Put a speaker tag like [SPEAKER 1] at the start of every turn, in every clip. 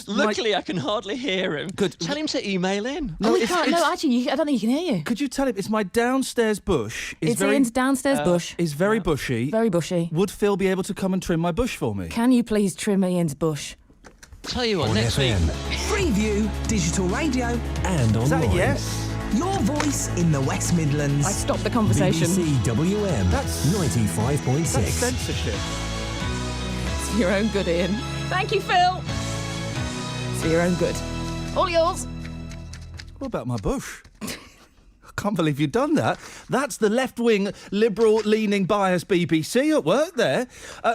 [SPEAKER 1] Luckily, I can hardly hear him.
[SPEAKER 2] Good.
[SPEAKER 1] Tell him to email in.
[SPEAKER 3] No, I don't think he can hear you.
[SPEAKER 2] Could you tell him it's my downstairs bush?
[SPEAKER 3] It's Ian's downstairs bush.
[SPEAKER 2] Is very bushy.
[SPEAKER 3] Very bushy.
[SPEAKER 2] Would Phil be able to come and trim my bush for me?
[SPEAKER 3] Can you please trim Ian's bush?
[SPEAKER 1] Tell you what, next week.
[SPEAKER 4] Freeview, digital radio, and online.
[SPEAKER 2] Is that a yes?
[SPEAKER 4] Your voice in the West Midlands.
[SPEAKER 3] I stopped the conversation.
[SPEAKER 4] BBC WM.
[SPEAKER 2] That's
[SPEAKER 4] 95.6.
[SPEAKER 2] That's censorship.
[SPEAKER 3] It's for your own good, Ian. Thank you, Phil. It's for your own good. All yours.
[SPEAKER 2] What about my bush? I can't believe you've done that. That's the left-wing, liberal-leaning bias BBC at work there.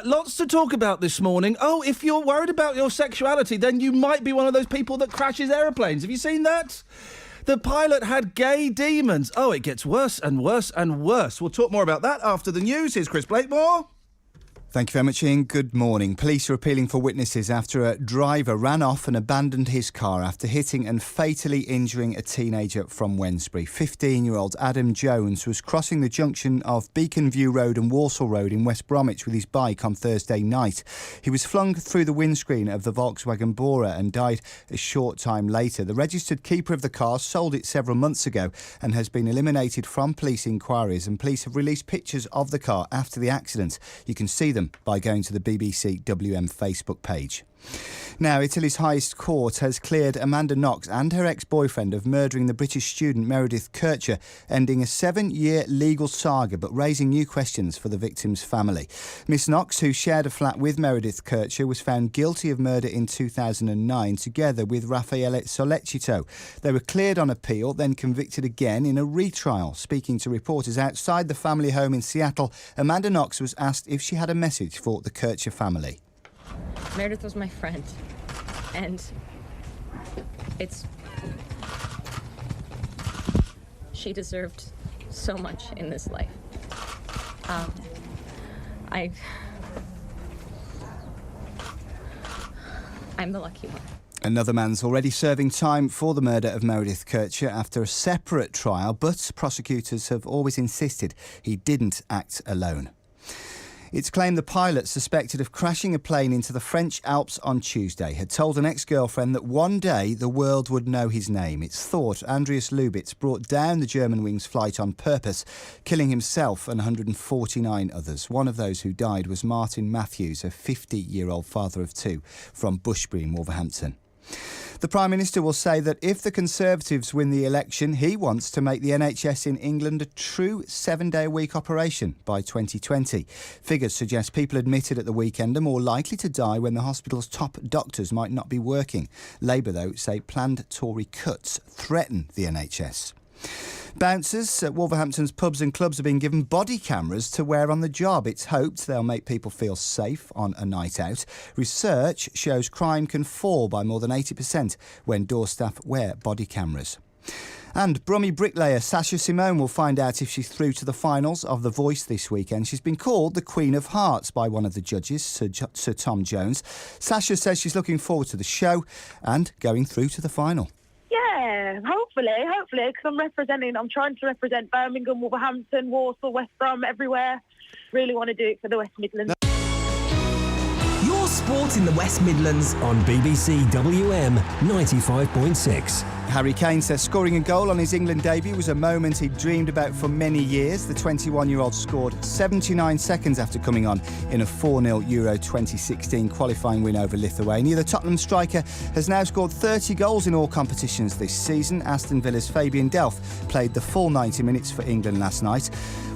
[SPEAKER 2] Lots to talk about this morning. Oh, if you're worried about your sexuality, then you might be one of those people that crashes aeroplanes. Have you seen that? The pilot had gay demons. Oh, it gets worse and worse and worse. We'll talk more about that after the news. Here's Chris Blakemore.
[SPEAKER 5] Thank you very much, Iain. Good morning. Police are appealing for witnesses after a driver ran off and abandoned his car after hitting and fatally injuring a teenager from Wednesbury. 15-year-old Adam Jones was crossing the junction of Beacon View Road and Walsall Road in West Bromwich with his bike on Thursday night. He was flung through the windscreen of the Volkswagen Bora and died a short time later. The registered keeper of the car sold it several months ago and has been eliminated from police inquiries, and police have released pictures of the car after the accident. You can see them by going to the BBC WM Facebook page. Now, Italy's highest court has cleared Amanda Knox and her ex-boyfriend of murdering the British student Meredith Kircher, ending a 7-year legal saga but raising new questions for the victim's family. Miss Knox, who shared a flat with Meredith Kircher, was found guilty of murder in 2009 together with Raffaele Sollecito. They were cleared on appeal, then convicted again in a retrial. Speaking to reporters outside the family home in Seattle, Amanda Knox was asked if she had a message for the Kircher family.
[SPEAKER 6] Meredith was my friend, and she deserved so much in this life. I'm the lucky one.
[SPEAKER 5] Another man's already serving time for the murder of Meredith Kircher after a separate trial, but prosecutors have always insisted he didn't act alone. It's claimed the pilot suspected of crashing a plane into the French Alps on Tuesday had told an ex-girlfriend that one day the world would know his name. It's thought Andreas Lubitz brought down the Germanwings flight on purpose, killing himself and 149 others. One of those who died was Martin Matthews, a 50-year-old father of two from Bushbury in Wolverhampton. The Prime Minister will say that if the Conservatives win the election, he wants to make the NHS in England a true 7-day-a-week operation by 2020. Figures suggest people admitted at the weekend are more likely to die when the hospital's top doctors might not be working. Labour, though, say planned Tory cuts threaten the NHS. Bouncers at Wolverhampton's pubs and clubs are being given body cameras to wear on the job. It's hoped they'll make people feel safe on a night out. Research shows crime can fall by more than 80% when door staff wear body cameras. And Brummie bricklayer Sasha Simone will find out if she's through to the finals of The Voice this weekend. She's been called the Queen of Hearts by one of the judges, Sir Tom Jones. Sasha says she's looking forward to the show and going through to the final.
[SPEAKER 7] Yeah, hopefully, because I'm trying to represent Birmingham, Wolverhampton, Walsall, West Brom, everywhere. Really want to do it for the West Midlands.
[SPEAKER 4] Your sport in the West Midlands on BBC WM 95.6.
[SPEAKER 5] Harry Kane says scoring a goal on his England debut was a moment he'd dreamed about for many years. The 21-year-old scored 79 seconds after coming on in a 4-0 Euro 2016 qualifying win over Lithuania. The Tottenham striker has now scored 30 goals in all competitions this season. Aston Villa's Fabian Delph played the full 90 minutes for England last night.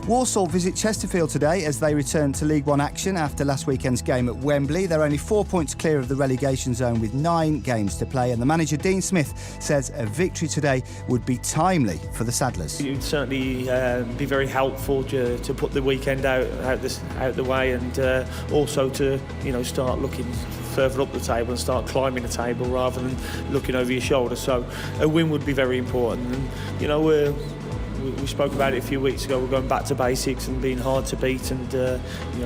[SPEAKER 5] Walsall visit Chesterfield today as they return to League One action after last weekend's game at Wembley. They're only 4 points clear of the relegation zone with 9 games to play, and the manager Dean Smith says a victory today would be timely for the Saddlers.
[SPEAKER 8] It would certainly be very helpful to put the weekend out the way, and also to start looking further up the table and start climbing the table rather than looking over your shoulder. So a win would be very important, and we spoke about it a few weeks ago. We're going back to basics and being hard to beat, and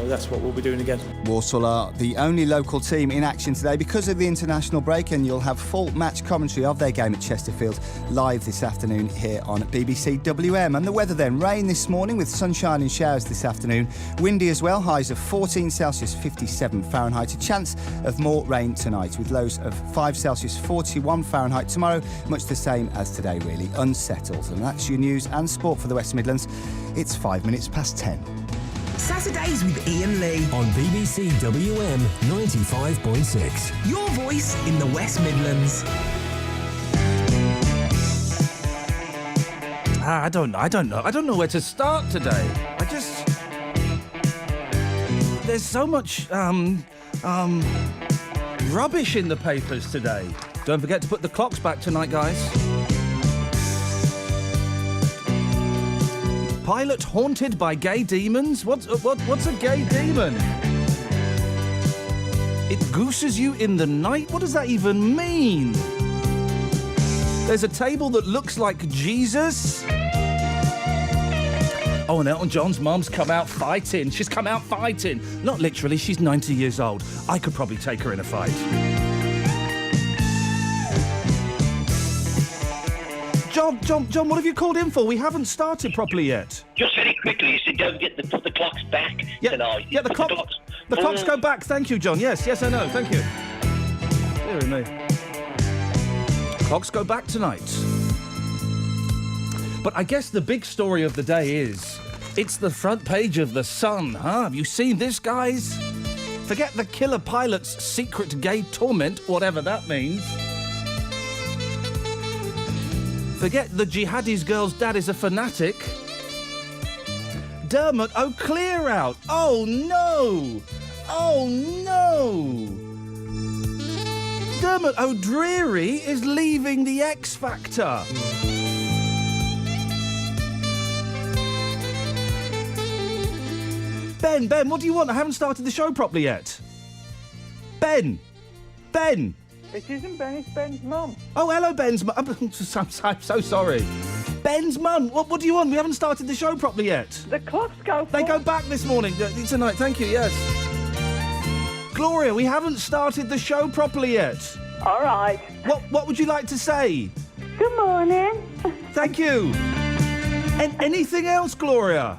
[SPEAKER 8] that's what we'll be doing again.
[SPEAKER 5] Walsall are the only local team in action today because of the international break, and you'll have full match commentary of their game at Chesterfield live this afternoon here on BBC WM. And the weather then, rain this morning with sunshine and showers this afternoon. Windy as well, highs of 14 Celsius, 57 Fahrenheit. A chance of more rain tonight with lows of 5 Celsius, 41 Fahrenheit. Tomorrow, much the same as today really, unsettled. And that's your news and sport for the West Midlands. It's 5 minutes past 10.
[SPEAKER 4] Saturdays with Iain Lee on BBC WM 95.6. Your voice in the West Midlands.
[SPEAKER 2] I don't know where to start today. There's so much rubbish in the papers today. Don't forget to put the clocks back tonight, guys. Pilot haunted by gay demons? What's a gay demon? It gooses you in the night? What does that even mean? There's a table that looks like Jesus. Oh, and Elton John's mum's come out fighting. She's come out fighting. Not literally, she's 90 years old. I could probably take her in a fight. John, what have you called in for? We haven't started properly yet.
[SPEAKER 9] Just very quickly, you said don't put the clocks back tonight.
[SPEAKER 2] Yeah, the clocks go back. Thank you, John. Yes, I know. Thank you. Dear me. Clocks go back tonight. But I guess the big story of the day is it's the front page of The Sun, huh? Have you seen this, guys? Forget the killer pilot's secret gay torment, whatever that means. Forget the jihadi's girl's dad is a fanatic. Dermot O'Clear out. Oh no! Oh no! Dermot O'Dreary is leaving the X Factor. Ben, what do you want? I haven't started the show properly yet. Ben!
[SPEAKER 10] It isn't Ben, it's Ben's mum.
[SPEAKER 2] Oh, hello, Ben's mum. I'm so sorry. Ben's mum, what do you want? We haven't started the show properly yet.
[SPEAKER 10] The clocks go
[SPEAKER 2] They go back this morning, tonight, thank you, yes. Gloria, we haven't started the show properly yet.
[SPEAKER 10] All right.
[SPEAKER 2] What would you like to say?
[SPEAKER 10] Good morning.
[SPEAKER 2] Thank you. Anything else, Gloria?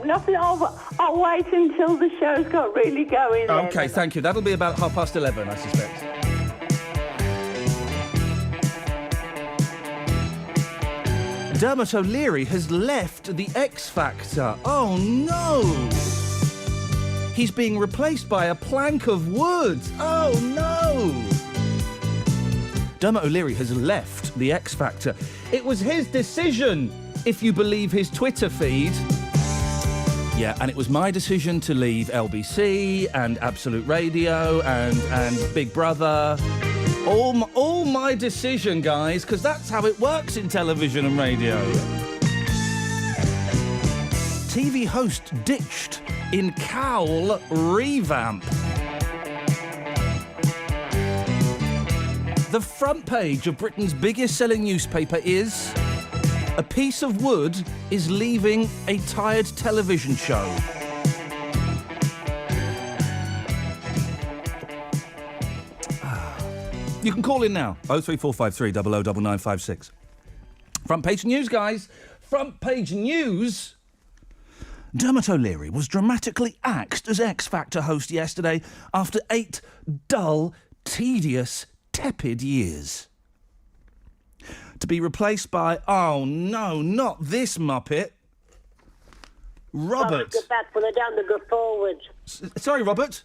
[SPEAKER 10] Nothing. I'll wait until the show's got really going.
[SPEAKER 2] Okay, thank you. That'll be about 11:30, I suspect. Dermot O'Leary has left the X Factor. Oh no! He's being replaced by a plank of wood. Oh no! Dermot O'Leary has left the X Factor. It was his decision, if you believe his Twitter feed. Yeah, and it was my decision to leave LBC and Absolute Radio and Big Brother. All my decision, guys, because that's how it works in television and radio. TV host ditched in cowl revamp. The front page of Britain's biggest selling newspaper is a piece of wood is leaving a tired television show. You can call in now, 03453 009956. Front page news, guys. Front page news. Dermot O'Leary was dramatically axed as X Factor host yesterday after 8 dull, tedious, tepid years. To be replaced by, oh no, not this muppet, Robert.
[SPEAKER 11] Cocks go back when they don't, they go forward.
[SPEAKER 2] Sorry, Robert?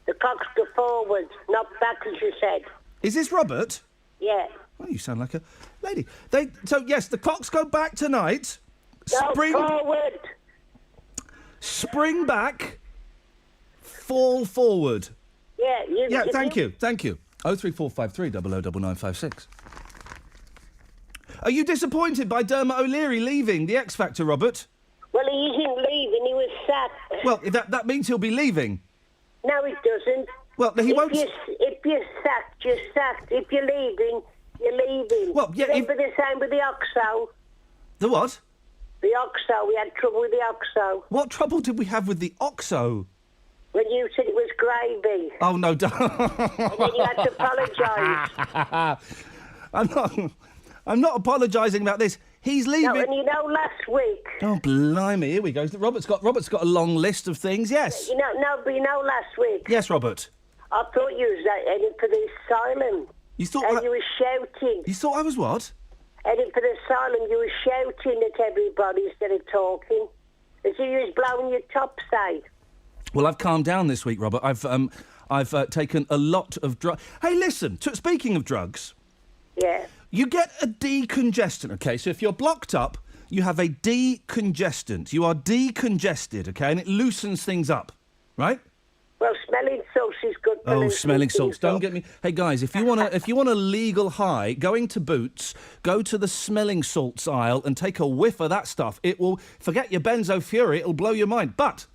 [SPEAKER 11] The cocks go forward, not back, as you said.
[SPEAKER 2] Is this Robert?
[SPEAKER 11] Yeah.
[SPEAKER 2] Well, you sound like a lady. So yes, the clocks go back tonight.
[SPEAKER 11] Go forward.
[SPEAKER 2] Spring back. Fall forward.
[SPEAKER 11] Yeah.
[SPEAKER 2] Thank you. 03453 009956. Are you disappointed by Dermot O'Leary leaving the X Factor, Robert?
[SPEAKER 11] Well, he isn't leaving. He was sacked.
[SPEAKER 2] Well, that means he'll be leaving.
[SPEAKER 11] No, it doesn't.
[SPEAKER 2] Well, he won't.
[SPEAKER 11] If you're sacked, you're sacked. If you're leaving, you're leaving.
[SPEAKER 2] Well, yeah.
[SPEAKER 11] Remember the same with the OXO?
[SPEAKER 2] The what?
[SPEAKER 11] The OXO. We had trouble with the OXO.
[SPEAKER 2] What trouble did we have with the OXO?
[SPEAKER 11] when you said it was gravy.
[SPEAKER 2] Oh, no, don't.
[SPEAKER 11] And then you had to apologise.
[SPEAKER 2] I'm not apologising about this. He's leaving.
[SPEAKER 11] No, and you know, last week.
[SPEAKER 2] Oh, blimey, here we go. Robert's got a long list of things, yes.
[SPEAKER 11] But last week.
[SPEAKER 2] Yes, Robert.
[SPEAKER 11] I thought you was heading for the asylum.
[SPEAKER 2] You thought
[SPEAKER 11] you were shouting.
[SPEAKER 2] You thought I was what?
[SPEAKER 11] Heading for the asylum, you were shouting at everybody instead of talking. As if you was blowing your top side.
[SPEAKER 2] Well, I've calmed down this week, Robert. I've taken a lot of drugs. Hey, listen, speaking of drugs...
[SPEAKER 11] Yeah.
[SPEAKER 2] You get a decongestant, OK? So if you're blocked up, you have a decongestant. You are decongested, OK? And it loosens things up, right?
[SPEAKER 11] Well, smelling salts is good for
[SPEAKER 2] Oh, smelling salts. Don't get me... Hey, guys, if you want a legal high, going to Boots, go to the smelling salts aisle and take a whiff of that stuff. It will... Forget your benzo fury, it'll blow your mind. But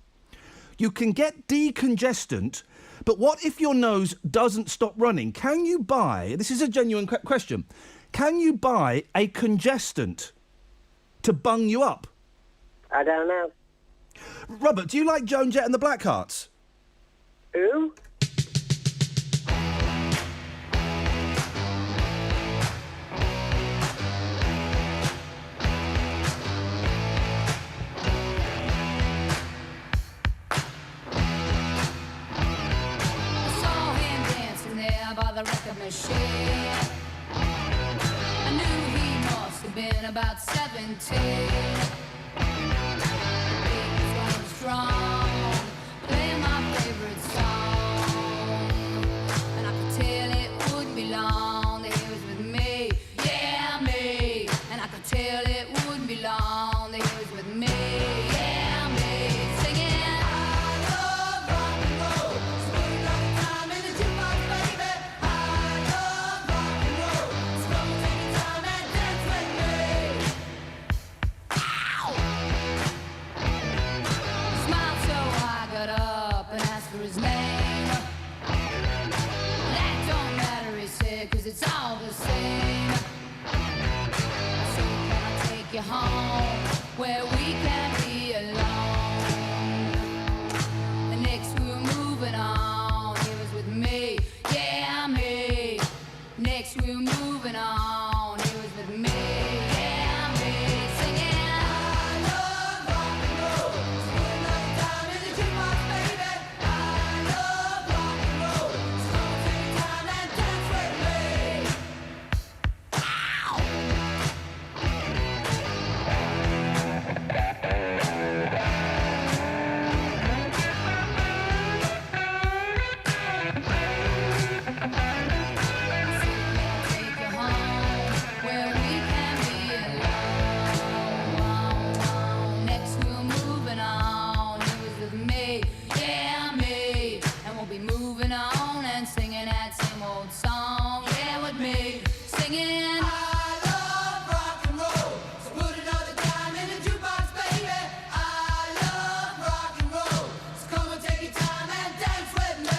[SPEAKER 2] you can get decongestant... But what if your nose doesn't stop running? Can you buy... This is a genuine question. Can you buy a congestant to bung you up?
[SPEAKER 11] I don't know.
[SPEAKER 2] Robert, do you like Joan Jett and the Blackhearts?
[SPEAKER 11] Who?
[SPEAKER 12] By the record machine, I knew he must have been about 17. He was going strong, playing my favorite song, and I could tell it wouldn't be long that he was with me, yeah, me. And I could tell it wouldn't be long that he was with me, yeah, me, singing. It's all the same. So can I take you home where we can be alone? And next we were moving on. He was with me, yeah, me. Next we were moving on. He was with me, yeah, me. Singing, I love rock and roll. Spend another time in the jukebox, baby. I love rock and roll. So take your time and dance with me.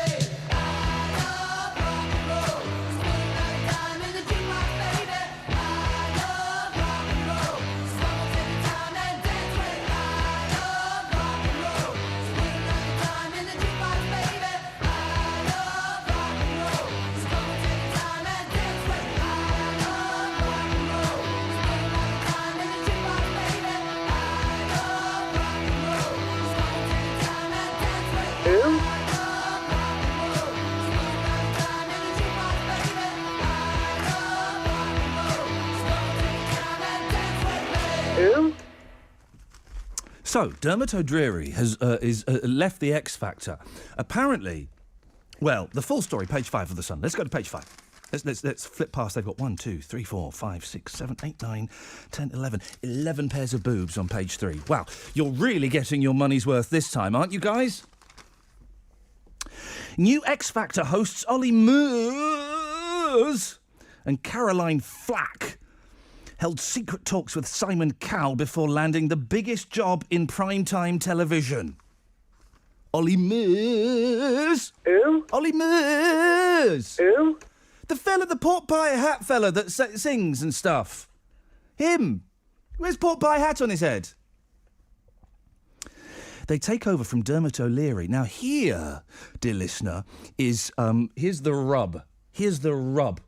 [SPEAKER 11] Who?
[SPEAKER 2] So, Dermot O'Dreary has left the X Factor. Apparently, well, the full story, page 5 of The Sun. Let's go to page 5. Let's flip past. They've got 1, 2, 3, 4, 5, 6, 7, 8, 9, 10, 11. 11 pairs of boobs on page 3. Wow, you're really getting your money's worth this time, aren't you guys? New X Factor hosts Ollie Murs and Caroline Flack held secret talks with Simon Cowell before landing the biggest job in primetime television. Ollie Murs.
[SPEAKER 11] Who?
[SPEAKER 2] Ollie Murs.
[SPEAKER 11] Who?
[SPEAKER 2] The fella, the pork pie hat fella that sings and stuff. Him. Where's pork pie hat on his head? They take over from Dermot O'Leary. Now here, dear listener, is here's the rub. Here's the rub.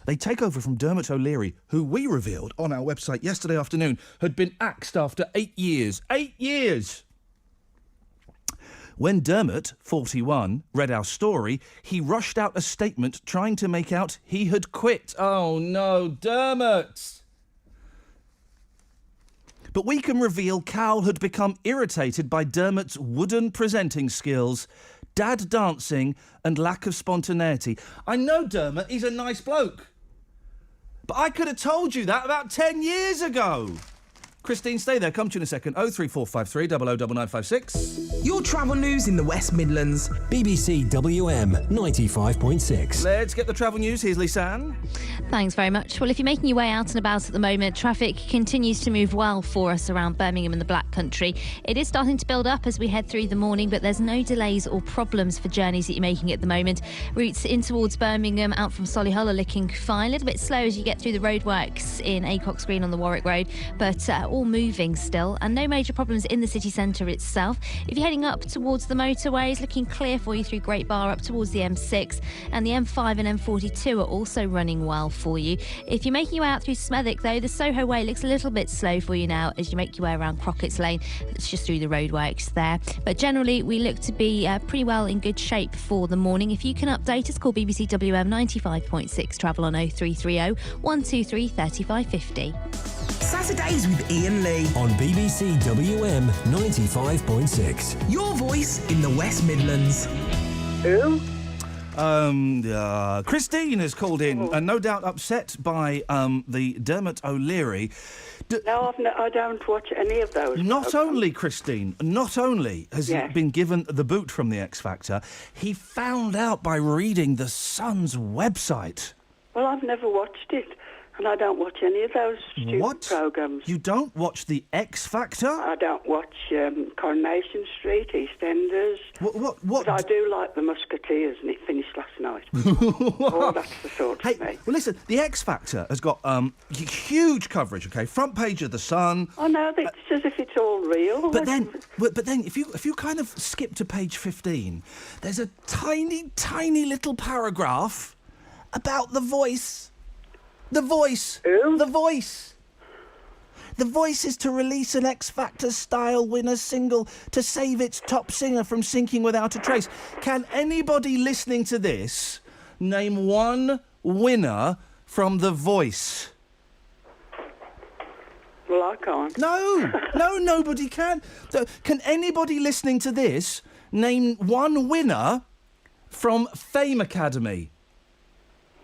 [SPEAKER 2] They take over from Dermot O'Leary, who we revealed on our website yesterday afternoon had been axed after 8 years. 8 years! When Dermot, 41, read our story, he rushed out a statement trying to make out he had quit. Oh no, Dermot! But we can reveal Cal had become irritated by Dermot's wooden presenting skills, dad dancing and lack of spontaneity. I know Dermot, he's a nice bloke. But I could have told you that about 10 years ago. Christine, stay there. Come to you in a second. 03453 009956.
[SPEAKER 4] Your travel news in the West Midlands. BBC WM 95.6.
[SPEAKER 2] Let's get the travel news. Here's Lisanne.
[SPEAKER 13] Thanks very much. Well, if you're making your way out and about at the moment, traffic continues to move well for us around Birmingham and the Black Country. It is starting to build up as we head through the morning, but there's no delays or problems for journeys that you're making at the moment. Routes in towards Birmingham out from Solihull are looking fine. A little bit slow as you get through the roadworks in Acox Green on the Warwick Road, but all moving still, and no major problems in the city centre itself. If you're heading up towards the motorways, looking clear for you through Great Bar up towards the M6, and the M5 and M42 are also running well for you. If you're making your way out through Smethwick, though, the Soho Way looks a little bit slow for you now as you make your way around Crockett's Lane. It's just through the roadworks there. But generally, we look to be pretty well in good shape for the morning. If you can update us, call BBC WM 95.6 travel on 0330 123 3550.
[SPEAKER 4] Saturdays with Iain Lee
[SPEAKER 5] On BBC WM 95.6.
[SPEAKER 4] Your voice in the West Midlands.
[SPEAKER 11] Who?
[SPEAKER 2] Christine has called in, and no doubt upset by the Dermot O'Leary.
[SPEAKER 10] No, I don't watch any of those.
[SPEAKER 2] Not only, Christine, not only has he been given the boot from the X Factor, he found out by reading the Sun's website.
[SPEAKER 10] Well, I've never watched it, and I don't watch any of those stupid programmes.
[SPEAKER 2] You don't watch the X Factor?
[SPEAKER 10] I don't watch Coronation Street, EastEnders.
[SPEAKER 2] What?
[SPEAKER 10] But I do like The Musketeers, and it finished last night. Oh, that's the sort for me.
[SPEAKER 2] Well, listen, the X Factor has got huge coverage. Okay, front page of the Sun.
[SPEAKER 10] I know, it's as if it's all real.
[SPEAKER 2] But then, if you kind of skip to page 15, there's a tiny, tiny little paragraph about The Voice. The Voice.
[SPEAKER 10] Who?
[SPEAKER 2] The Voice. The Voice is to release an X Factor style winner single to save its top singer from sinking without a trace. Can anybody listening to this name one winner from The Voice?
[SPEAKER 10] Well, I can't.
[SPEAKER 2] No, nobody can. Can anybody listening to this name one winner from Fame Academy?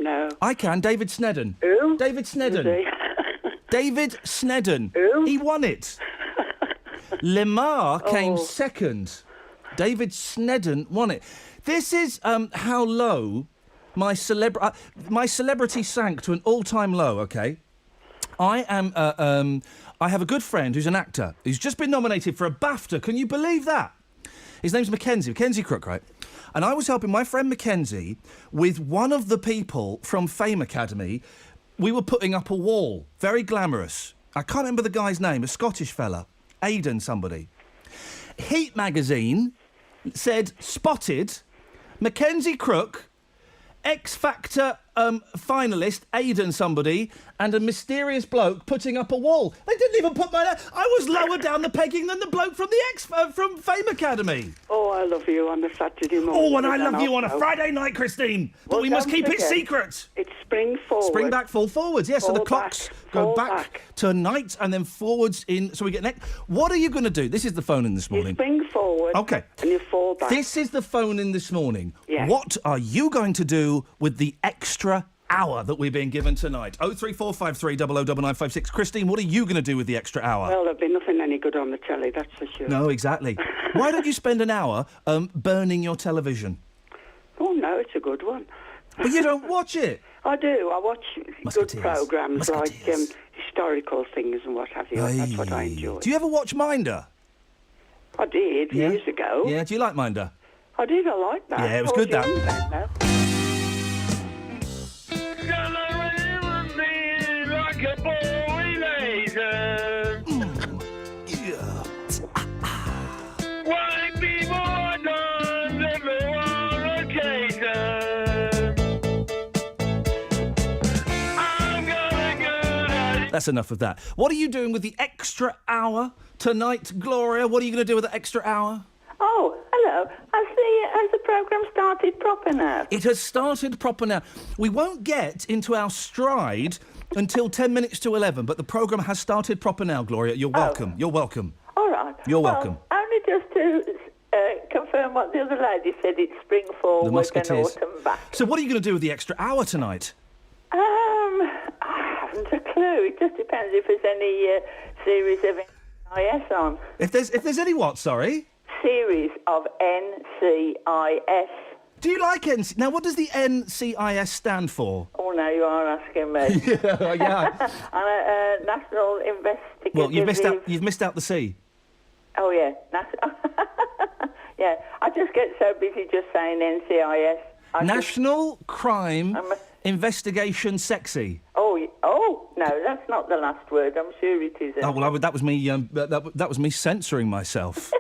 [SPEAKER 10] No.
[SPEAKER 2] I can. David Snedden.
[SPEAKER 10] Who?
[SPEAKER 2] David Snedden. David Snedden.
[SPEAKER 10] Who?
[SPEAKER 2] He won it. Lemar came second. David Snedden won it. This is how low my celebrity sank to an all-time low. Okay, I have a good friend who's an actor. He's just been nominated for a BAFTA. Can you believe that? His name's Mackenzie Crook, right? And I was helping my friend Mackenzie with one of the people from Fame Academy. We were putting up a wall, very glamorous. I can't remember the guy's name, a Scottish fella, Aidan somebody. Heat magazine said, spotted, Mackenzie Crook, X Factor finalist, Aidan somebody, and a mysterious bloke putting up a wall. They didn't even put my name. I was lower down the pegging than the bloke from the from Fame Academy.
[SPEAKER 10] Oh, I love you on a Saturday morning.
[SPEAKER 2] Oh, and I love you on a Friday night, Christine. But
[SPEAKER 10] Well,
[SPEAKER 2] we must
[SPEAKER 10] don't
[SPEAKER 2] keep it
[SPEAKER 10] forget,
[SPEAKER 2] secret.
[SPEAKER 10] It's spring forward.
[SPEAKER 2] Spring back, fall forwards. Yes, so the
[SPEAKER 10] Fall
[SPEAKER 2] clocks
[SPEAKER 10] back,
[SPEAKER 2] go
[SPEAKER 10] fall
[SPEAKER 2] back to night and then forwards in. So we get next. What are you going to do? This is the phone in this morning.
[SPEAKER 10] You spring forward.
[SPEAKER 2] Okay.
[SPEAKER 10] And you fall back.
[SPEAKER 2] This is the phone in this morning.
[SPEAKER 10] Yes.
[SPEAKER 2] What are you going to do with the extra hour that we're being given tonight? 03453 009956. Christine, what are you going to do with the extra hour?
[SPEAKER 10] Well, there'll be nothing any good on the telly, that's for sure.
[SPEAKER 2] No, exactly. Why don't you spend an hour burning your television?
[SPEAKER 10] Oh, no, it's a good one.
[SPEAKER 2] But you don't watch it.
[SPEAKER 10] I do. I watch
[SPEAKER 2] Musketeers.
[SPEAKER 10] good programmes like historical things and what have you. That's what I enjoy.
[SPEAKER 2] Do you ever watch Minder?
[SPEAKER 10] I did years ago.
[SPEAKER 2] Yeah, do you like Minder?
[SPEAKER 10] I did. I like that.
[SPEAKER 2] Yeah, it was good, that.
[SPEAKER 9] Like a boy laser.
[SPEAKER 2] Yeah. That's enough of that. What are you doing with the extra hour tonight, Gloria? What are you going to do with the extra hour?
[SPEAKER 14] Oh, hello. Has the programme started proper now?
[SPEAKER 2] It has started proper now. We won't get into our stride until 10 minutes to 11, but the programme has started proper now, Gloria. You're welcome. You're welcome.
[SPEAKER 14] All right.
[SPEAKER 2] You're welcome.
[SPEAKER 14] Only just to confirm what the other lady said, it's spring forward and
[SPEAKER 2] Musketeers.
[SPEAKER 14] autumn back.
[SPEAKER 2] So what are you going to do with the extra hour tonight?
[SPEAKER 14] I haven't a clue. It just depends if there's any series of NCIS on.
[SPEAKER 2] If there's any what, sorry?
[SPEAKER 14] Series of NCIS.
[SPEAKER 2] Do you like NCIS? Now, what does the NCIS stand for?
[SPEAKER 14] Oh, now you are asking me.
[SPEAKER 2] yeah.
[SPEAKER 14] National Investigative...
[SPEAKER 2] Well, you've missed out the C.
[SPEAKER 14] Oh, yeah. Yeah, I just get so busy just saying NCIS.
[SPEAKER 2] National Crime Investigation Sexy.
[SPEAKER 14] Oh, no, that's not the last word. I'm sure it isn't.
[SPEAKER 2] Oh, well, that was me. That was me censoring myself.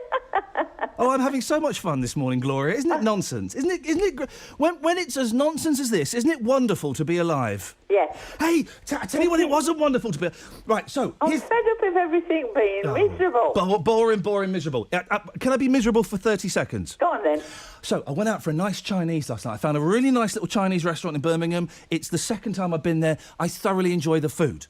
[SPEAKER 2] Oh, I'm having so much fun this morning, Gloria. Isn't it nonsense? Isn't it? When it's as nonsense as this, isn't it wonderful to be alive?
[SPEAKER 14] Yes.
[SPEAKER 2] Hey, I tell you what, it wasn't wonderful to be... Right, so...
[SPEAKER 14] I'm fed up of everything being miserable.
[SPEAKER 2] Boring, miserable. Can I be miserable for 30 seconds?
[SPEAKER 14] Go on, then.
[SPEAKER 2] So, I went out for a nice Chinese last night. I found a really nice little Chinese restaurant in Birmingham. It's the second time I've been there. I thoroughly enjoy the food.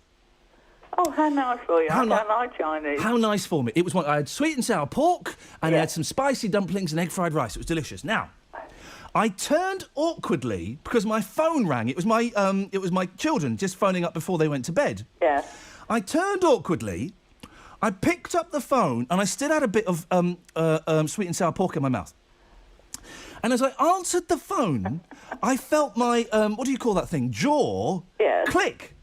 [SPEAKER 14] Oh, how nice for you. I don't like Chinese.
[SPEAKER 2] How nice for me. It was one. I had sweet and sour pork, and I had some spicy dumplings and egg fried rice. It was delicious. Now, I turned awkwardly because my phone rang. It was my children just phoning up before they went to bed.
[SPEAKER 14] Yeah.
[SPEAKER 2] I turned awkwardly. I picked up the phone, and I still had a bit of sweet and sour pork in my mouth. And as I answered the phone, I felt my what do you call that thing? Jaw click.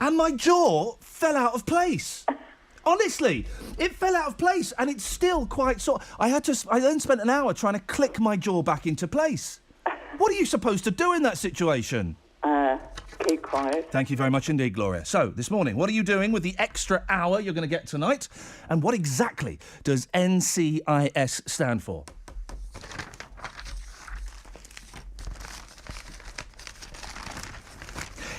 [SPEAKER 2] And my jaw fell out of place. Honestly, it fell out of place, and it's still quite sore. I then spent an hour trying to click my jaw back into place. What are you supposed to do in that situation?
[SPEAKER 14] Keep quiet.
[SPEAKER 2] Thank you very much indeed, Gloria. So, this morning, what are you doing with the extra hour you're going to get tonight? And what exactly does NCIS stand for?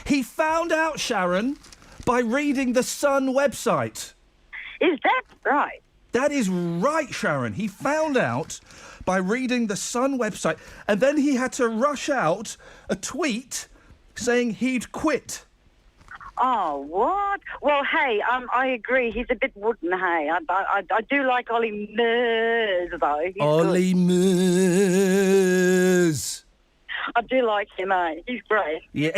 [SPEAKER 2] He found out, Sharon, by reading the Sun website.
[SPEAKER 7] Is that right?
[SPEAKER 2] That is right, Sharon. He found out by reading the Sun website, and then he had to rush out a tweet saying he'd quit.
[SPEAKER 7] Oh, what? Well, hey, I agree. He's a bit wooden, hey. I do like Ollie Murs, though. He's
[SPEAKER 2] Ollie Murs.
[SPEAKER 7] I do like him, eh? He's great.
[SPEAKER 2] Yeah,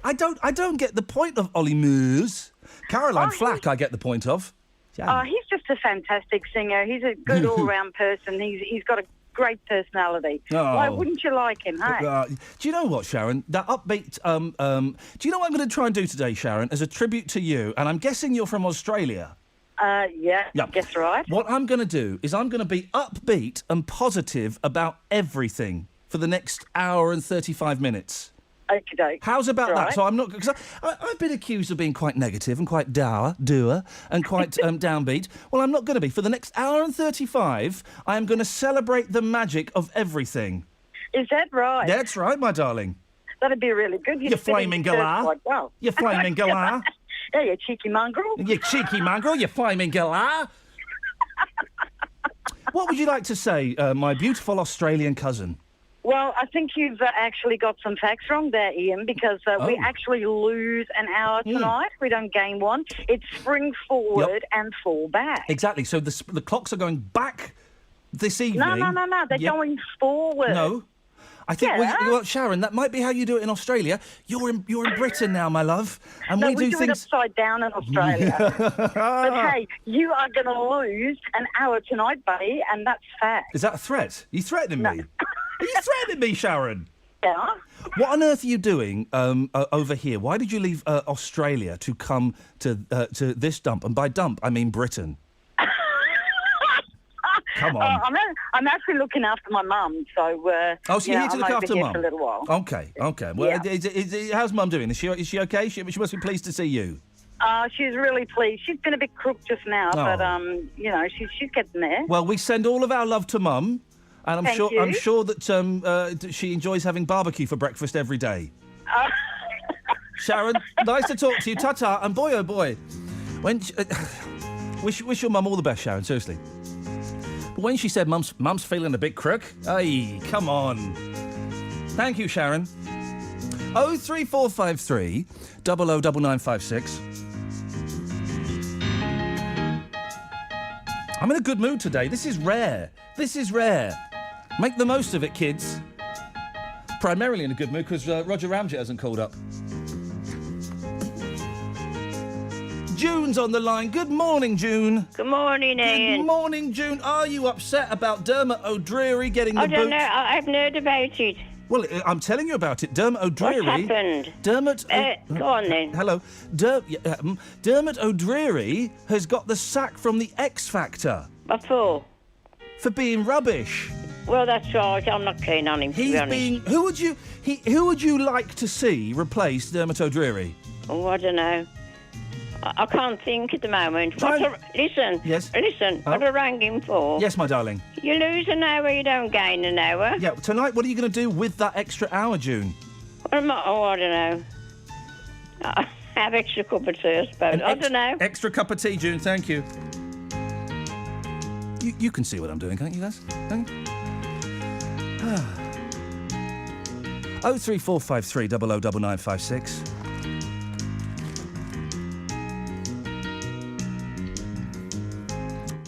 [SPEAKER 2] I don't get the point of Ollie Murs. Caroline Flack, I get the point of.
[SPEAKER 7] Yeah. Oh, he's just a fantastic singer. He's a good all-round person. He's got a great personality.
[SPEAKER 2] Oh.
[SPEAKER 7] Why wouldn't you like him, hey?
[SPEAKER 2] Do you know what, Sharon? That upbeat... do you know what I'm going to try and do today, Sharon, as a tribute to you? And I'm guessing you're from Australia.
[SPEAKER 7] Yeah, guess right.
[SPEAKER 2] What I'm going to do is I'm going to be upbeat and positive about everything for the next hour and 35 minutes.
[SPEAKER 7] Okey-doke.
[SPEAKER 2] How's about that? So I'm not... Because I've been accused of being quite negative and quite dour and quite downbeat. Well, I'm not going to be. For the next hour and 35, I am going to celebrate the magic of everything.
[SPEAKER 7] Is that right?
[SPEAKER 2] That's right, my darling.
[SPEAKER 7] That'd be really good.
[SPEAKER 2] You flaming galah.
[SPEAKER 7] Well.
[SPEAKER 2] You flaming galah.
[SPEAKER 7] Yeah, you cheeky mongrel.
[SPEAKER 2] You cheeky mongrel, you flaming galah. What would you like to say, my beautiful Australian cousin?
[SPEAKER 7] Well, I think you've actually got some facts wrong there, Ian, because we actually lose an hour tonight. We don't gain one. It's spring forward and fall back.
[SPEAKER 2] Exactly. So the clocks are going back this evening.
[SPEAKER 7] No. They're going forward.
[SPEAKER 2] No. I think, well, Sharon, that might be how you do it in Australia. You're in Britain now, my love. And
[SPEAKER 7] no,
[SPEAKER 2] we do
[SPEAKER 7] it
[SPEAKER 2] things
[SPEAKER 7] upside down in Australia. But hey, you are going to lose an hour tonight, buddy, and that's fact.
[SPEAKER 2] Is that a threat? Are you threatening me? Are you threatening me, Sharon?
[SPEAKER 7] Yeah.
[SPEAKER 2] What on earth are you doing over here? Why did you leave Australia to come to this dump? And by dump, I mean Britain. Come on.
[SPEAKER 7] I'm actually looking after my mum, so...
[SPEAKER 2] so you're here to look after Mum?
[SPEAKER 7] For a little while.
[SPEAKER 2] Okay. Well, how's Mum doing? Is she okay? She must be pleased to see you.
[SPEAKER 7] She's really pleased. She's been a bit crook just now, but, she's getting there.
[SPEAKER 2] Well, we send all of our love to Mum, and I'm sure that she enjoys having barbecue for breakfast every day. Sharon, nice to talk to you. Ta-ta. And boy, oh boy, when wish your mum all the best, Sharon. Seriously. But when she said mum's feeling a bit crook, hey, come on. Thank you, Sharon. 03453 009956. I'm in a good mood today. This is rare. Make the most of it, kids. Primarily in a good mood because Roger Ramjet hasn't called up. June's on the line. Good morning, June.
[SPEAKER 15] Good morning, Ian.
[SPEAKER 2] Good morning, June. Are you upset about Dermot O'Dreary getting the boot?
[SPEAKER 15] I don't know. I haven't heard about it.
[SPEAKER 2] Well, I'm telling you about it. Dermot O'Dreary...
[SPEAKER 15] What's happened? Go on, then.
[SPEAKER 2] Hello. Dermot O'Dreary has got the sack from the X Factor.
[SPEAKER 15] What for?
[SPEAKER 2] For being rubbish.
[SPEAKER 15] Well, that's right. I'm not keen on him, to be honest.
[SPEAKER 2] Who would you like to see replace Dermot O'Dreary?
[SPEAKER 15] Oh, I don't know. I can't think at the moment. Listen.
[SPEAKER 2] Yes?
[SPEAKER 15] Listen,
[SPEAKER 2] Oh.
[SPEAKER 15] what I rang him for.
[SPEAKER 2] Yes, my darling.
[SPEAKER 15] You lose an hour, you don't gain an hour.
[SPEAKER 2] Yeah, tonight, what are you going to do with that extra hour, June?
[SPEAKER 15] I don't know. Have extra cup of tea, I suppose. I don't know.
[SPEAKER 2] Extra cup of tea, June, thank you. You can see what I'm doing, can't you, guys? Can't you? 03453 009956.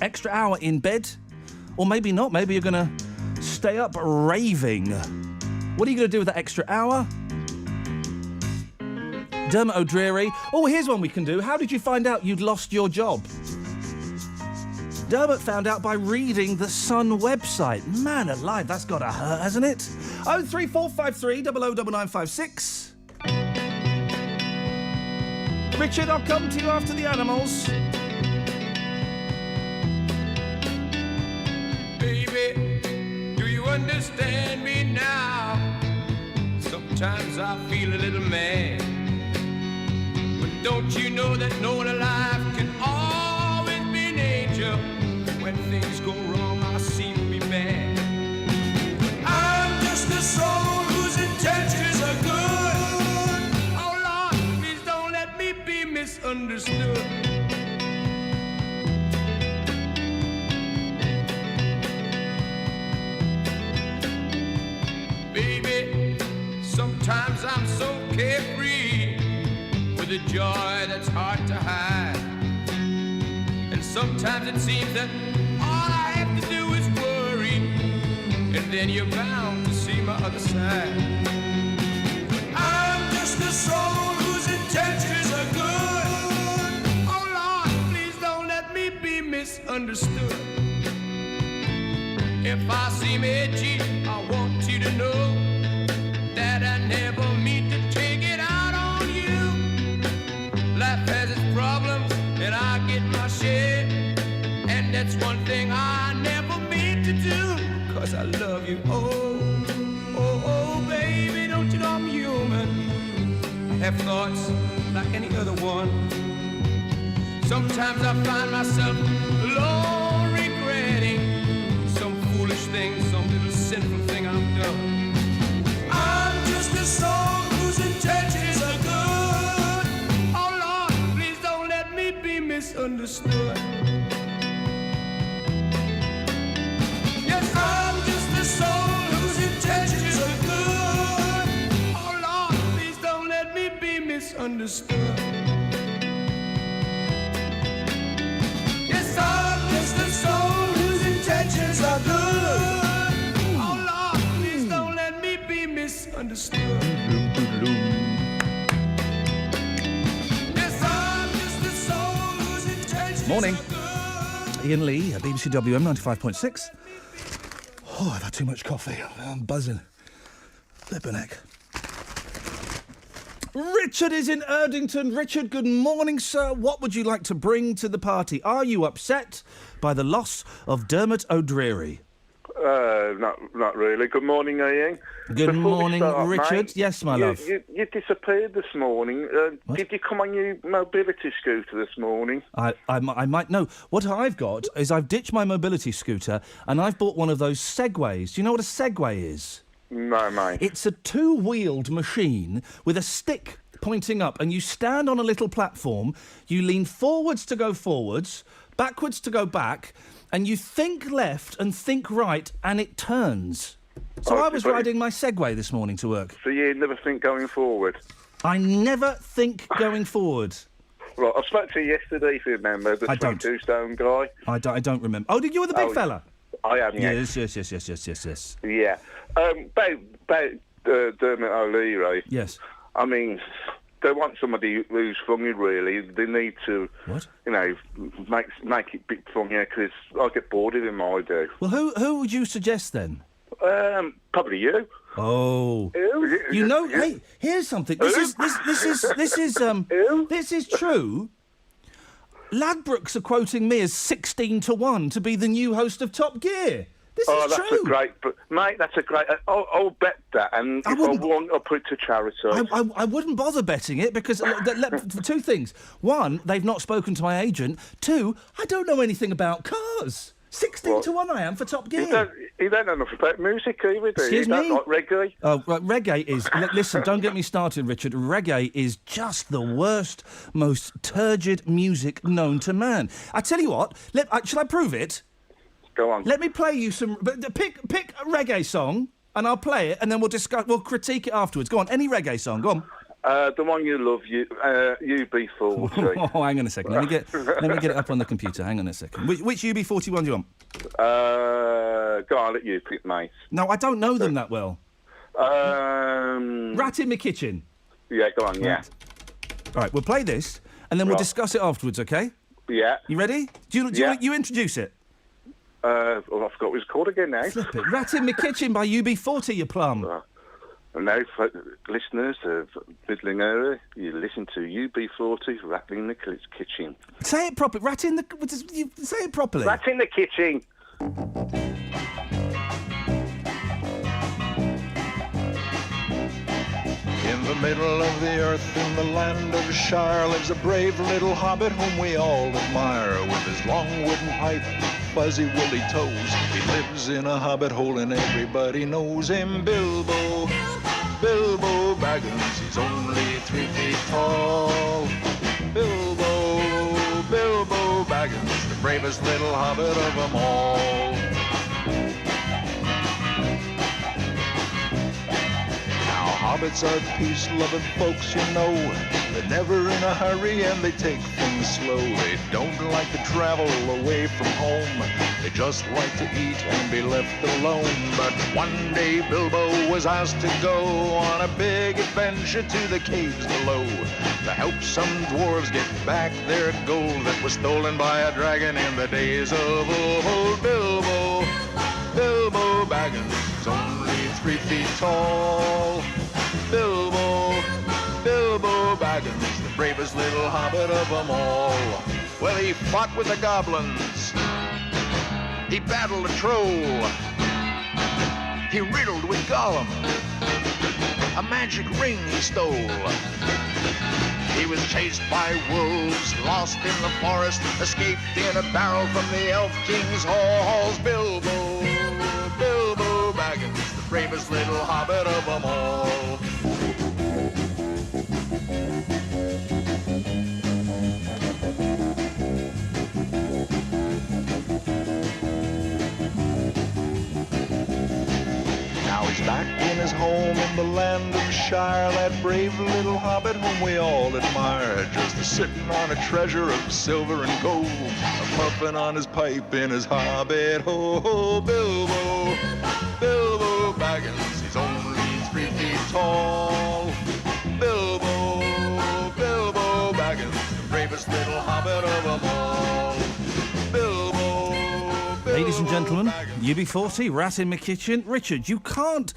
[SPEAKER 2] Extra hour in bed? Or maybe not. Maybe you're going to stay up raving. What are you going to do with that extra hour? Dermot O'Dreary. Oh, here's one we can do. How did you find out you'd lost your job? Dermot found out by reading the Sun website. Man alive, that's got to hurt, hasn't it? 03453 009956. Richard, I'll come to you after the animals.
[SPEAKER 16] Baby, do you understand me now? Sometimes I feel a little mad. But don't you know that no one alive can always be an angel? When things go wrong, I seem to be bad. I'm just a soul whose intentions are good. Oh Lord, please don't let me be misunderstood. Baby, sometimes I'm so carefree with a joy that's hard to hide. And sometimes it seems that all I have to do is worry, and then you're bound to see my other side. I'm just a soul whose intentions are good. Oh Lord, please don't let me be misunderstood. If I seem edgy, I want you to know that I never mean to take it out on you. Life has its problems, and I get my share. And that's one thing I never mean to do, 'cause I love you. Oh, oh, oh, baby, don't you know I'm human? I have thoughts like any other one. Sometimes I find myself alone regretting some foolish thing, some little sinful thing I've done. I'm just a soul whose intentions are good. Oh Lord, please don't let me be misunderstood. Yes, I'm just a soul whose intentions are good. Oh Lord, please don't let me be misunderstood. Yes, I'm just a soul whose intentions are good. Oh Lord, please don't let me be misunderstood. Yes, I'm just a soul whose intentions
[SPEAKER 2] Morning.
[SPEAKER 16] are good.
[SPEAKER 2] Iain Lee at BBC WM 95.6. Oh, I've had too much coffee. I'm buzzing. Flippin' heck. Richard is in Erdington. Richard, good morning, sir. What would you like to bring to the party? Are you upset by the loss of Dermot O'Dreary?
[SPEAKER 17] Not really. Good morning, Iain.
[SPEAKER 2] Good
[SPEAKER 17] Before we
[SPEAKER 2] morning,
[SPEAKER 17] start,
[SPEAKER 2] Richard.
[SPEAKER 17] mate,
[SPEAKER 2] Yes, my love.
[SPEAKER 17] You disappeared this morning. Did you come on your mobility scooter this morning?
[SPEAKER 2] I might know. What I've got is I've ditched my mobility scooter and I've bought one of those Segways. Do you know what a Segway is?
[SPEAKER 17] No, mate.
[SPEAKER 2] It's a two-wheeled machine with a stick pointing up, and you stand on a little platform, you lean forwards to go forwards, backwards to go back, and you think left and think right, and it turns. So I was riding my Segway this morning to work.
[SPEAKER 17] So you never think going forward?
[SPEAKER 2] I never think going forward.
[SPEAKER 17] Right, I spoke to you yesterday, if you remember, the 22-stone guy.
[SPEAKER 2] I don't remember. Oh, did you were the big fella?
[SPEAKER 17] I am, yes.
[SPEAKER 2] Yes.
[SPEAKER 17] Yeah. About Dermot O'Leary.
[SPEAKER 2] Yes.
[SPEAKER 17] I mean, they want somebody who's funny, really. They need to, make it a bit funnier, because I get bored of him, I do.
[SPEAKER 2] Well, who would you suggest then?
[SPEAKER 17] Probably you.
[SPEAKER 2] Oh. You know, hey, here's something. This is true. Ladbrokes are quoting me as 16-1 to be the new host of Top Gear. This is true.
[SPEAKER 17] That's a great... Mate, that's a great... I'll bet that, and if I want, I'll put it to charity.
[SPEAKER 2] I wouldn't bother betting it, because... two things. One, they've not spoken to my agent. Two, I don't know anything about cars. 16-1 I am for Top Gear.
[SPEAKER 17] You don't know enough about music either, do you?
[SPEAKER 2] Excuse me?
[SPEAKER 17] You don't like reggae?
[SPEAKER 2] Oh, right, reggae is... listen, don't get me started, Richard. Reggae is just the worst, most turgid music known to man. I tell you what, shall I prove it?
[SPEAKER 17] Go on.
[SPEAKER 2] Let me play you some... Pick a reggae song, and I'll play it, and then we'll critique it afterwards. Go on, any reggae song, go on.
[SPEAKER 17] The one you love, UB40.
[SPEAKER 2] Oh, hang on a second. Let me get it up on the computer. Hang on a second. Which UB41 do you want?
[SPEAKER 17] Go on, I'll let you pick, mate.
[SPEAKER 2] No, I don't know them that well. Rat in My Kitchen.
[SPEAKER 17] Yeah, go on, yeah.
[SPEAKER 2] All right, we'll play this, and then we'll discuss it afterwards, OK?
[SPEAKER 17] Yeah.
[SPEAKER 2] You ready? Do you introduce it?
[SPEAKER 17] I forgot what it's called again now.
[SPEAKER 2] Flip it. Rat in My Kitchen by UB40, you plum.
[SPEAKER 17] Now, for listeners of Middling area, you listen to UB40 Rattling the Kitchen.
[SPEAKER 2] Say it properly. Say it properly.
[SPEAKER 17] Rat in the Kitchen.
[SPEAKER 18] In the middle of the earth, in the land of Shire, lives a brave little hobbit whom we all admire. With his long wooden pipe, fuzzy woolly toes, he lives in a hobbit hole and everybody knows him. Bilbo Baggins, he's only 3 feet tall. Bilbo Baggins, the bravest little hobbit of them all. Hobbits are peace-loving folks, you know. They're never in a hurry and they take things slow. They don't like to travel away from home. They just like to eat and be left alone. But one day Bilbo was asked to go on a big adventure to the caves below to help some dwarves get back their gold that was stolen by a dragon in the days of old. Bilbo Baggins is only 3 feet tall. Bilbo Baggins, the bravest little hobbit of them all. Well, he fought with the goblins. He battled a troll. He riddled with Gollum. A magic ring he stole. He was chased by wolves, lost in the forest, escaped in a barrel from the Elf King's halls. Bilbo Baggins, the bravest little hobbit of them all. Now he's back in his home in the land of Shire, that brave little hobbit whom we all admire, just sitting on a treasure of silver and gold, puffing on his pipe in his hobbit hole. Bilbo Baggins, he's only 3 feet tall. Bilbo Baggins, the bravest little hobbit of them all.
[SPEAKER 2] Ladies and gentlemen, UB40, Rat in My Kitchen. Richard, you can't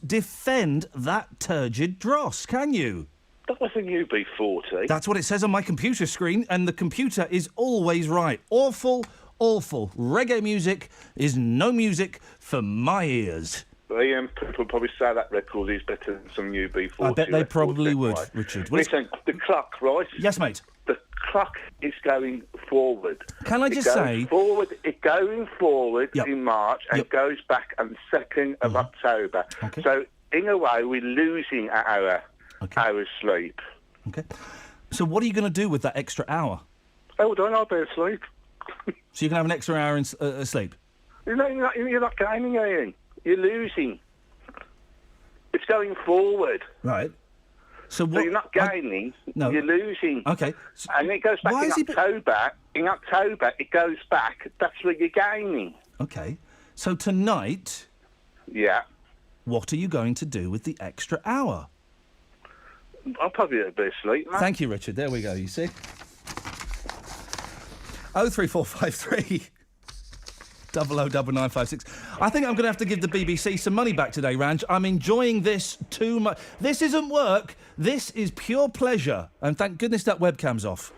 [SPEAKER 2] defend that turgid dross, can you?
[SPEAKER 17] That was a UB40.
[SPEAKER 2] That's what it says on my computer screen, and the computer is always right. Awful. Reggae music is no music for my ears.
[SPEAKER 17] Iain, people probably say that record is better than some UB40.
[SPEAKER 2] I bet they probably would,
[SPEAKER 17] right.
[SPEAKER 2] Richard.
[SPEAKER 17] Listen, the clock, right?
[SPEAKER 2] Yes, mate.
[SPEAKER 17] The clock is going forward.
[SPEAKER 2] Can I just say...
[SPEAKER 17] It's going forward in March and goes back on the 2nd of October.
[SPEAKER 2] Okay.
[SPEAKER 17] So, in a way, we're losing an hour. hours sleep.
[SPEAKER 2] Okay. So what are you going to do with that extra hour?
[SPEAKER 17] Hold on, I'll be asleep.
[SPEAKER 2] So you can have an extra hour in sleep?
[SPEAKER 17] You're not gaining, Iain. You're losing. It's going forward.
[SPEAKER 2] Right. So
[SPEAKER 17] you're not gaining,
[SPEAKER 2] no.
[SPEAKER 17] You're losing.
[SPEAKER 2] Okay.
[SPEAKER 17] And it goes back in October. In October, it goes back. That's where you're gaining.
[SPEAKER 2] Okay. So tonight...
[SPEAKER 17] Yeah.
[SPEAKER 2] What are you going to do with the extra hour?
[SPEAKER 17] I'll probably be asleep, mate.
[SPEAKER 2] Thank you, Richard. There we go, you see. 03453 009956. I think I'm going to have to give the BBC some money back today, Ranj. I'm enjoying this too much. This isn't work. This is pure pleasure. And thank goodness that webcam's off.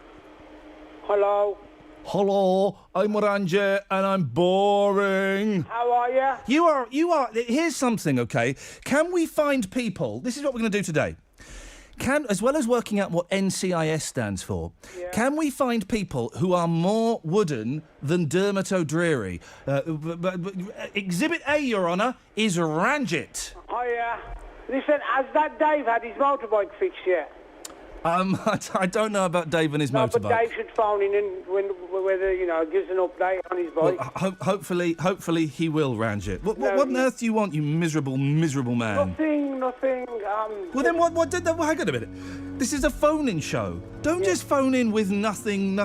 [SPEAKER 19] Hello.
[SPEAKER 2] Hello, I'm Ranj and I'm boring.
[SPEAKER 19] How are you?
[SPEAKER 2] You are. Here's something, okay? Can we find people... This is what we're going to do today. As well as working out what NCIS stands for, can we find people who are more wooden than Dermot O'Dreary? Exhibit A, Your Honour, is Ranjit.
[SPEAKER 19] Oh, yeah. Listen, has that Dave had his motorbike fixed yet?
[SPEAKER 2] I don't know about Dave and his
[SPEAKER 19] No,
[SPEAKER 2] motorbike.
[SPEAKER 19] but Dave should phone in and whether, gives an update on his bike.
[SPEAKER 2] Well, hopefully he will, Ranjit. What on earth do you want, you miserable man?
[SPEAKER 19] Nothing.
[SPEAKER 2] Well, then what did that... Well, hang on a minute. This is a phone-in show. Don't just phone in with nothing.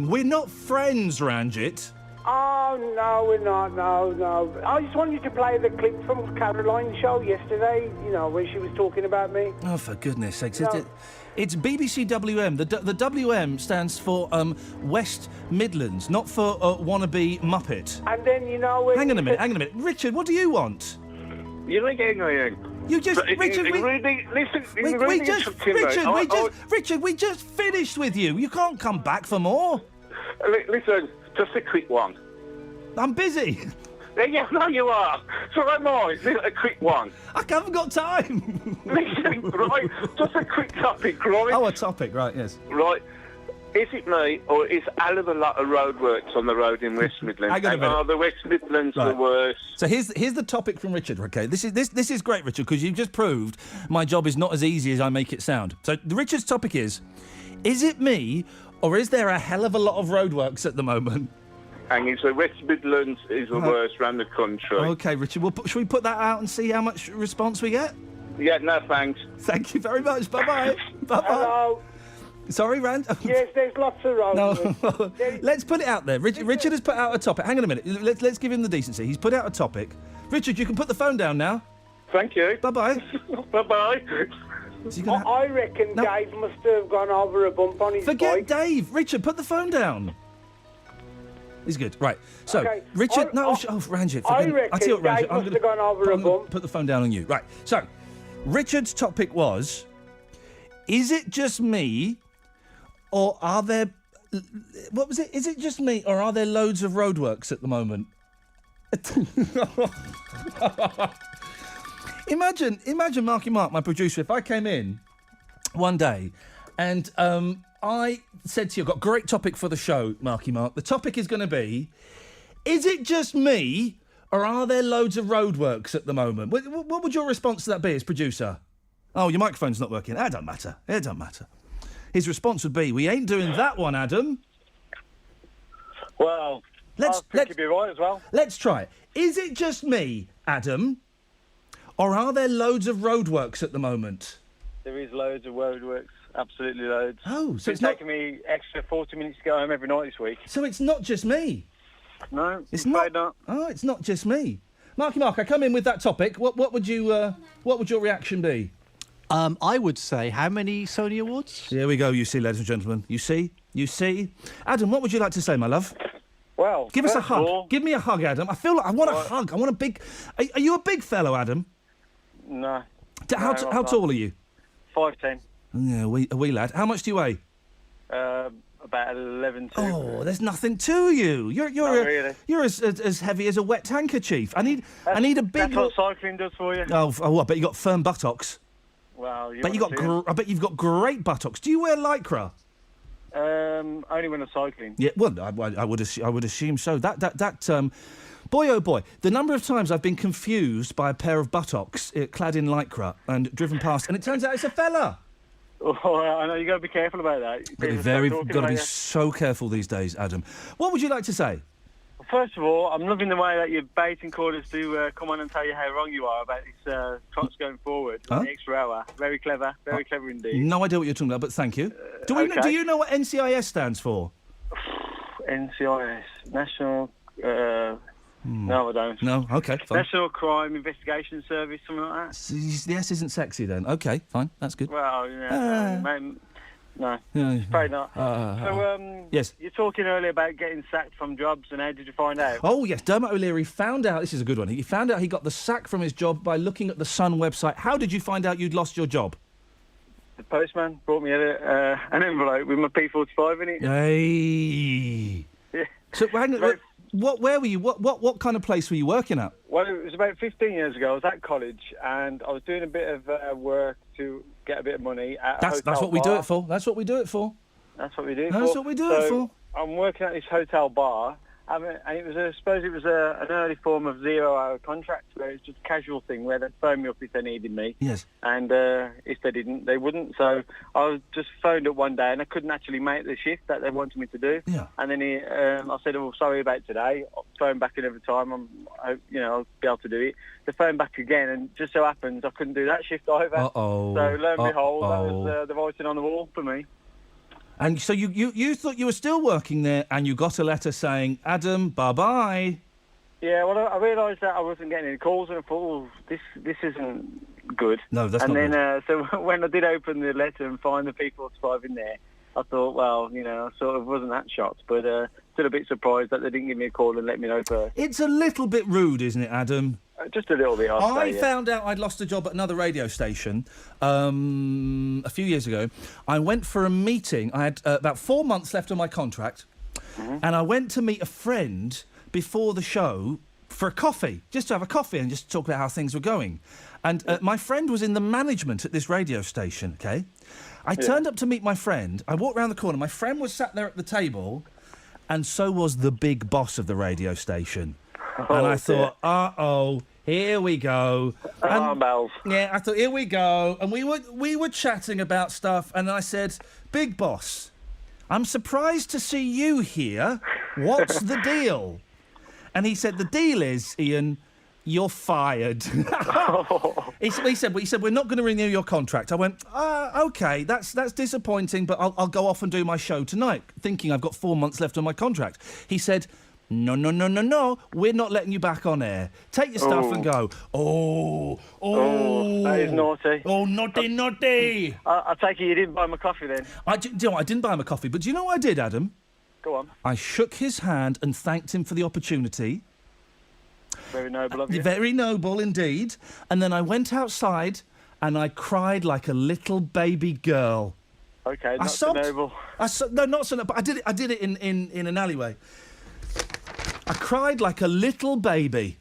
[SPEAKER 2] We're not friends, Ranjit.
[SPEAKER 19] Oh, no, we're not. No. I just wanted you to play the clip from Caroline's show yesterday, when she was talking about me.
[SPEAKER 2] Oh, for goodness sakes.
[SPEAKER 19] No.
[SPEAKER 2] It's BBC WM. The WM stands for West Midlands, not for wannabe Muppet.
[SPEAKER 19] And then,
[SPEAKER 2] Hang on a minute. Richard, what do you want?
[SPEAKER 17] You're again, Iain.
[SPEAKER 2] You just... Richard, Richard, we just finished with you. You can't come back for more.
[SPEAKER 17] Listen, just a quick one.
[SPEAKER 2] I'm busy.
[SPEAKER 17] Yeah, no, you are. So am I. A quick one.
[SPEAKER 2] I haven't got time.
[SPEAKER 17] Listen, right, just a quick topic, right?
[SPEAKER 2] Oh, a topic, right, yes.
[SPEAKER 17] Right. Is it me, or is a hell of a lot of roadworks on the road in West Midlands?
[SPEAKER 2] Hang on a minute.
[SPEAKER 17] Are the West Midlands the worst?
[SPEAKER 2] So here's the topic from Richard, okay? This is great, Richard, because you've just proved my job is not as easy as I make it sound. So Richard's topic is it me, or is there a hell of a lot of roadworks at the moment?
[SPEAKER 17] And so West Midlands is the worst around the country.
[SPEAKER 2] OK, Richard, should we put that out and see how much response we get?
[SPEAKER 17] Yeah, no, thanks.
[SPEAKER 2] Thank you very much. Bye-bye. Bye-bye.
[SPEAKER 19] Hello.
[SPEAKER 2] Sorry, Rand?
[SPEAKER 19] Yes, there's lots of roads.
[SPEAKER 2] No, let's put it out there. Richard has put out a topic. Hang on a minute. Let's give him the decency. He's put out a topic. Richard, you can put the phone down now.
[SPEAKER 17] Thank you.
[SPEAKER 2] Bye-bye.
[SPEAKER 17] Bye-bye.
[SPEAKER 19] I reckon Dave must have gone over a bump on his bike.
[SPEAKER 2] Forget Dave. Richard, put the phone down. He's good. Right. So,
[SPEAKER 19] Okay,
[SPEAKER 2] Richard... Ranjit.
[SPEAKER 19] I reckon Dave must have gone over a bump.
[SPEAKER 2] Put the phone down on you. Right. So, Richard's topic was, is it just me, or are there... What was it? Is it just me, or are there loads of roadworks at the moment? Imagine, Marky Mark, my producer, if I came in one day and I said to you, I've got a great topic for the show, Marky Mark. The topic is going to be, is it just me, or are there loads of roadworks at the moment? What would your response to that be as producer? Oh, your microphone's not working. That don't matter. It don't matter. His response would be, we ain't doing that one, Adam.
[SPEAKER 20] Well, I think you'd be right as well.
[SPEAKER 2] Let's try it. Is it just me, Adam, or are there loads of roadworks at the moment?
[SPEAKER 20] There is loads of roadworks, absolutely loads.
[SPEAKER 2] Oh, so
[SPEAKER 20] it's taking me extra 40 minutes to go home every night this week.
[SPEAKER 2] So it's not just me?
[SPEAKER 20] No,
[SPEAKER 2] it's not. Oh, it's not just me. Marky Mark, I come in with that topic. What would your reaction be?
[SPEAKER 1] I would say, how many Sony Awards?
[SPEAKER 2] Here we go, you see, ladies and gentlemen. You see? Adam, what would you like to say, my love?
[SPEAKER 20] Well,
[SPEAKER 2] give us a hug. Give me a hug, Adam. I feel like I want a hug. I want a big... Are you a big fellow, Adam?
[SPEAKER 20] No.
[SPEAKER 2] How tall are you?
[SPEAKER 20] 5'10".
[SPEAKER 2] Yeah, a wee lad. How much do you weigh?
[SPEAKER 20] About 11 2.
[SPEAKER 2] Oh, there's nothing to you. You're as heavy as a wet handkerchief. I need a big...
[SPEAKER 20] That's what cycling does for you.
[SPEAKER 2] Oh, I bet you got firm buttocks.
[SPEAKER 20] Well,
[SPEAKER 2] I bet you've got great buttocks. Do you wear lycra?
[SPEAKER 20] Only when I'm cycling.
[SPEAKER 2] Yeah, well, I would assume so. That Boy, oh boy, the number of times I've been confused by a pair of buttocks clad in lycra and driven past, and it turns out it's a fella.
[SPEAKER 20] Oh, I know, you got to be careful about that.
[SPEAKER 2] Got to be so careful these days, Adam. What would you like to say?
[SPEAKER 20] First of all, I'm loving the way that you're baiting callers to come on and tell you how wrong you are about this clocks going forward.
[SPEAKER 2] Huh?
[SPEAKER 20] The extra hour. Very clever indeed.
[SPEAKER 2] No idea what you're talking about, but thank you. Do you know what NCIS stands for?
[SPEAKER 20] NCIS, National... No, I don't.
[SPEAKER 2] No? OK, fine.
[SPEAKER 20] National Crime Investigation Service, something like that.
[SPEAKER 2] The S isn't sexy then. OK, fine, that's good.
[SPEAKER 20] Well, no, probably not.
[SPEAKER 2] Yes.
[SPEAKER 20] You're talking earlier about getting sacked from jobs, and how did you find out?
[SPEAKER 2] Oh, yes, Dermot O'Leary found out... This is a good one. He found out he got the sack from his job by looking at the Sun website. How did you find out you'd lost your job?
[SPEAKER 20] The postman brought me an envelope with my P45 in it.
[SPEAKER 2] Hey.
[SPEAKER 20] Yeah.
[SPEAKER 2] So, hang on, where were you? What kind of place were you working at?
[SPEAKER 20] Well, it was about 15 years ago. I was at college, and I was doing a bit of work to get a bit of money at a hotel
[SPEAKER 2] That's what we do
[SPEAKER 20] bar.
[SPEAKER 2] it for. That's what we do it for.
[SPEAKER 20] That's what we do it
[SPEAKER 2] That's
[SPEAKER 20] for.
[SPEAKER 2] what we do it for.
[SPEAKER 20] I'm working at this hotel bar, and it was, I suppose it was an early form of 0-hour contract, where it's just a casual thing where they'd phone me up if they needed me.
[SPEAKER 2] Yes.
[SPEAKER 20] And if they didn't, they wouldn't. So I was just phoned up one day, and I couldn't actually make the shift that they wanted me to do.
[SPEAKER 2] Yeah.
[SPEAKER 20] And then I said, "Oh, sorry about today." I'll phone back in every time. I'll be able to do it. They phoned back again, and just so happens I couldn't do that shift either.
[SPEAKER 2] Uh-oh.
[SPEAKER 20] So lo and behold, that was the writing on the wall for me.
[SPEAKER 2] And so you thought you were still working there, and you got a letter saying, Adam, bye-bye.
[SPEAKER 20] Yeah, well, I realised that I wasn't getting any calls, and I thought, this isn't good.
[SPEAKER 2] No, that's
[SPEAKER 20] not good. And then,
[SPEAKER 2] good.
[SPEAKER 20] so when I did open the letter and find the P45 in there, I thought, well, I sort of wasn't that shocked, but still a bit surprised that they didn't give me a call and let me know first.
[SPEAKER 2] It's a little bit rude, isn't it, Adam?
[SPEAKER 20] Just a little bit,
[SPEAKER 2] I found out I'd lost a job at another radio station a few years ago. I went for a meeting. I had about 4 months left on my contract, and I went to meet a friend before the show for a coffee, just to have a coffee and just talk about how things were going. And my friend was in the management at this radio station, OK? I turned up to meet my friend. I walked round the corner. My friend was sat there at the table, and so was the big boss of the radio station. And I thought, uh-oh, here we go.
[SPEAKER 20] Bells.
[SPEAKER 2] Yeah, I thought, here we go. And we were chatting about stuff, and I said, Big Boss, I'm surprised to see you here. What's the deal? And he said, the deal is, Iain, you're fired. He said, we're not going to renew your contract. I went, OK, that's disappointing, but I'll go off and do my show tonight, thinking I've got 4 months left on my contract. He said, no, we're not letting you back on air. Take your stuff and go. Oh,
[SPEAKER 20] that is naughty.
[SPEAKER 2] Oh, naughty.
[SPEAKER 20] I take it you didn't buy him a coffee then?
[SPEAKER 2] I didn't buy him a coffee, but do you know what I did, Adam?
[SPEAKER 20] Go on.
[SPEAKER 2] I shook his hand and thanked him for the opportunity.
[SPEAKER 20] Very noble of you.
[SPEAKER 2] Very noble indeed. And then I went outside and I cried like a little baby girl.
[SPEAKER 20] Okay, not so noble.
[SPEAKER 2] No, not so noble, but I did it in an alleyway. I cried like a little baby.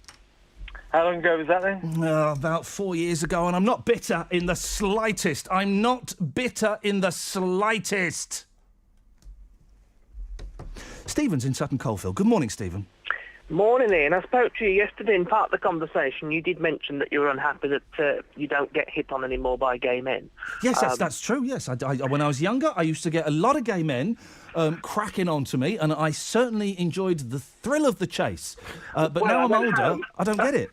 [SPEAKER 20] How long ago was that then?
[SPEAKER 2] About 4 years ago, and I'm not bitter in the slightest. I'm not bitter in the slightest. Stephen's in Sutton Coldfield. Good morning, Stephen.
[SPEAKER 21] Morning, Ian. I spoke to you yesterday. In part of the conversation, you did mention that you were unhappy that you don't get hit on anymore by gay men.
[SPEAKER 2] Yes, that's true. Yes, I, when I was younger, I used to get a lot of gay men cracking onto me, and I certainly enjoyed the thrill of the chase. But now I'm older, I don't get it.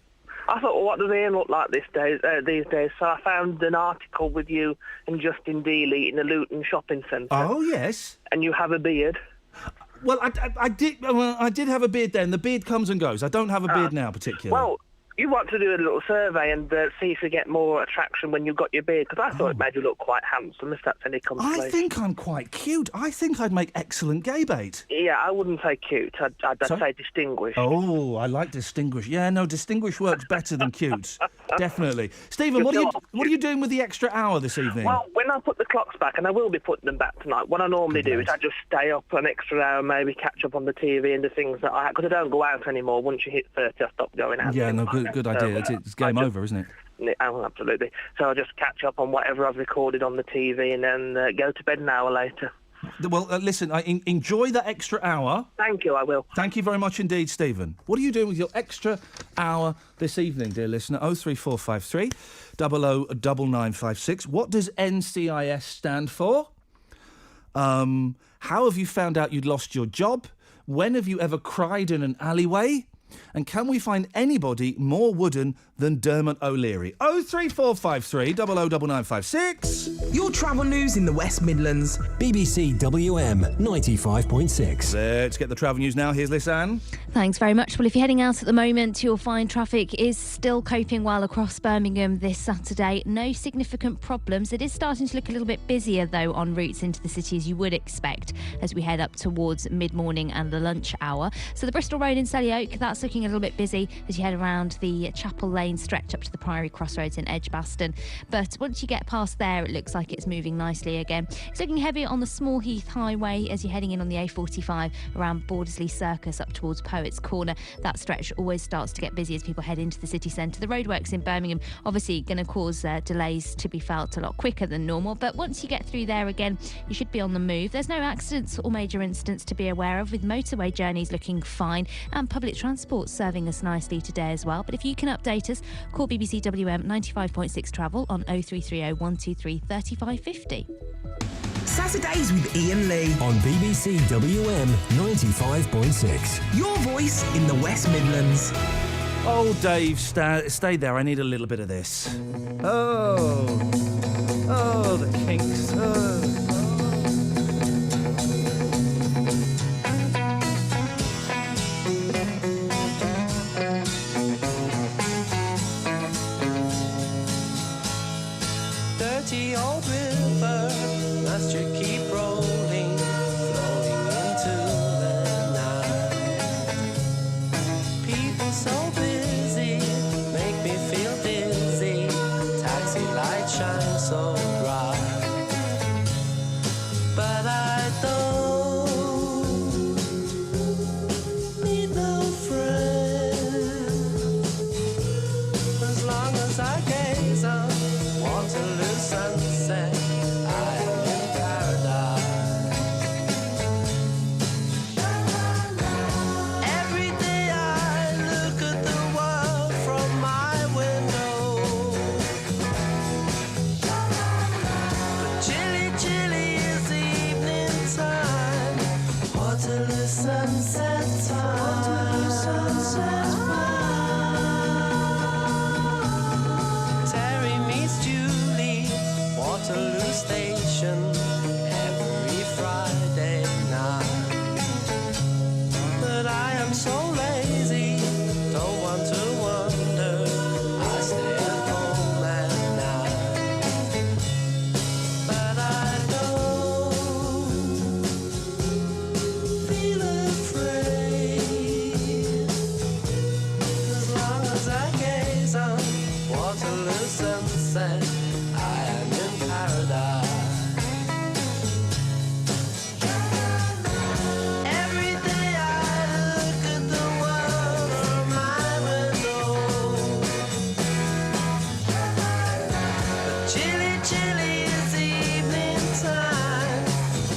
[SPEAKER 21] I thought, well, what does Ian look like these days? So I found an article with you and Justin Dealey in a Luton shopping centre.
[SPEAKER 2] Oh, yes.
[SPEAKER 21] And you have a beard.
[SPEAKER 2] Well, I did have a beard then. The beard comes and goes. I don't have a beard now, particularly.
[SPEAKER 21] Well, you want to do a little survey and see if you get more attraction when you've got your beard, because I thought it made you look quite handsome, if that's any consolation.
[SPEAKER 2] I think I'm quite cute. I think I'd make excellent gay bait.
[SPEAKER 21] Yeah, I wouldn't say cute. I'd say distinguished.
[SPEAKER 2] Oh, I like distinguished. Yeah, no, distinguished works better than cute. Definitely. Stephen, what are you doing with the extra hour this evening?
[SPEAKER 21] Well, when I put the clocks back, and I will be putting them back tonight, what I normally do is I just stay up an extra hour, maybe catch up on the TV and the things that because I don't go out anymore. Once you hit 30, I stop going out.
[SPEAKER 2] Yeah, no, good idea. It's game over, isn't it?
[SPEAKER 21] Oh, absolutely. So I'll just catch up on whatever I've recorded on the TV and then go to bed an hour later.
[SPEAKER 2] Well, listen, enjoy that extra hour.
[SPEAKER 21] Thank you, I will.
[SPEAKER 2] Thank you very much indeed, Stephen. What are you doing with your extra hour this evening, dear listener? 03453 009956. What does NCIS stand for? How have you found out you'd lost your job? When have you ever cried in an alleyway? And can we find anybody more wooden than Dermot O'Leary? 03453 009956.
[SPEAKER 4] Your travel news in the West Midlands. BBC WM 95.6.
[SPEAKER 2] Let's get the travel news now. Here's Lisanne.
[SPEAKER 13] Thanks very much. Well, if you're heading out at the moment, you'll find traffic is still coping well across Birmingham this Saturday. No significant problems. It is starting to look a little bit busier, though, on routes into the city, as you would expect, as we head up towards mid-morning and the lunch hour. So the Bristol Road in Selly Oak, that's looking a little bit busy as you head around the Chapel Lane stretch up to the Priory Crossroads in Edgbaston. But once you get past there, it looks like it's moving nicely again. It's looking heavy on the Small Heath Highway as you're heading in on the A45 around Bordesley Circus up towards Poets Corner. That stretch always starts to get busy as people head into the city centre. The roadworks in Birmingham obviously going to cause delays to be felt a lot quicker than normal, but once you get through there again, you should be on the move. There's no accidents or major incidents to be aware of, with motorway journeys looking fine and public transport serving us nicely today as well. But if you can update us, call BBC WM 95.6 Travel on 0330 123 3550.
[SPEAKER 4] Saturdays with Iain Lee
[SPEAKER 3] on BBC WM 95.6.
[SPEAKER 4] Your voice in the West Midlands.
[SPEAKER 2] Oh, Dave, stay there. I need a little bit of this. Oh, the kinks.
[SPEAKER 22] Dirty old river, must you keep rolling, flowing into the night. People so busy, make me feel dizzy, taxi lights shine so bright. But I don't need no friend, as long as I gaze on Waterloo sunset, I am in paradise. Every day I look at the world from my window, but chilly, chilly is the evening time. Waterloo sunset time. Waterloo sunset time. Terry meets Julie, Waterloo Station, every Friday night. But I am so lazy, don't want to wander, I stay at home at night. But I don't feel afraid, as long as I gaze on Waterloo sunset, I am in paradise. Every day I look at the world from my window, but chilly, chilly is the evening time.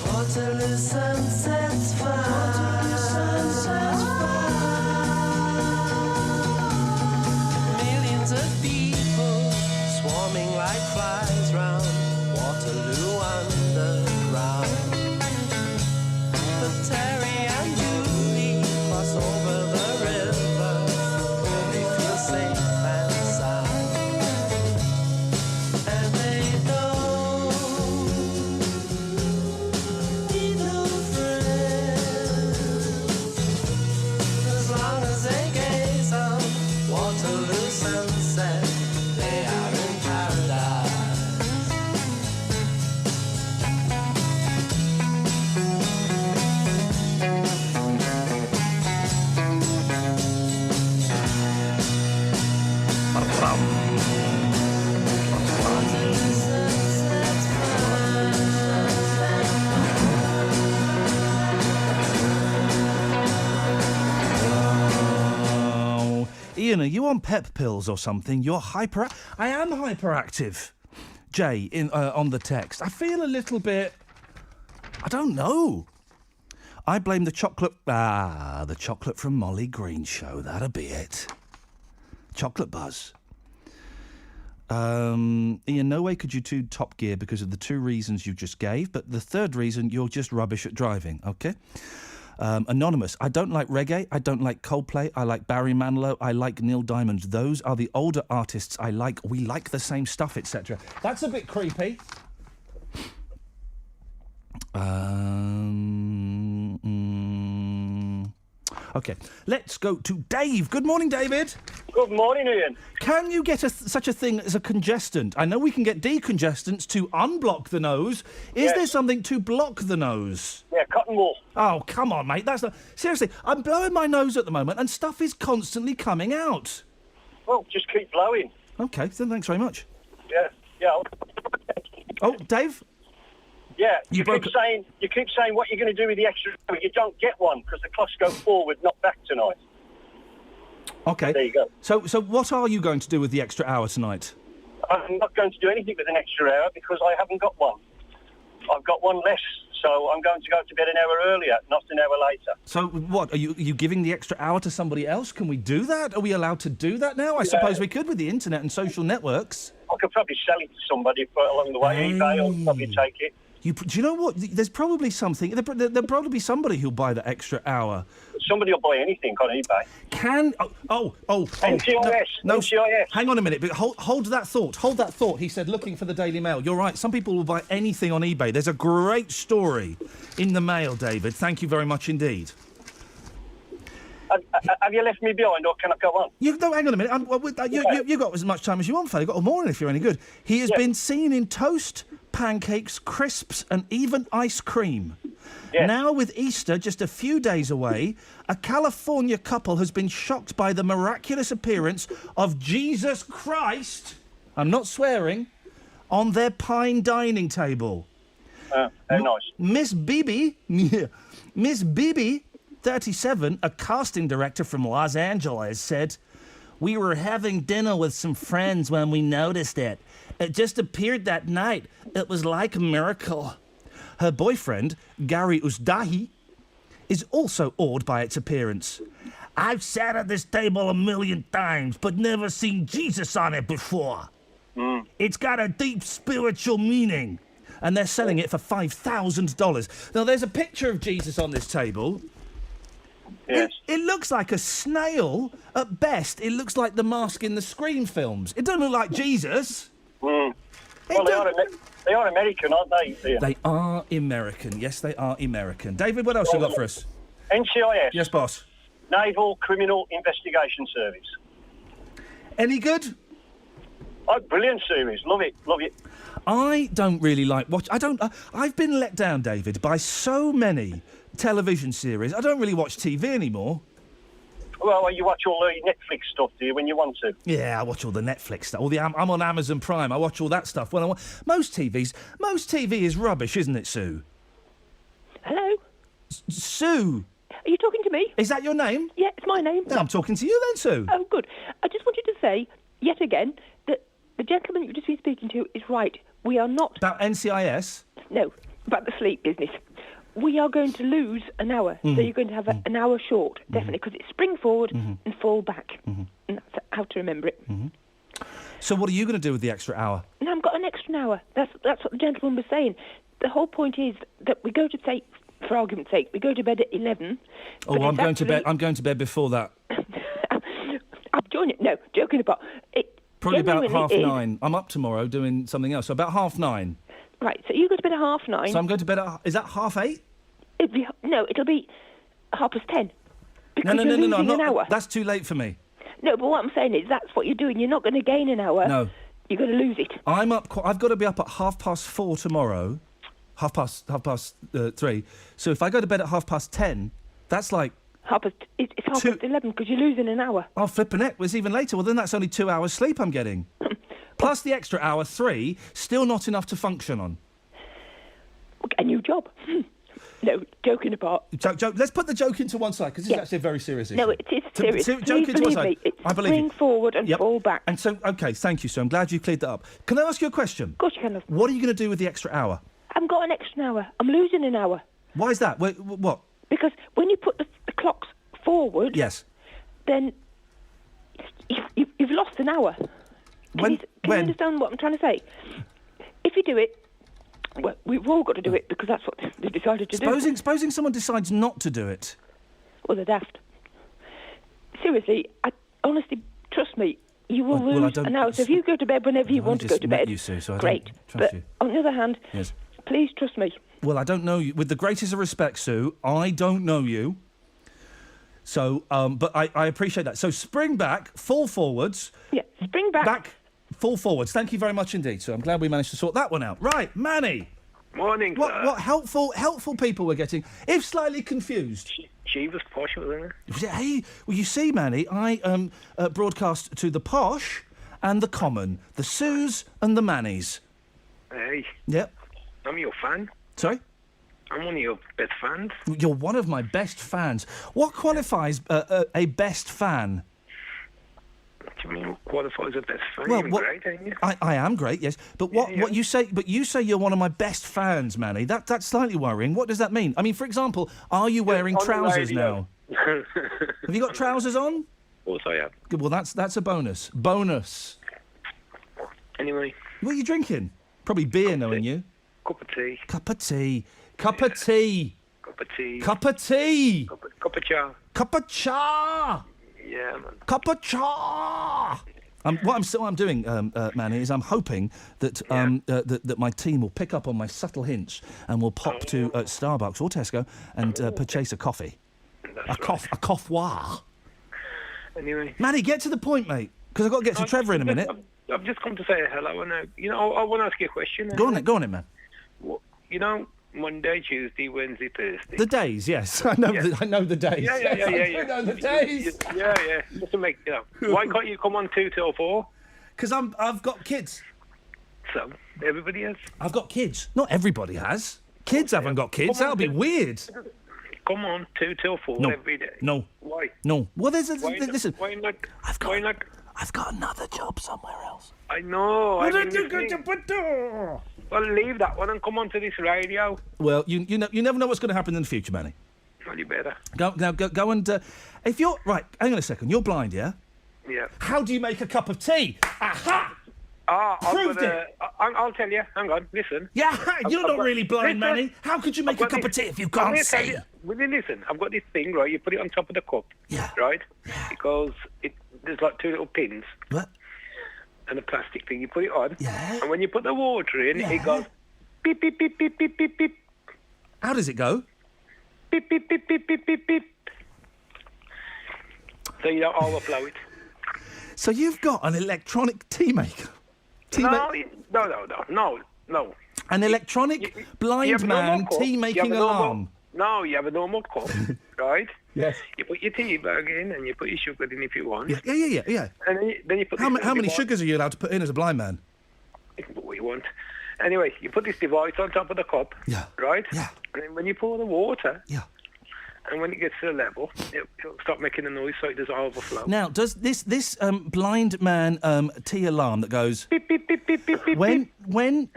[SPEAKER 22] Waterloo sunset's fine. Waterloo sunset's fine. Millions of people swarming like flies round Waterloo Underground. But Terry and Julie cross over the river, they feel safe and sound. And they don't need no friends, as long as they gaze on Waterloo sunset, they are in paradise. Waterloo sunset's
[SPEAKER 2] Oh, Iain, are you on pep pills or something? You're I am hyperactive. Jay, on the text. I feel a little bit I don't know. I blame the chocolate... the chocolate from Molly Green show. That'll be it. Chocolate buzz. Ian, no way could you do Top Gear because of the 2 reasons you just gave, but the third reason, you're just rubbish at driving, OK? Anonymous, I don't like reggae, I don't like Coldplay, I like Barry Manilow, I like Neil Diamond. Those are the older artists I like. We like the same stuff, etc. That's a bit creepy. OK, let's go to Dave. Good morning, David.
[SPEAKER 6] Good morning, Ian.
[SPEAKER 2] Can you get such a thing as a congestant? I know we can get decongestants to unblock the nose. Is there something to block the nose?
[SPEAKER 6] Yeah, cotton wool.
[SPEAKER 2] Oh, come on, mate. That's not... Seriously, I'm blowing my nose at the moment and stuff is constantly coming out.
[SPEAKER 6] Well, just keep blowing.
[SPEAKER 2] OK, then thanks very much.
[SPEAKER 6] Yeah.
[SPEAKER 2] Oh, Dave?
[SPEAKER 6] Yeah, you keep saying what you're going to do with the extra hour. You don't get one because the clocks go forward, not back tonight.
[SPEAKER 2] OK.
[SPEAKER 6] There you go.
[SPEAKER 2] So what are you going to do with the extra hour tonight?
[SPEAKER 6] I'm not going to do anything with an extra hour because I haven't got one. I've got one less, so I'm going to go to bed an hour earlier, not an hour later.
[SPEAKER 2] So what, are you giving the extra hour to somebody else? Can we do that? Are we allowed to do that now? I suppose we could with the internet and social networks.
[SPEAKER 6] I could probably sell it to somebody along the way. eBay will probably take it.
[SPEAKER 2] Do you know what? There's probably something. There'll probably be somebody who'll buy the extra hour.
[SPEAKER 6] Somebody will buy anything on eBay. NCIS.
[SPEAKER 2] No,
[SPEAKER 6] NCIS.
[SPEAKER 2] hang on a minute. But hold that thought. Hold that thought. He said, looking for the Daily Mail. You're right. Some people will buy anything on eBay. There's a great story in the Mail, David. Thank you very much indeed.
[SPEAKER 6] Have you left me behind, or can I go on?
[SPEAKER 2] No, hang on a minute. You've got as much time as you want, fella. You've got all morning if you're any good. He has been seen in toast, pancakes, crisps and even ice cream. Yes. Now, with Easter just a few days away, a California couple has been shocked by the miraculous appearance of Jesus Christ, I'm not swearing, on their pine dining table.
[SPEAKER 6] Very nice.
[SPEAKER 2] Miss Bibi, 37, a casting director from Los Angeles, said, "We were having dinner with some friends when we noticed it. It just appeared that night. It was like a miracle." Her boyfriend, Gary Usdahi, is also awed by its appearance. "I've sat at this table a million times, but never seen Jesus on it before. It's got a deep spiritual meaning." And they're selling it for $5,000. Now, there's a picture of Jesus on this table.
[SPEAKER 6] Yes.
[SPEAKER 2] It looks like a snail. At best, it looks like the mask in the Scream films. It doesn't look like Jesus.
[SPEAKER 6] Well, they are American, aren't they?
[SPEAKER 2] They are American. Yes, they are American. David, what else you got for us?
[SPEAKER 6] NCIS.
[SPEAKER 2] Yes, boss.
[SPEAKER 6] Naval Criminal Investigation Service.
[SPEAKER 2] Any good?
[SPEAKER 6] Oh, brilliant series. Love it.
[SPEAKER 2] I don't really like watch. I've been let down, David, by so many television series. I don't really watch TV anymore.
[SPEAKER 6] Well, you watch all the Netflix stuff, do you, when you want to?
[SPEAKER 2] Yeah, I watch all the Netflix stuff. I'm on Amazon Prime. I watch all that stuff when I want. Most TV is rubbish, isn't it, Sue?
[SPEAKER 8] Hello?
[SPEAKER 2] Sue?
[SPEAKER 8] Are you talking to me?
[SPEAKER 2] Is that your name?
[SPEAKER 8] Yeah, it's my name.
[SPEAKER 2] Then I'm talking to you then, Sue.
[SPEAKER 8] Oh, good. I just wanted to say, yet again, that the gentleman you've just been speaking to is right. We are not...
[SPEAKER 2] About NCIS?
[SPEAKER 8] No, about the sleep business. We are going to lose an hour, so you're going to have an hour short, definitely, because it's spring forward and fall back. And that's how to remember it.
[SPEAKER 2] So what are you going to do with the extra hour?
[SPEAKER 8] No, I've got an extra hour. That's what the gentleman was saying. The whole point is that we go to, say, for argument's sake, we go to bed at 11.
[SPEAKER 2] Oh, I'm going to bed before that.
[SPEAKER 8] I'm joining. No, joking about it.
[SPEAKER 2] Probably about 9:30. I'm up tomorrow doing something else, so about 9:30.
[SPEAKER 8] Right, so you go to bed at 9:30.
[SPEAKER 2] So I'm going to bed at... Is that 8:30?
[SPEAKER 8] It'll be 10:30.
[SPEAKER 2] No, I'm not.
[SPEAKER 8] Hour.
[SPEAKER 2] That's too late for me.
[SPEAKER 8] No, but what I'm saying is that's what you're doing. You're not going to gain an hour.
[SPEAKER 2] No.
[SPEAKER 8] You're going to lose it.
[SPEAKER 2] I've got to be up at 4:30 tomorrow. 3:30. So if I go to bed at 10:30, that's like...
[SPEAKER 8] It's 11 because you're losing an hour.
[SPEAKER 2] Oh, flippin' heck. It's even later. Well, then that's only 2 hours sleep I'm getting. Plus the extra hour, 3, still not enough to function on.
[SPEAKER 8] A new job. No, joking apart.
[SPEAKER 2] Let's put the joke into one side, because this is actually a very serious issue.
[SPEAKER 8] No, it is serious.
[SPEAKER 2] Joke into one side. I believe
[SPEAKER 8] spring forward and fall back.
[SPEAKER 2] And so, OK, thank you, sir. I'm glad you cleared that up. Can I ask you a question?
[SPEAKER 8] Of course you can.
[SPEAKER 2] What are you going to do with the extra hour?
[SPEAKER 8] haven't got an extra hour. I'm losing an hour.
[SPEAKER 2] Why is that? What?
[SPEAKER 8] Because when you put the clocks forward,
[SPEAKER 2] Yes.
[SPEAKER 8] then you've lost an hour. Can you understand what I'm trying to say? If you do it, well, we've all got to do it because that's what they decided to do.
[SPEAKER 2] Supposing someone decides not to do it.
[SPEAKER 8] Well, they're daft. Seriously, honestly, trust me, you will lose an hour. So if you go to bed whenever you want to go to bed,
[SPEAKER 2] you, Sue, so I
[SPEAKER 8] great.
[SPEAKER 2] don't trust
[SPEAKER 8] But
[SPEAKER 2] you.
[SPEAKER 8] on the other hand,
[SPEAKER 2] Yes.
[SPEAKER 8] please trust me.
[SPEAKER 2] Well, I don't know you. With the greatest of respect, Sue, I don't know you. So, but I appreciate that. So spring back, fall forwards.
[SPEAKER 8] Yeah, spring back.
[SPEAKER 2] Back, fall forwards. Thank you very much indeed, Sue. I'm glad we managed to sort that one out. Right, Manny.
[SPEAKER 5] Morning, sir.
[SPEAKER 2] What helpful people we're getting. If slightly confused.
[SPEAKER 5] She was posh, wasn't it?
[SPEAKER 2] Hey, well, you see, Manny, I broadcast to the posh and the common, the Sues and the Mannies.
[SPEAKER 5] Hey.
[SPEAKER 2] Yep.
[SPEAKER 5] I'm your fan.
[SPEAKER 2] Sorry?
[SPEAKER 5] I'm one of your best fans.
[SPEAKER 2] You're one of my best fans. What qualifies a best fan?
[SPEAKER 5] What do you mean qualifies a best fan?
[SPEAKER 2] Well,
[SPEAKER 5] You're great, ain't you?
[SPEAKER 2] I am great, yes. But what you say? But you say you're one of my best fans, Manny. That's slightly worrying. What does that mean? I mean, for example, are you wearing
[SPEAKER 5] on the
[SPEAKER 2] trousers
[SPEAKER 5] radio.
[SPEAKER 2] now? Have you got trousers on?
[SPEAKER 5] Of course I have.
[SPEAKER 2] Good. Well, that's a bonus. Bonus.
[SPEAKER 5] Anyway.
[SPEAKER 2] What are you drinking? Probably beer, knowing you.
[SPEAKER 5] Cup of tea.
[SPEAKER 2] Cup of tea. Cup of tea.
[SPEAKER 5] Cup of tea.
[SPEAKER 2] Cup of tea.
[SPEAKER 5] Cup of cha.
[SPEAKER 2] Cup of cha.
[SPEAKER 5] Yeah, man.
[SPEAKER 2] Cup of cha. What I'm doing, Manny, is I'm hoping that that my team will pick up on my subtle hints and will pop to Starbucks or Tesco and purchase a coffee. A coffee.
[SPEAKER 5] Anyway.
[SPEAKER 2] Manny, get to the point, mate, because I've got to get to Trevor in a minute.
[SPEAKER 5] I've just come to say hello, and I want to ask you a question.
[SPEAKER 2] Go on it, man.
[SPEAKER 5] You know, Monday, Tuesday, Wednesday, Thursday.
[SPEAKER 2] The days, yes, I know.
[SPEAKER 5] Yeah.
[SPEAKER 2] I know the days.
[SPEAKER 5] Yeah.
[SPEAKER 2] I know the days.
[SPEAKER 5] Yeah. Just to make why can't you come on 2 till 4?
[SPEAKER 2] Because I've got kids.
[SPEAKER 5] So everybody has.
[SPEAKER 2] I've got kids. Not everybody has. Kids haven't got kids. That'll be weird.
[SPEAKER 5] Come on, 2 till 4 every day.
[SPEAKER 2] No.
[SPEAKER 5] Why?
[SPEAKER 2] No. Well, listen.
[SPEAKER 5] Why not?
[SPEAKER 2] I've got another job somewhere else.
[SPEAKER 5] I know.
[SPEAKER 2] What
[SPEAKER 5] I've
[SPEAKER 2] did
[SPEAKER 5] been
[SPEAKER 2] you go
[SPEAKER 5] listening.
[SPEAKER 2] to
[SPEAKER 5] Well, leave that one and come on to this radio.
[SPEAKER 2] Well, you never know what's going to happen in the future, Manny.
[SPEAKER 5] Well, you better.
[SPEAKER 2] Go and if you're right. Hang on a second. You're blind, yeah?
[SPEAKER 5] Yeah.
[SPEAKER 2] How do you make a cup of tea? Aha!
[SPEAKER 5] Proved it. I'll tell you. Hang on. Listen.
[SPEAKER 2] Yeah, you're not really blind, Manny. How could you make a cup of tea if you can't see?
[SPEAKER 5] Will you listen? I've got this thing, right? You put it on top of the cup.
[SPEAKER 2] Yeah.
[SPEAKER 5] Right? Because there's like 2 little pins.
[SPEAKER 2] What?
[SPEAKER 5] And a plastic thing. You put it on.
[SPEAKER 2] Yeah.
[SPEAKER 5] And when you put the water in, it goes beep, beep, beep, beep, beep, beep, beep.
[SPEAKER 2] How does it go?
[SPEAKER 5] Beep, beep, beep, beep, beep, beep, beep. So you don't overflow it.
[SPEAKER 2] So you've got an electronic tea maker?
[SPEAKER 5] No.
[SPEAKER 2] An electronic blind man tea making alarm?
[SPEAKER 5] No, you have a normal cup, right?
[SPEAKER 2] Yes.
[SPEAKER 5] You put your tea bag in and you put your sugar in if you want.
[SPEAKER 2] Yeah.
[SPEAKER 5] And then you put
[SPEAKER 2] How
[SPEAKER 5] this
[SPEAKER 2] many
[SPEAKER 5] device-
[SPEAKER 2] sugars are you allowed to put in as a blind man?
[SPEAKER 5] You can put what you want. Anyway, you put this device on top of the cup, right?
[SPEAKER 2] Yeah.
[SPEAKER 5] And then when you pour the water,
[SPEAKER 2] yeah.
[SPEAKER 5] And when it gets to a level, it'll stop making a noise so it doesn't overflow.
[SPEAKER 2] Now, does this blind man tea alarm that goes
[SPEAKER 5] beep beep beep beep beep beep
[SPEAKER 2] when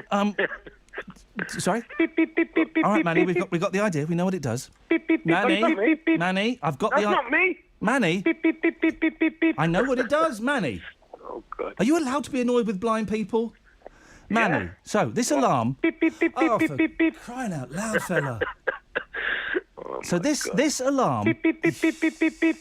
[SPEAKER 2] sorry?
[SPEAKER 5] Beep beep beep beep beep.
[SPEAKER 2] All right,
[SPEAKER 5] beep,
[SPEAKER 2] Manny,
[SPEAKER 5] beep,
[SPEAKER 2] we got the idea. We know what it does.
[SPEAKER 5] Beep beep beep.
[SPEAKER 2] Manny,
[SPEAKER 5] That's not me. Beep, beep.
[SPEAKER 2] Manny, I've got
[SPEAKER 5] That's
[SPEAKER 2] the
[SPEAKER 5] not me.
[SPEAKER 2] Manny.
[SPEAKER 5] Beep beep beep beep beep beep beep.
[SPEAKER 2] I know what it does, Manny.
[SPEAKER 5] Oh God.
[SPEAKER 2] Are you allowed to be annoyed with blind people? Manny. So this alarm.
[SPEAKER 5] Beep beep beep beep beep beep beep.
[SPEAKER 2] Crying out loud, fella. So this alarm.
[SPEAKER 5] Beep beep beep beep beep beep beep.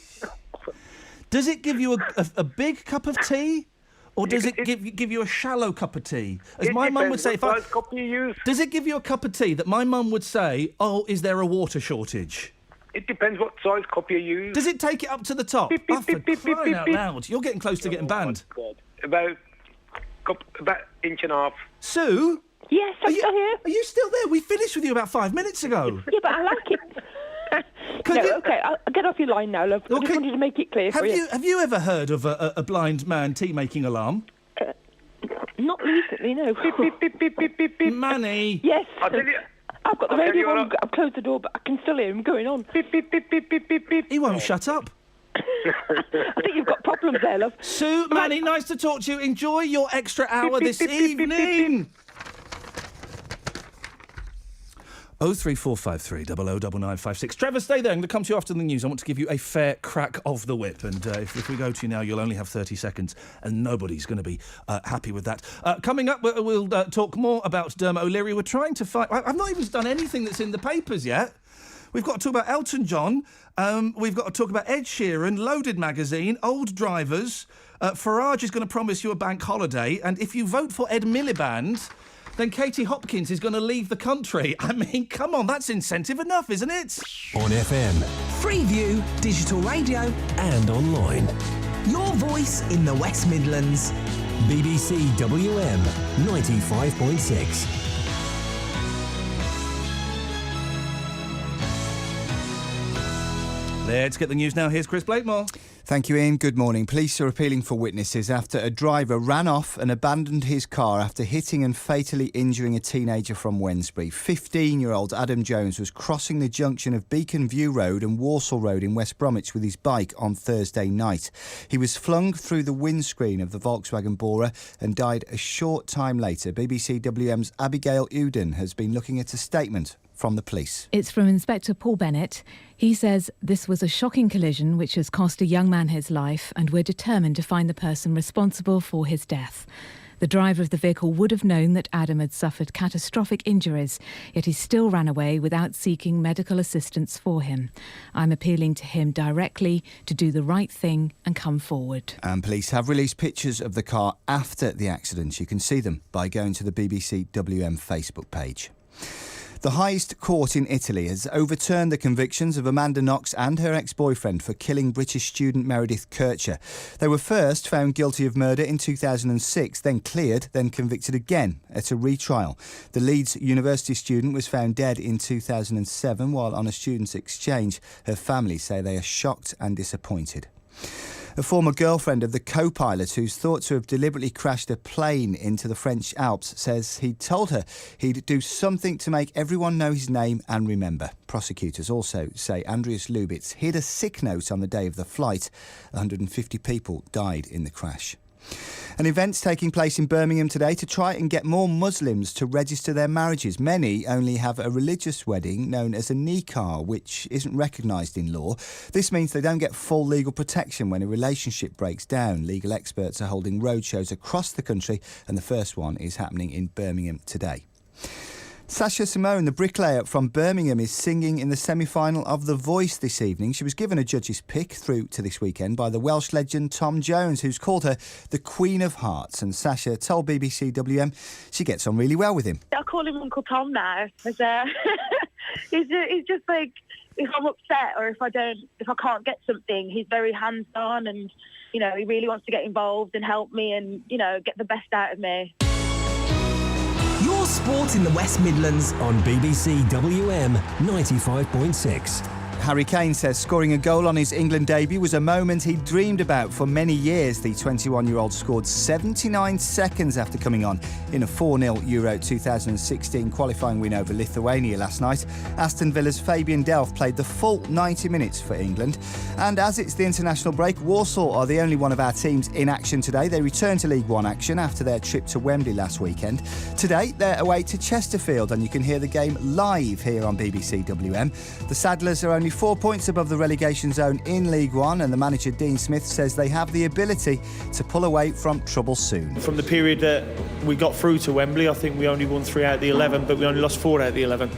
[SPEAKER 2] Does it give you a big cup of tea, or does it give you a shallow cup of tea? As my mum would say, does it give you a cup of tea that my mum would say, "Oh, is there a water shortage?"
[SPEAKER 5] It depends what size cup you use.
[SPEAKER 2] Does it take it up to the top?
[SPEAKER 5] Beep beep beep beep beep
[SPEAKER 2] Crying out
[SPEAKER 5] beep.
[SPEAKER 2] loud! You're getting close to getting banned.
[SPEAKER 5] God. About inch and a half.
[SPEAKER 2] Sue.
[SPEAKER 8] Yes, I'm still here.
[SPEAKER 2] Are you still there? We finished with you about 5 minutes ago.
[SPEAKER 8] Yeah, but I like it. Okay, I'll get off your line now, love. I just wanted to make it clear for you.
[SPEAKER 2] Have you ever heard of a blind man tea making alarm?
[SPEAKER 8] Not recently, no.
[SPEAKER 5] Beep beep beep beep beep beep beep.
[SPEAKER 2] Manny.
[SPEAKER 8] Yes.
[SPEAKER 5] I'll tell you.
[SPEAKER 8] I've got the radio on. I've closed the door, but I can still hear him going on.
[SPEAKER 5] Beep beep beep beep beep beep beep.
[SPEAKER 2] He won't shut up.
[SPEAKER 8] I think you've got problems there, love.
[SPEAKER 2] Sue, Manny, nice to talk to you. Enjoy your extra hour this evening. 03453 009956. Trevor, stay there. I'm going to come to you after the news. I want to give you a fair crack of the whip. And if we go to you now, you'll only have 30 seconds, and nobody's going to be happy with that. Coming up, we'll talk more about Dermot O'Leary. We're trying to find... I've not even done anything that's in the papers yet. We've got to talk about Elton John. We've got to talk about Ed Sheeran, Loaded Magazine, old drivers. Farage is going to promise you a bank holiday. And if you vote for Ed Miliband... then Katie Hopkins is going to leave the country. I mean, come on, that's incentive enough, isn't it?
[SPEAKER 3] On FM.
[SPEAKER 4] Freeview, digital radio,
[SPEAKER 3] and online.
[SPEAKER 4] your voice in the West Midlands.
[SPEAKER 3] BBC WM 95.6.
[SPEAKER 2] Let's get the news now. Here's Chris Blakemore.
[SPEAKER 11] Thank you, Iain. Good morning. Police are appealing for witnesses after a driver ran off and abandoned his car after hitting and fatally injuring a teenager from Wednesbury. 15-year-old Adam Jones was crossing the junction of Beacon View Road and Walsall Road in West Bromwich with his bike on Thursday night. He was flung through the windscreen of the Volkswagen Bora and died a short time later. BBC WM's Abigail Uden has been looking at a statement from the police.
[SPEAKER 12] It's from Inspector Paul Bennett. He says this was a shocking collision which has cost a young man his life, and we're determined to find the person responsible for his death. The driver of the vehicle would have known that Adam had suffered catastrophic injuries, yet he still ran away without seeking medical assistance for him. I'm appealing to him directly to do the right thing and come forward.
[SPEAKER 11] And police have released pictures of the car after the accident. You can see them by going to the BBC WM Facebook page. The highest court in Italy has overturned the convictions of Amanda Knox and her ex-boyfriend for killing British student Meredith Kircher. They were first found guilty of murder in 2006, then cleared, then convicted again at a retrial. The Leeds University student was found dead in 2007 while on a student's exchange. Her family say they are shocked and disappointed. A former girlfriend of the co-pilot who's thought to have deliberately crashed a plane into the French Alps says he'd told her he'd do something to make everyone know his name and remember. Prosecutors also say Andreas Lubitz hid a sick note on the day of the flight. 150 people died in the crash. An event's taking place in Birmingham today to try and get more Muslims to register their marriages. Many only have a religious wedding known as a nikah, which isn't recognised in law. This means they don't get full legal protection when a relationship breaks down. Legal experts are holding roadshows across the country, and the first one is happening in Birmingham today. Sasha Simone, the bricklayer from Birmingham, is singing in the semi-final of The Voice this evening. She was given a judge's pick through to this weekend by the Welsh legend Tom Jones, who's called her the Queen of Hearts. And Sasha told BBC WM she gets on really well with him.
[SPEAKER 23] I call him Uncle Tom now. He's just like, if I'm upset or if I can't get something, he's very hands-on and, you know, he really wants to get involved and help me and, you know, get the best out of me.
[SPEAKER 4] Your sport in the West Midlands
[SPEAKER 3] on BBC WM 95.6.
[SPEAKER 11] Harry Kane says scoring a goal on his England debut was a moment he dreamed about for many years. The 21-year-old scored 79 seconds after coming on in a 4-0 Euro 2016 qualifying win over Lithuania last night. Aston Villa's Fabian Delph played the full 90 minutes for England. And as it's the international break, Walsall are the only one of our teams in action today. They return to League One action after their trip to Wembley last weekend. Today, they're away to Chesterfield, and you can hear the game live here on BBC WM. The Saddlers are only 4 points above the relegation zone in League One, and the manager Dean Smith says they have the ability to pull away from trouble soon.
[SPEAKER 24] From the period that we got through to Wembley, I think we only won 3 out of the 11, but we only lost 4 out of the 11.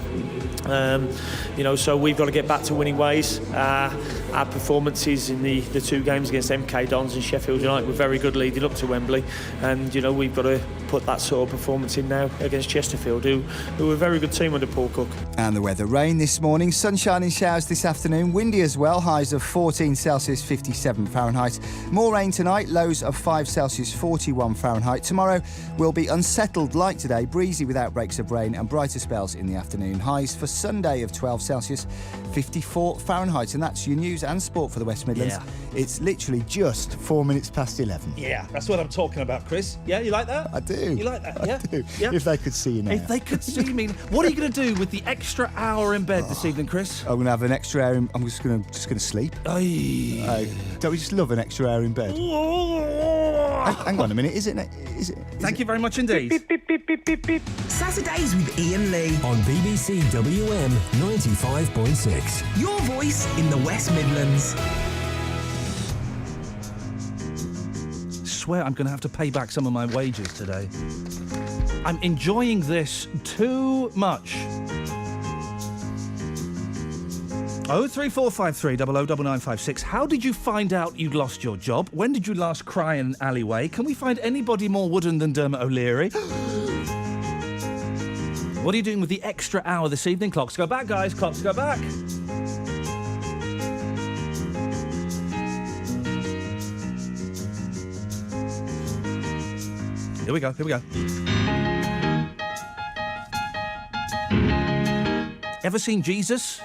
[SPEAKER 24] So we've got to get back to winning ways. Our performances in the 2 games against MK Dons and Sheffield United were very good leading up to Wembley, and we've got to put that sort of performance in now against Chesterfield, who are a very good team under Paul Cook.
[SPEAKER 11] And the weather: rain this morning, sunshine and showers this afternoon, windy as well, highs of 14 Celsius 57 Fahrenheit. More rain tonight, lows of 5 Celsius 41 Fahrenheit. Tomorrow will be unsettled like today, breezy with outbreaks of rain and brighter spells in the afternoon. Highs for Sunday of 12 Celsius 54 Fahrenheit. And that's your news and sport for the West Midlands.
[SPEAKER 2] Yeah.
[SPEAKER 11] It's literally just 4 minutes past 11.
[SPEAKER 2] Yeah, that's what I'm talking about, Chris. Yeah, you like that?
[SPEAKER 11] I do.
[SPEAKER 2] You like that? Yeah?
[SPEAKER 11] I do.
[SPEAKER 2] Yeah?
[SPEAKER 11] If they could see you now.
[SPEAKER 2] If they could see me. What are you going to do with the extra hour in bed this evening, Chris?
[SPEAKER 11] I'm going to have an extra hour. I'm just going to sleep.
[SPEAKER 2] Aye.
[SPEAKER 11] Don't we just love an extra hour in bed? Hang on a minute, is it?
[SPEAKER 2] Thank you very much indeed.
[SPEAKER 4] Saturdays with Iain Lee.
[SPEAKER 3] On BBC WM 95.6.
[SPEAKER 4] Your voice in the West Midlands.
[SPEAKER 2] Swear I'm going to have to pay back some of my wages today. I'm enjoying this too much. 03453 009956. How did you find out you'd lost your job? When did you last cry in an alleyway? Can we find anybody more wooden than Dermot O'Leary? What are you doing with the extra hour this evening? Clocks go back, guys. Clocks go back. Here we go. Ever seen Jesus?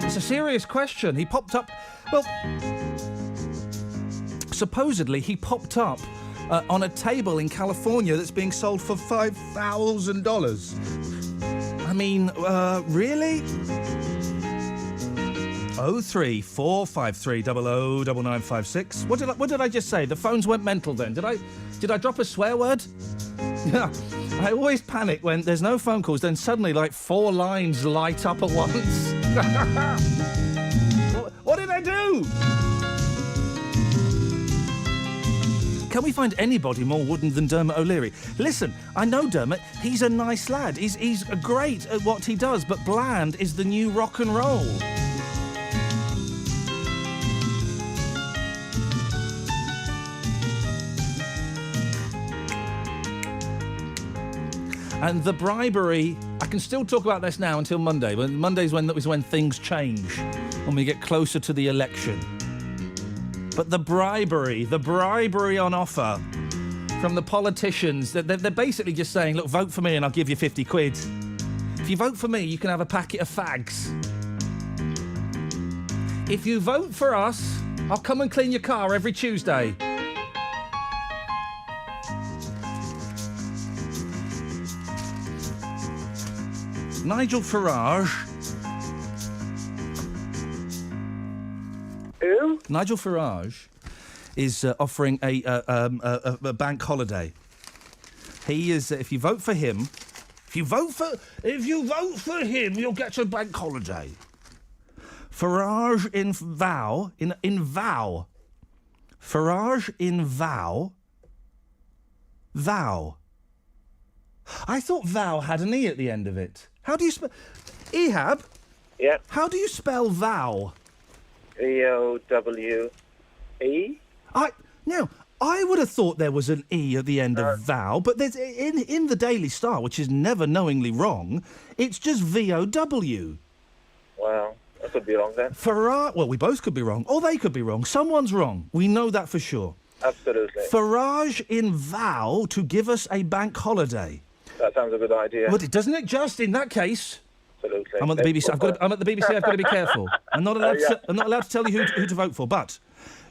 [SPEAKER 2] It's a serious question. He popped up... Well, supposedly he popped up on a table in California that's being sold for $5,000. I mean, really? 03453 009956. What did I just say? The phones went mental then. Did I drop a swear word? Yeah. I always panic when there's no phone calls, then suddenly like 4 lines light up at once. What did I do? Can we find anybody more wooden than Dermot O'Leary? Listen, I know Dermot. He's a nice lad. He's great at what he does, but bland is the new rock and roll. And the bribery, I can still talk about this now until Monday. But Monday's when things change, when we get closer to the election. But the bribery on offer from the politicians, they're basically just saying, look, vote for me and I'll give you 50 quid. If you vote for me, you can have a packet of fags. If you vote for us, I'll come and clean your car every Tuesday. Nigel Farage.
[SPEAKER 21] Who?
[SPEAKER 2] Nigel Farage is offering a bank holiday. He is. If you vote for him, you'll get a bank holiday. Farage in Vow. Farage in Vow. Vow. I thought Vow had an E at the end of it. How do you spell... Ehab?
[SPEAKER 21] Yeah.
[SPEAKER 2] How do you spell Vow?
[SPEAKER 21] E-O-W-E?
[SPEAKER 2] No, I would have thought there was an E at the end of Vow, but there's in the Daily Star, which is never knowingly wrong, it's just V-O-W.
[SPEAKER 21] Well, I could be wrong then.
[SPEAKER 2] Well, we both could be wrong, or they could be wrong. Someone's wrong. We know that for sure.
[SPEAKER 21] Absolutely.
[SPEAKER 2] Farage in Vow to give us a bank holiday.
[SPEAKER 21] That sounds a good idea.
[SPEAKER 2] Well, doesn't it just in that case?
[SPEAKER 21] Absolutely.
[SPEAKER 2] I'm at the BBC. I'm at the BBC. I've got to be careful. I'm not allowed. I'm not allowed to tell you who to vote for. But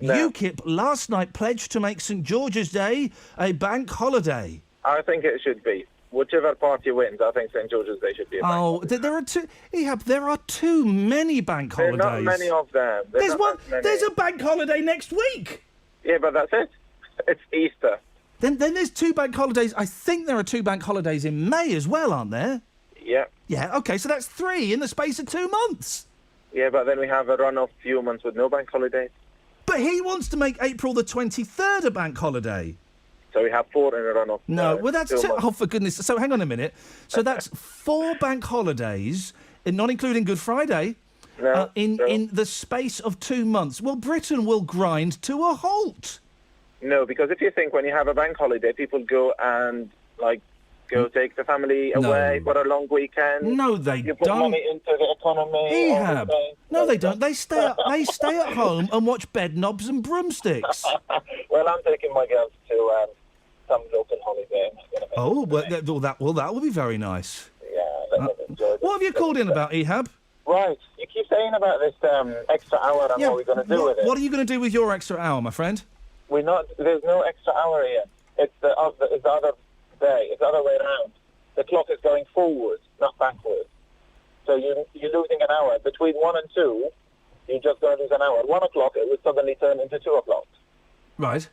[SPEAKER 2] UKIP last night pledged to make St George's Day a bank holiday.
[SPEAKER 21] I think it should be. Whichever party wins, I think St George's Day should be a bank holiday.
[SPEAKER 2] There are two. Ehab, there are too many bank holidays.
[SPEAKER 21] There are not many of them.
[SPEAKER 2] There's one. There's a bank holiday next week.
[SPEAKER 21] Yeah, but that's it. It's Easter.
[SPEAKER 2] Then there's 2 bank holidays. I think there are 2 bank holidays in May as well, aren't there?
[SPEAKER 21] Yeah.
[SPEAKER 2] Yeah, OK, so that's 3 in the space of 2 months.
[SPEAKER 21] Yeah, but then we have a run of few months with no bank holidays.
[SPEAKER 2] But he wants to make April the 23rd a bank holiday.
[SPEAKER 21] So we have 4 in a run of...
[SPEAKER 2] No, well, that's... Oh, for goodness... So, hang on a minute. So that's 4 bank holidays, not including Good Friday, in the space of 2 months. Well, Britain will grind to a halt.
[SPEAKER 21] No, because if you think when you have a bank holiday, people go and, go take the family away for a long weekend.
[SPEAKER 2] No, they
[SPEAKER 21] you put
[SPEAKER 2] don't.
[SPEAKER 21] Money into the economy.
[SPEAKER 2] Ehab. No, they don't. They stay at home and watch Bed Knobs and Broomsticks.
[SPEAKER 21] Well, I'm taking my girls to some local holiday.
[SPEAKER 2] That will be very nice.
[SPEAKER 21] Yeah, let them enjoy.
[SPEAKER 2] What have you called in about, Ehab?
[SPEAKER 21] Right, you keep saying about this extra hour and what we're going to do with it.
[SPEAKER 2] What are you going to do with your extra hour, my friend?
[SPEAKER 21] There's no extra hour here. It's the other day. It's the other way around. The clock is going forward, not backwards. So you're losing an hour. Between 1 and 2, you're just going to lose an hour. At 1 o'clock, it would suddenly turn into 2 o'clock.
[SPEAKER 2] Right.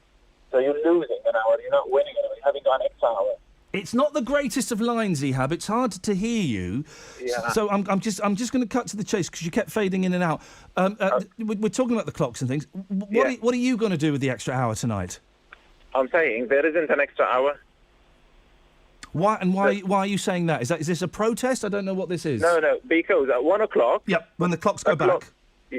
[SPEAKER 21] So you're losing an hour. You're not winning an hour. You haven't got an extra hour.
[SPEAKER 2] It's not the greatest of lines, Ehab. It's hard to hear you.
[SPEAKER 21] Yeah.
[SPEAKER 2] So I'm just going to cut to the chase because you kept fading in and out. We're talking about the clocks and things. What are you going to do with the extra hour tonight?
[SPEAKER 21] I'm saying there isn't an extra hour.
[SPEAKER 2] Why are you saying that? Is this a protest? I don't know what this is.
[SPEAKER 21] No, because at 1 o'clock...
[SPEAKER 2] Yep, when the clocks go back.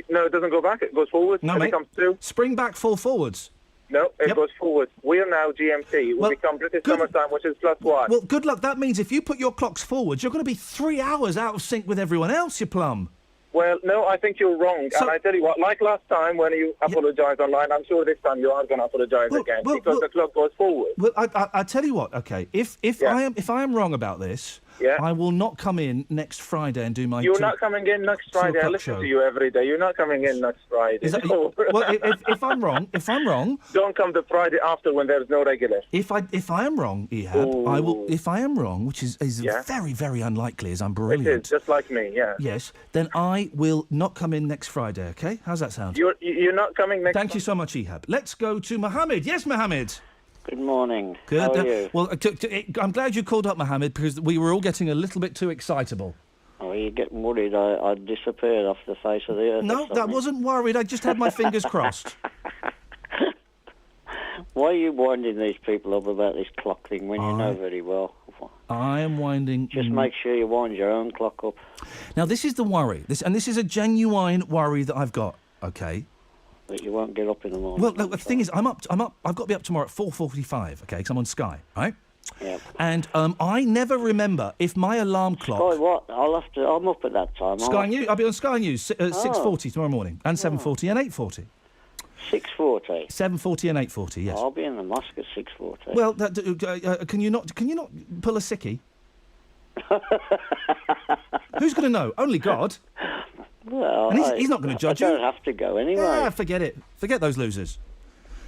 [SPEAKER 21] No, it doesn't go back. It goes forward.
[SPEAKER 2] No, mate.
[SPEAKER 21] It comes through.
[SPEAKER 2] Spring back, fall forwards.
[SPEAKER 21] No, it goes forward. We're now GMT. We'll become British Summertime, which is +1.
[SPEAKER 2] Well, good luck. That means if you put your clocks forwards, you're going to be 3 hours out of sync with everyone else, you plum.
[SPEAKER 21] Well, no, I think you're wrong. And I tell you what, like last time when you apologised online, I'm sure this time you are going to apologise again because the clock goes forward.
[SPEAKER 2] Well, I tell you what. Okay, if I am wrong about this, I will not come in next Friday and do my.
[SPEAKER 21] You're not coming in next Friday. I listen to you every day. You're not coming in next Friday.
[SPEAKER 2] Is that, well, if I'm wrong,
[SPEAKER 21] don't come the Friday after when there's no regular.
[SPEAKER 2] If I am wrong, Ehab, I will. If I am wrong, which is very, very unlikely, as I'm brilliant.
[SPEAKER 21] It is just like me. Yeah.
[SPEAKER 2] Yes. Then I will not come in next Friday. Okay? How's that sound?
[SPEAKER 21] You're not coming next.
[SPEAKER 2] Thank you so much, Ehab. Let's go to Mohammed. Yes, Mohammed.
[SPEAKER 7] Good morning.
[SPEAKER 2] Good.
[SPEAKER 7] How are you?
[SPEAKER 2] Well, I'm glad you called up, Mohammed, because we were all getting a little bit too excitable.
[SPEAKER 7] Oh, you're getting worried. I disappeared off the face of the earth.
[SPEAKER 2] No, that wasn't worried. I just had my fingers crossed.
[SPEAKER 7] Why are you winding these people up about this clock thing when you know very well?
[SPEAKER 2] I am winding...
[SPEAKER 7] Just make sure you wind your own clock up.
[SPEAKER 2] Now, this is the worry. This is a genuine worry that I've got, OK?
[SPEAKER 7] That you won't get up in the morning.
[SPEAKER 2] Well, look, the thing is, I'm up. I've got to be up tomorrow at 4:45, OK, because I'm on Sky, right?
[SPEAKER 7] Yeah.
[SPEAKER 2] And I never remember if my alarm clock...
[SPEAKER 7] Sky what? I'm up at that time.
[SPEAKER 2] Sky News. I'll be on Sky News at 6:40 tomorrow morning, and 7:40 and 8:40.
[SPEAKER 7] 6:40.
[SPEAKER 2] 7:40 and 8:40. Yes.
[SPEAKER 7] I'll be in the mosque at 6:40.
[SPEAKER 2] Well, can you not pull a sickie? Who's going to know? Only God.
[SPEAKER 7] Well,
[SPEAKER 2] and he's not going to judge you.
[SPEAKER 7] I don't have to go anyway.
[SPEAKER 2] Yeah, forget it. Forget those losers.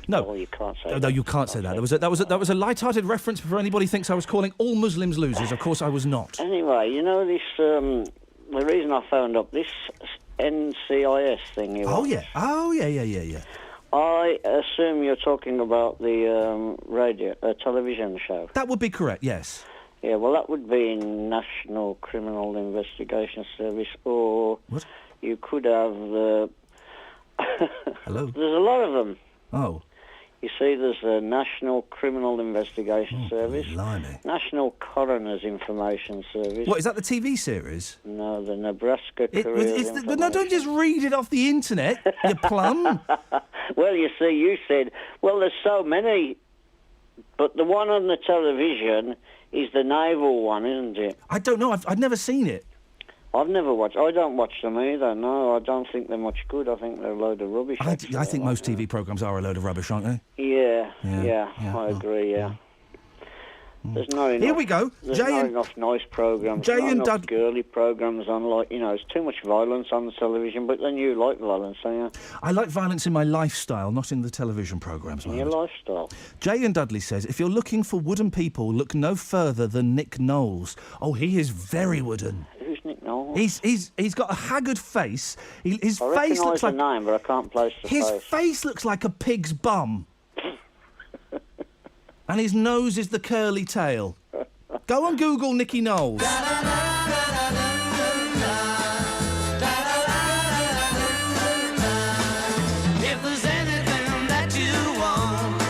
[SPEAKER 2] No.
[SPEAKER 7] Well, you can't say that.
[SPEAKER 2] No, you can't say that. That was a light-hearted reference before anybody thinks I was calling all Muslims losers. Of course I was not.
[SPEAKER 7] Anyway, you know this, the reason I phoned up, this NCIS thing you
[SPEAKER 2] Oh,
[SPEAKER 7] watch.
[SPEAKER 2] yeah.
[SPEAKER 7] I assume you're talking about the television show.
[SPEAKER 2] That would be correct, yes.
[SPEAKER 7] Yeah, well, that would be National Criminal Investigation Service, or you could have the...
[SPEAKER 2] Hello?
[SPEAKER 7] There's a lot of them.
[SPEAKER 2] Oh.
[SPEAKER 7] You see, there's the National Criminal Investigation Service,
[SPEAKER 2] blimey.
[SPEAKER 7] National Coroner's Information Service.
[SPEAKER 2] What, is that the TV series?
[SPEAKER 7] No, the Nebraska Careers Information.
[SPEAKER 2] No, don't just read it off the internet, you plum.
[SPEAKER 7] Well, you see, you said, well, there's so many, but the one on the television is the naval one, isn't it?
[SPEAKER 2] I don't know. I've never seen it.
[SPEAKER 7] I've never watched. I don't watch them either. No, I don't think they're much good. I think they're a load of rubbish.
[SPEAKER 2] I think most TV programmes are a load of rubbish, aren't they?
[SPEAKER 7] Yeah, I agree. Yeah. There's not enough.
[SPEAKER 2] Here we go.
[SPEAKER 7] There's not enough nice programmes. Not enough girly programmes on, like, there's too much violence on the television. But then you like violence, don't you?
[SPEAKER 2] I like violence in my lifestyle, not in the television programmes.
[SPEAKER 7] In your lifestyle.
[SPEAKER 2] Jay and Dudley says, if you're looking for wooden people, look no further than Nick Knowles. Oh, he is very wooden.
[SPEAKER 7] Who's Nick Knowles?
[SPEAKER 2] He's got a haggard face. His
[SPEAKER 7] I
[SPEAKER 2] face looks like
[SPEAKER 7] the name, but I can't place the face.
[SPEAKER 2] His face looks like a pig's bum. And his nose is the curly tail. Go on Google Nicky Knowles.
[SPEAKER 22] If there's anything that you want,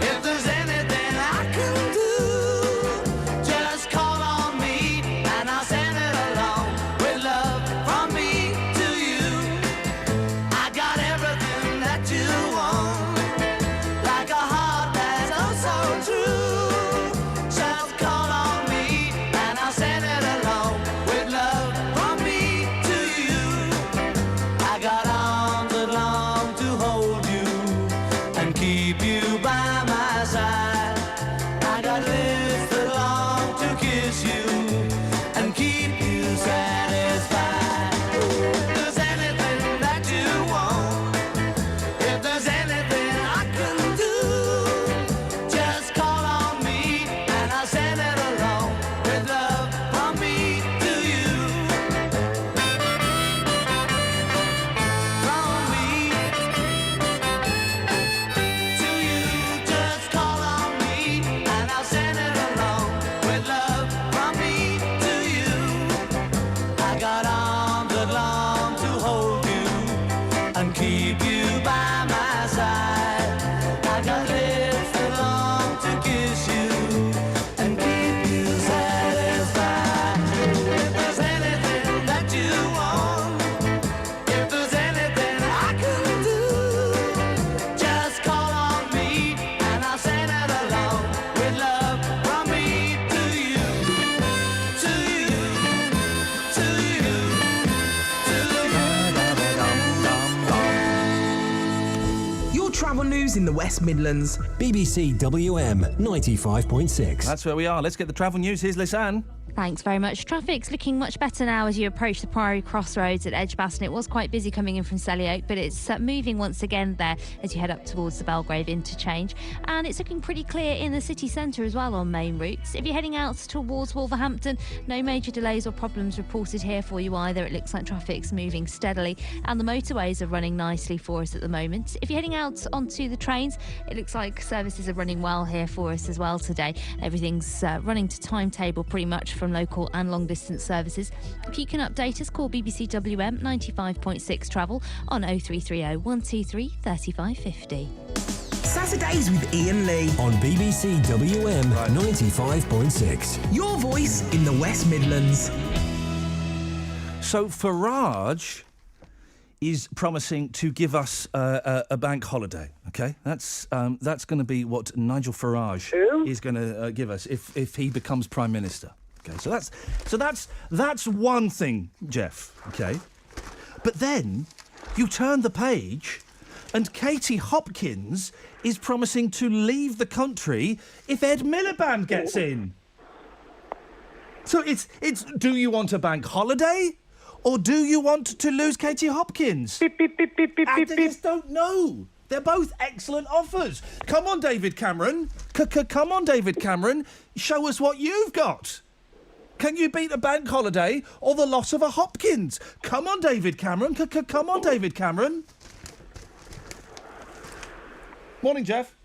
[SPEAKER 22] if there's anything I can do, just call on me and I'll send it along with love from me to you. I got everything that you want, like a heart that's oh so true. Just call on me and I'll send it
[SPEAKER 4] news in the West Midlands.
[SPEAKER 3] BBC WM 95.6.
[SPEAKER 2] That's where we are. Let's get the travel news. Here's Lisanne.
[SPEAKER 13] Thanks very much. Traffic's looking much better now as you approach the Priory Crossroads at Edgbaston. It was quite busy coming in from Selly Oak, but it's moving once again there as you head up towards the Belgrave interchange. And it's looking pretty clear in the city centre as well on main routes. If you're heading out towards Wolverhampton, no major delays or problems reported here for you either. It looks like traffic's moving steadily and the motorways are running nicely for us at the moment. If you're heading out onto the trains, it looks like services are running well here for us as well today. Everything's running to timetable pretty much from local and long distance services. If you can update us, call BBC WM 95.6 travel on 0330 123 3550.
[SPEAKER 4] Saturdays with Iain Lee
[SPEAKER 3] On BBC WM 95.6.
[SPEAKER 4] Your voice in the West Midlands.
[SPEAKER 2] So Farage is promising to give us a bank holiday. Okay, that's going to be what Nigel Farage is going to give us if he becomes Prime Minister. Okay, so that's one thing, Jeff. Okay, but then you turn the page, and Katie Hopkins is promising to leave the country if Ed Miliband gets in. So it's do you want a bank holiday, or do you want to lose Katie Hopkins? I just don't know. They're both excellent offers. Come on, David Cameron. Come on, David Cameron. Show us what you've got. Can you beat a bank holiday or the loss of a Hopkins? Come on, David Cameron. Come on, David Cameron. Morning, Jeff.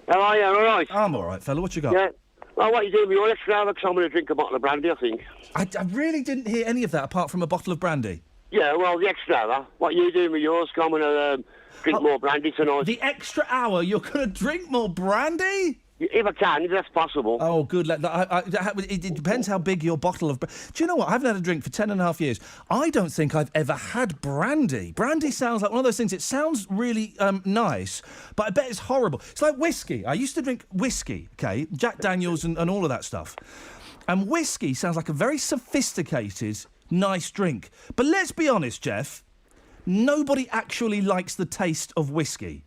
[SPEAKER 9] How are you? All right?
[SPEAKER 2] I'm all right, fella. What you got?
[SPEAKER 9] Yeah. Well, what are you doing with your extra hour? Because I'm going to drink a bottle of brandy, I think.
[SPEAKER 2] I really didn't hear any of that apart from a bottle of brandy.
[SPEAKER 9] Yeah, well, the extra hour. What are you doing with yours? I'm going to drink more brandy tonight.
[SPEAKER 2] The extra hour? You're going to drink more brandy?
[SPEAKER 9] If I can, if that's possible.
[SPEAKER 2] Oh, good. It depends how big your bottle of... Do you know what? I haven't had a drink for 10.5 years. I don't think I've ever had brandy. Brandy sounds like one of those things. It sounds really nice, but I bet it's horrible. It's like whiskey. I used to drink whiskey, okay? Jack Daniels and all of that stuff. And whiskey sounds like a very sophisticated, nice drink. But let's be honest, Jeff. Nobody actually likes the taste of whiskey.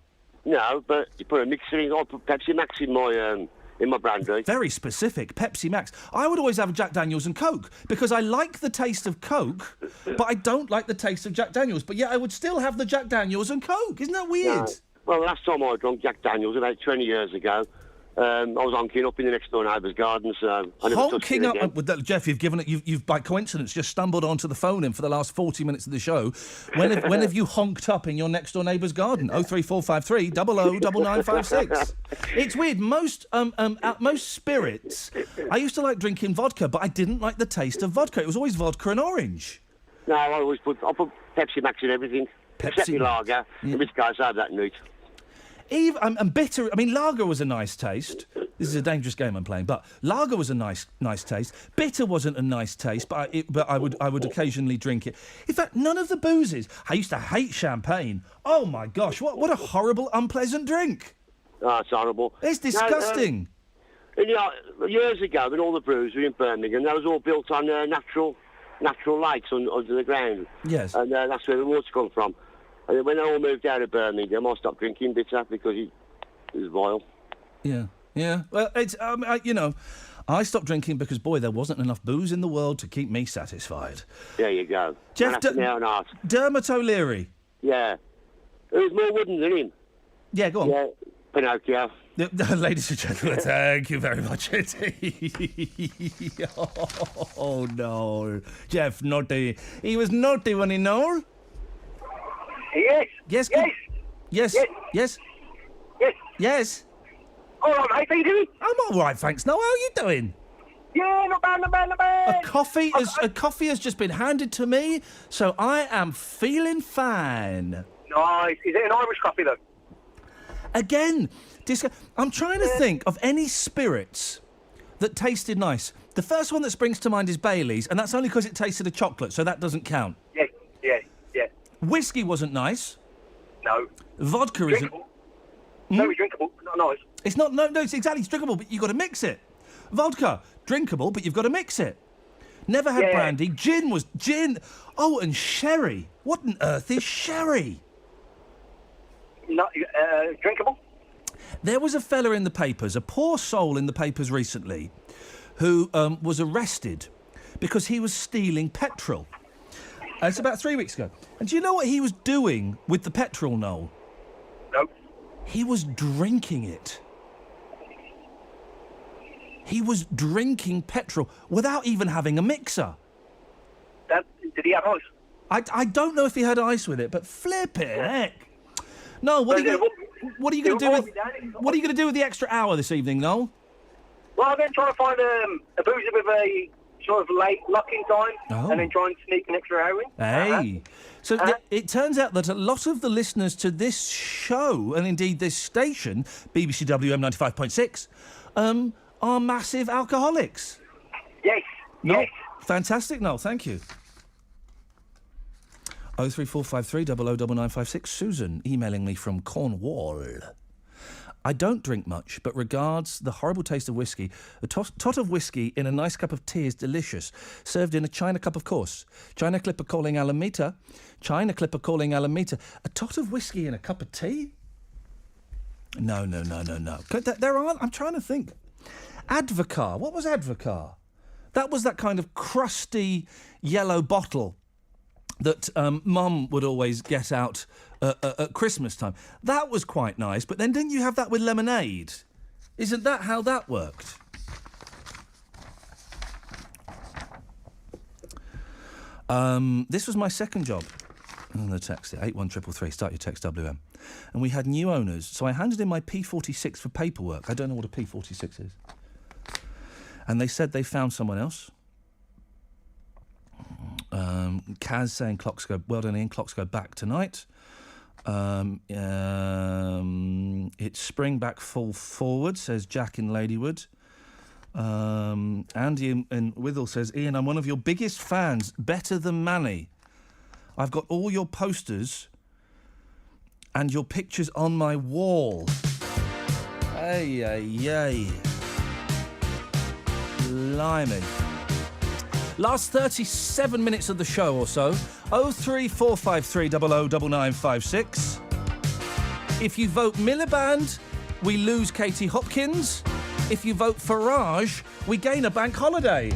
[SPEAKER 9] No, but you put a mixer in. I put Pepsi Max in my brandy.
[SPEAKER 2] Very specific, Pepsi Max. I would always have Jack Daniels and Coke because I like the taste of Coke, but I don't like the taste of Jack Daniels. But yet I would still have the Jack Daniels and Coke. Isn't that weird?
[SPEAKER 9] No. Well, the last time I drank Jack Daniels, about 20 years ago, I was honking up in the next door neighbour's garden, so I never touched it again.
[SPEAKER 2] With that, Jeff, you've by coincidence just stumbled onto the phone in for the last 40 minutes of the show. When have you honked up in your next door neighbour's garden? 03453 009956. It's weird. Most spirits. I used to like drinking vodka, but I didn't like the taste of vodka. It was always vodka and orange.
[SPEAKER 9] No, I put Pepsi Max in everything. Except my lager, in which case I have that neat.
[SPEAKER 2] And bitter. I mean, lager was a nice taste. This is a dangerous game I'm playing, but lager was a nice taste. Bitter wasn't a nice taste, but I would occasionally drink it. In fact, none of the boozes. I used to hate champagne. Oh my gosh, what a horrible, unpleasant drink.
[SPEAKER 9] Oh, it's horrible.
[SPEAKER 2] It's disgusting.
[SPEAKER 9] Years ago, when all the brews were in Birmingham, that was all built on natural lakes under the ground.
[SPEAKER 2] Yes.
[SPEAKER 9] And that's where the water comes from. And when they all moved out of Birmingham, I stopped drinking bitter because it was vile.
[SPEAKER 2] Yeah. Well, it's I stopped drinking because, boy, there wasn't enough booze in the world to keep me satisfied.
[SPEAKER 9] There you go.
[SPEAKER 2] Jeff Dermot O'Leary.
[SPEAKER 9] Yeah. There's more wooden than him.
[SPEAKER 2] Yeah, go on.
[SPEAKER 9] Yeah, Pinocchio.
[SPEAKER 2] Ladies and gentlemen, thank you very much. Oh, no. Jeff, naughty. He was naughty when he know.
[SPEAKER 6] Yes.
[SPEAKER 2] Yes.
[SPEAKER 6] Yes.
[SPEAKER 2] Yes. Yes.
[SPEAKER 6] Yes.
[SPEAKER 2] Yes.
[SPEAKER 6] All right, mate. How you doing?
[SPEAKER 2] I'm all right, thanks. Now, how are you doing?
[SPEAKER 6] Yeah, not bad.
[SPEAKER 2] A coffee has just been handed to me, so I am feeling fine.
[SPEAKER 6] Nice. Is it an Irish coffee, though?
[SPEAKER 2] Again, I'm trying to think of any spirits that tasted nice. The first one that springs to mind is Bailey's, and that's only because it tasted of chocolate, so that doesn't count.
[SPEAKER 6] Yeah.
[SPEAKER 2] Whiskey wasn't nice.
[SPEAKER 6] No.
[SPEAKER 2] Vodka isn't.
[SPEAKER 6] Very drinkable, not nice.
[SPEAKER 2] It's not. No, it's exactly. It's drinkable, but you've got to mix it. Vodka, drinkable, but you've got to mix it. Never had brandy. Gin. Oh, and sherry. What on earth is sherry?
[SPEAKER 6] Not drinkable.
[SPEAKER 2] There was a fella in the papers, a poor soul in the papers recently, who was arrested because he was stealing petrol. It's about 3 weeks ago. And do you know what he was doing with the petrol, Noel?
[SPEAKER 6] No.
[SPEAKER 2] He was drinking it. He was drinking petrol without even having a mixer.
[SPEAKER 6] Did he have ice?
[SPEAKER 2] I don't know if he had ice with it, but flip it, heck. No, what are you going to do with the extra hour this evening, Noel?
[SPEAKER 6] Well, I'm going to try and find a boozer with a sort of late locking time, and then try and sneak an extra hour in.
[SPEAKER 2] Hey. So it turns out that a lot of the listeners to this show, and indeed this station, BBC WM 95.6, are massive alcoholics.
[SPEAKER 6] Yes.
[SPEAKER 2] No,
[SPEAKER 6] yes.
[SPEAKER 2] Fantastic, Noel. Thank you. 03453 009956. Susan emailing me from Cornwall. I don't drink much, but regards the horrible taste of whiskey. A tot of whiskey in a nice cup of tea is delicious. Served in a china cup, of course. China clipper calling Alameda. China clipper calling Alameda. A tot of whiskey in a cup of tea? No. There are. I'm trying to think. Advocar. What was Advocar? That was that kind of crusty yellow bottle that Mum would always get out at Christmas time. That was quite nice, but then didn't you have that with lemonade? Isn't that how that worked? This was my second job. And the text, 81333, start your text WM. And we had new owners, so I handed in my P46 for paperwork. I don't know what a P46 is. And they said they found someone else. Kaz saying clocks go... Well done, Ian. Clocks go back tonight. It's spring back full forward, says Jack in Ladywood. Andy in Withell says, Ian, I'm one of your biggest fans. Better than Manny. I've got all your posters and your pictures on my wall. Hey. Blimey. Last 37 minutes of the show or so. 03453 009956. If you vote Miliband, we lose Katie Hopkins. If you vote Farage, we gain a bank holiday.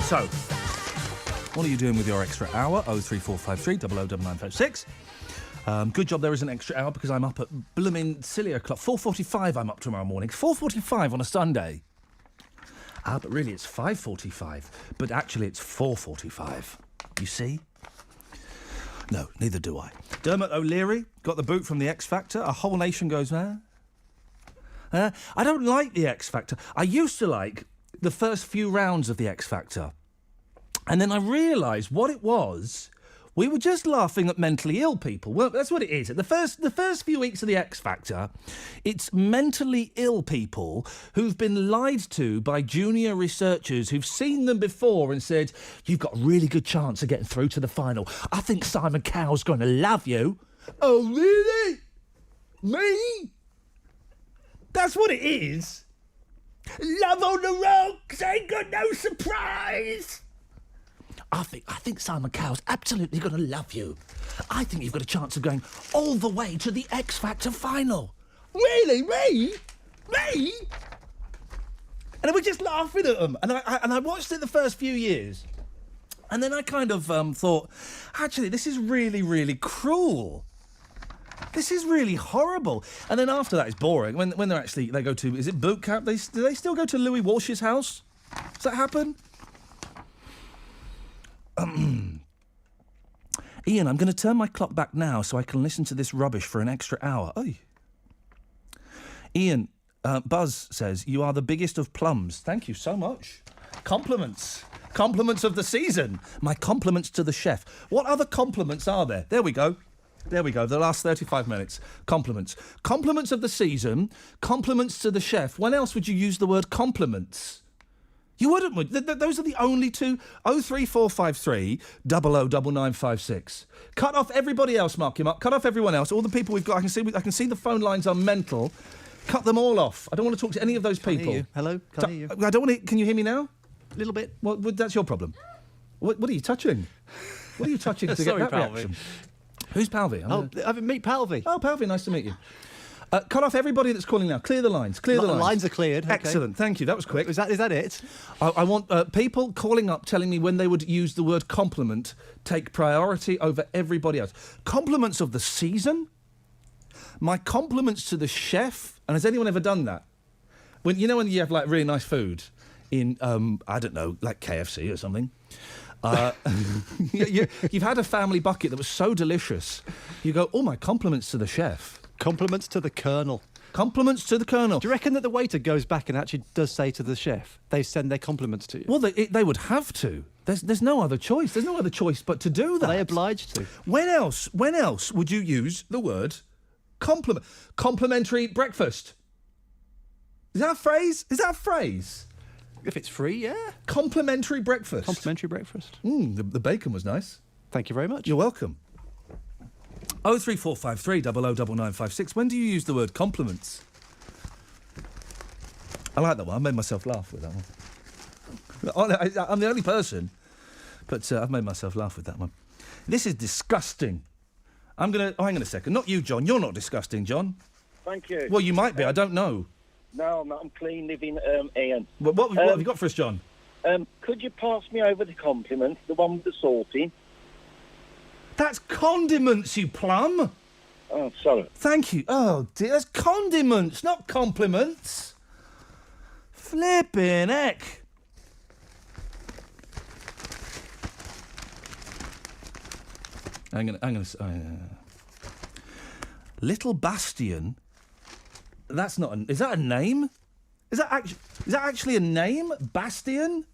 [SPEAKER 2] So, what are you doing with your extra hour? 03453 009956. Good job there is an extra hour because I'm up at blooming silly o'clock. 4:45 I'm up tomorrow morning. 4:45 on a Sunday. But really it's 5:45. But actually it's 4:45. You see? No, neither do I. Dermot O'Leary got the boot from the X Factor. A whole nation goes, I don't like the X Factor. I used to like the first few rounds of the X Factor. And then I realised what it was. We were just laughing at mentally ill people. Well, that's what it is. The first few weeks of the X Factor, it's mentally ill people who've been lied to by junior researchers who've seen them before and said, you've got a really good chance of getting through to the final. I think Simon Cowell's going to love you. Oh, really? Me? That's what it is. Love on the rocks ain't got no surprise. I think Simon Cowell's absolutely going to love you. I think you've got a chance of going all the way to the X Factor final. Really? Me? And we're just laughing at them. And I watched it the first few years. And then I kind of thought, actually, this is really, really cruel. This is really horrible. And then after that, it's boring. When they go to, is it boot camp? Do they still go to Louis Walsh's house? Does that happen? Iain, I'm going to turn my clock back now so I can listen to this rubbish for an extra hour. Oy. Iain, Buzz says, you are the biggest of plums. Thank you so much. Compliments. Compliments of the season. My compliments to the chef. What other compliments are there? There we go. The last 35 minutes. Compliments. Compliments of the season. Compliments to the chef. When else would you use the word compliments? You wouldn't, would? Those are the only two. 03453 009956. Cut off everybody else, Mark him up. Cut off everyone else. All the people we've got. I can see the phone lines are mental. Cut them all off. I don't want to talk to any of those people.
[SPEAKER 1] Can't hear you. Hello? Can't hear you.
[SPEAKER 2] I don't want to. Can you hear me now?
[SPEAKER 1] A little bit.
[SPEAKER 2] Well, that's your problem. What are you touching? What are you touching to
[SPEAKER 1] Sorry,
[SPEAKER 2] get that
[SPEAKER 1] Palvy.
[SPEAKER 2] reaction? Who's Palvy?
[SPEAKER 1] Meet Palvy.
[SPEAKER 2] Oh, Palvy, nice to meet you. Cut off everybody that's calling now. Clear the lines. The
[SPEAKER 1] lines are cleared. Okay.
[SPEAKER 2] Excellent. Thank you. That was quick.
[SPEAKER 1] Is that it?
[SPEAKER 2] I want people calling up telling me when they would use the word compliment take priority over everybody else. Compliments of the season? My compliments to the chef? And has anyone ever done that? When you have like really nice food in, I don't know, like KFC or something. You've had a family bucket that was so delicious. You go, oh, my compliments to the chef.
[SPEAKER 1] Compliments to the Colonel.
[SPEAKER 2] Compliments to the Colonel.
[SPEAKER 1] Do you reckon that the waiter goes back and actually does say to the chef, they send their compliments to you?
[SPEAKER 2] Well, they would have to. There's no other choice. There's no other choice but to do that.
[SPEAKER 1] Are they obliged to?
[SPEAKER 2] When else would you use the word compliment? Complimentary breakfast. Is that a phrase?
[SPEAKER 1] If it's free, yeah.
[SPEAKER 2] Complimentary breakfast.
[SPEAKER 1] Complimentary breakfast.
[SPEAKER 2] The bacon was nice.
[SPEAKER 1] Thank you very much.
[SPEAKER 2] You're welcome. 03453 009956. When do you use the word compliments? I like that one. I made myself laugh with that one. I'm the only person, but I've made myself laugh with that one. This is disgusting. hang on a second. Not you, John. You're not disgusting, John.
[SPEAKER 6] Thank you.
[SPEAKER 2] Well, you might be. I don't know.
[SPEAKER 6] No, I'm not. I'm clean living, Iain.
[SPEAKER 2] What have you got for us, John?
[SPEAKER 6] Could you pass me over the compliment, the one with the salting?
[SPEAKER 2] That's condiments, you plum.
[SPEAKER 6] Oh, sorry.
[SPEAKER 2] Thank you. Oh, dear. That's condiments, not compliments. Flippin' heck. I'm gonna. Little Bastion. That's not. Is that a name? Is that actually a name? Bastion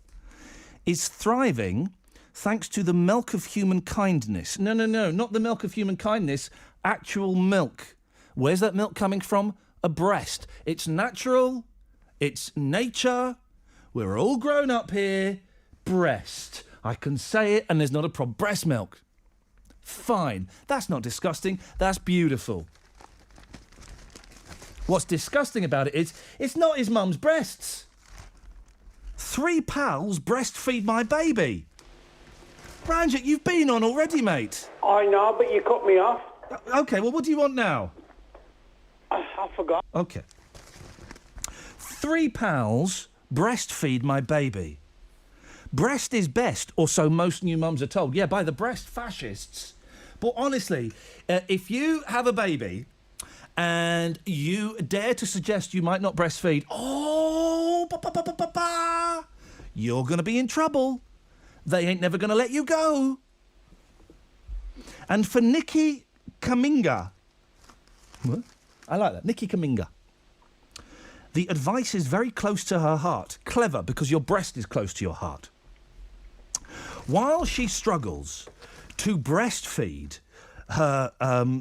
[SPEAKER 2] is thriving thanks to the milk of human kindness. No, not the milk of human kindness. Actual milk. Where's that milk coming from? A breast. It's natural. It's nature. We're all grown up here. Breast. I can say it, and there's not a problem. Breast milk. Fine. That's not disgusting. That's beautiful. What's disgusting about it is it's not his mum's breasts. 3 pals breastfeed my baby. Ranjit, you've been on already, mate.
[SPEAKER 19] I know, but you cut me off.
[SPEAKER 2] OK, well, what do you want now?
[SPEAKER 19] I forgot.
[SPEAKER 2] OK. 3 pals breastfeed my baby. Breast is best, or so most new mums are told. Yeah, by the breast fascists. But honestly, if you have a baby and you dare to suggest you might not breastfeed, you're going to be in trouble. They ain't never going to let you go. And for Nikki Kaminga, what? I like that, Nikki Kaminga, the advice is very close to her heart. Clever, because your breast is close to your heart. While she struggles to breastfeed her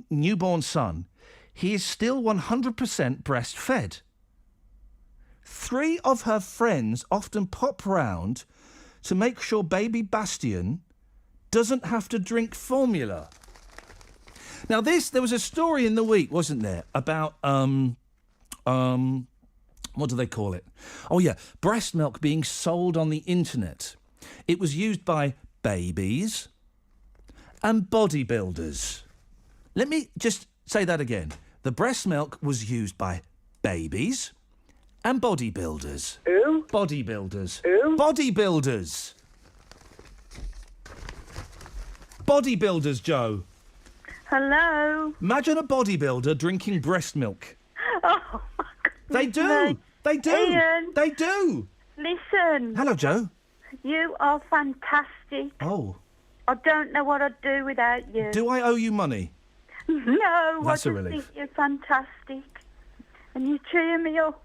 [SPEAKER 2] newborn son, he is still 100% breastfed. 3 of her friends often pop round to make sure baby Bastian doesn't have to drink formula. Now, there was a story in the week, wasn't there, about, what do they call it? Oh, yeah, breast milk being sold on the internet. It was used by babies and bodybuilders. Let me just say that again. The breast milk was used by babies and bodybuilders.
[SPEAKER 19] Who?
[SPEAKER 2] Bodybuilders.
[SPEAKER 19] Who?
[SPEAKER 2] Bodybuilders. Bodybuilders, Joe.
[SPEAKER 23] Hello.
[SPEAKER 2] Imagine a bodybuilder drinking breast milk.
[SPEAKER 23] Oh, my God.
[SPEAKER 2] They do. They do.
[SPEAKER 23] Ian.
[SPEAKER 2] They do.
[SPEAKER 23] Listen.
[SPEAKER 2] Hello, Joe.
[SPEAKER 23] You are fantastic.
[SPEAKER 2] Oh.
[SPEAKER 23] I don't know what I'd do without you.
[SPEAKER 2] Do I owe you money?
[SPEAKER 23] No,
[SPEAKER 2] That's
[SPEAKER 23] I
[SPEAKER 2] a
[SPEAKER 23] just
[SPEAKER 2] relief.
[SPEAKER 23] think you're fantastic. And you cheer me up.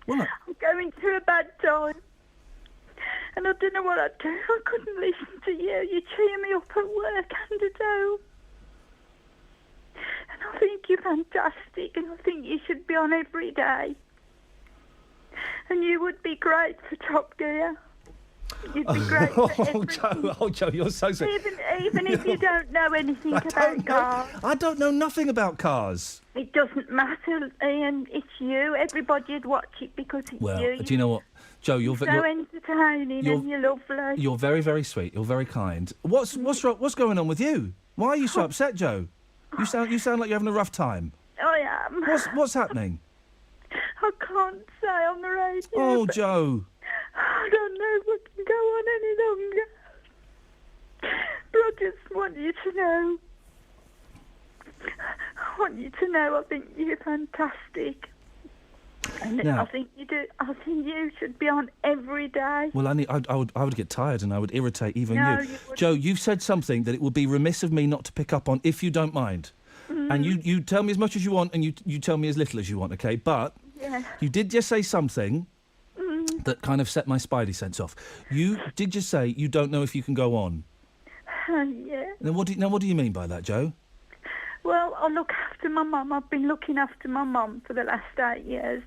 [SPEAKER 2] Well,
[SPEAKER 23] I'm going through a bad time. And I don't know what I'd do. I couldn't listen to you. You cheer me up at work and at home. And I think you're fantastic, and I think you should be on every day. And you would be great for Top Gear. You'd be great for everything.
[SPEAKER 2] Joe, you're so sweet.
[SPEAKER 23] Even if you don't know anything about cars.
[SPEAKER 2] I don't know nothing about cars.
[SPEAKER 23] It doesn't matter, Ian. It's you. Everybody'd watch it because it's
[SPEAKER 2] Well,
[SPEAKER 23] you.
[SPEAKER 2] do you know what, Joe? You're
[SPEAKER 23] so entertaining and you're lovely.
[SPEAKER 2] You're very, very sweet. You're very kind. What's wrong? What's going on with you? Why are you so upset, Joe? You sound like you're having a rough time.
[SPEAKER 23] I am.
[SPEAKER 2] What's happening?
[SPEAKER 23] I can't say on the radio.
[SPEAKER 2] Oh,
[SPEAKER 23] but
[SPEAKER 2] Joe.
[SPEAKER 23] I don't know if I can go on any longer. But I just want you to know. I want you to know I think you're fantastic. And
[SPEAKER 2] Now-
[SPEAKER 23] I think you do. I think you should be on every day.
[SPEAKER 2] Well, I would get tired and I would irritate even
[SPEAKER 23] No,
[SPEAKER 2] you.
[SPEAKER 23] you wouldn't.
[SPEAKER 2] Joe, you've said something that it would be remiss of me not to pick up on, if you don't mind. And you tell me as much as you want and you tell me as little as you want, OK? But
[SPEAKER 23] Yeah.
[SPEAKER 2] you did just say something that kind of set my spidey sense off. You did just say you don't know if you can go on.
[SPEAKER 23] Yeah.
[SPEAKER 2] Now, what do you mean by that, Joe?
[SPEAKER 23] Well, I look after my mum. I've been looking after my mum for the last 8 years.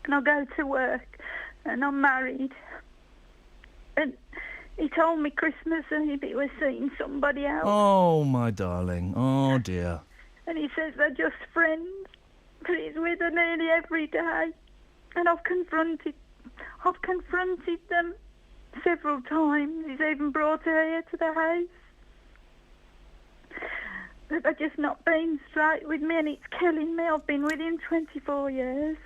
[SPEAKER 23] And I go to work, and I'm married. And he told me Christmas Eve he was seeing somebody else.
[SPEAKER 2] Oh, my darling. Oh, dear.
[SPEAKER 23] And he says they're just friends, but he's with her nearly every day. And I've confronted them several times. He's even brought her here to the house. But they're just not being straight with me, and it's killing me. I've been with him 24 years,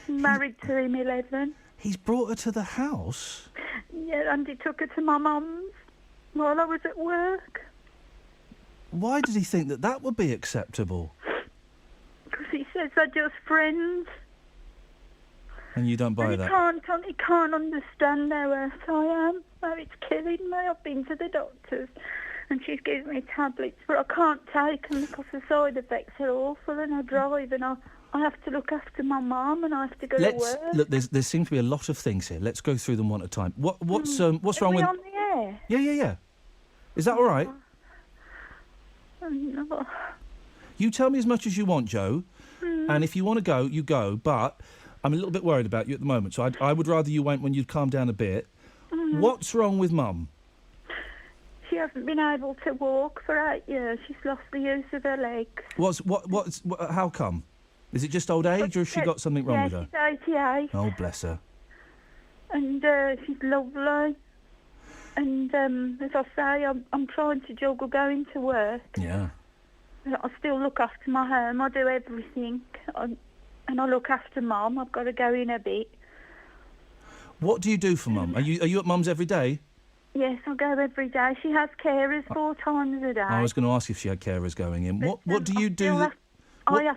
[SPEAKER 23] married to him 11.
[SPEAKER 2] He's brought her to the house?
[SPEAKER 23] Yeah, and he took her to my mum's while I was at work.
[SPEAKER 2] Why did he think that would be acceptable?
[SPEAKER 23] Because he says they're just friends.
[SPEAKER 2] And you don't buy
[SPEAKER 23] And
[SPEAKER 2] that?
[SPEAKER 23] he can't understand how hurt I am. Oh, it's killing me. I've been to the doctors and she's given me tablets, but I can't take them because the side effects are awful, and I drive and I have to look after my mum and I have to go to work.
[SPEAKER 2] Look, there seems to be a lot of things here. Let's go through them one at a time. What's
[SPEAKER 23] Are
[SPEAKER 2] wrong
[SPEAKER 23] we
[SPEAKER 2] with...
[SPEAKER 23] on the air?
[SPEAKER 2] Yeah. Is that all right?
[SPEAKER 23] Oh, no.
[SPEAKER 2] You tell me as much as you want, Joe.
[SPEAKER 23] Mm.
[SPEAKER 2] And if you want to go, you go. But I'm a little bit worried about you at the moment, so I would rather you went when you'd calm down a bit.
[SPEAKER 23] Mm.
[SPEAKER 2] What's wrong with Mum?
[SPEAKER 23] She hasn't been able to walk for 8 years. She's lost the use of her legs.
[SPEAKER 2] How come? Is it just old age, or has she got something wrong with her?
[SPEAKER 23] She's 88.
[SPEAKER 2] Oh, bless her.
[SPEAKER 23] And she's lovely. And as I say, I'm trying to juggle going to work.
[SPEAKER 2] Yeah.
[SPEAKER 23] I still look after my home. I do everything. And I look after Mum. I've got to go in a bit.
[SPEAKER 2] What do you do for Mum? Are you at Mum's every day?
[SPEAKER 23] Yes, I go every day. She has carers 4 times a day.
[SPEAKER 2] I was going to ask if she had carers going in. What do you do?
[SPEAKER 23] I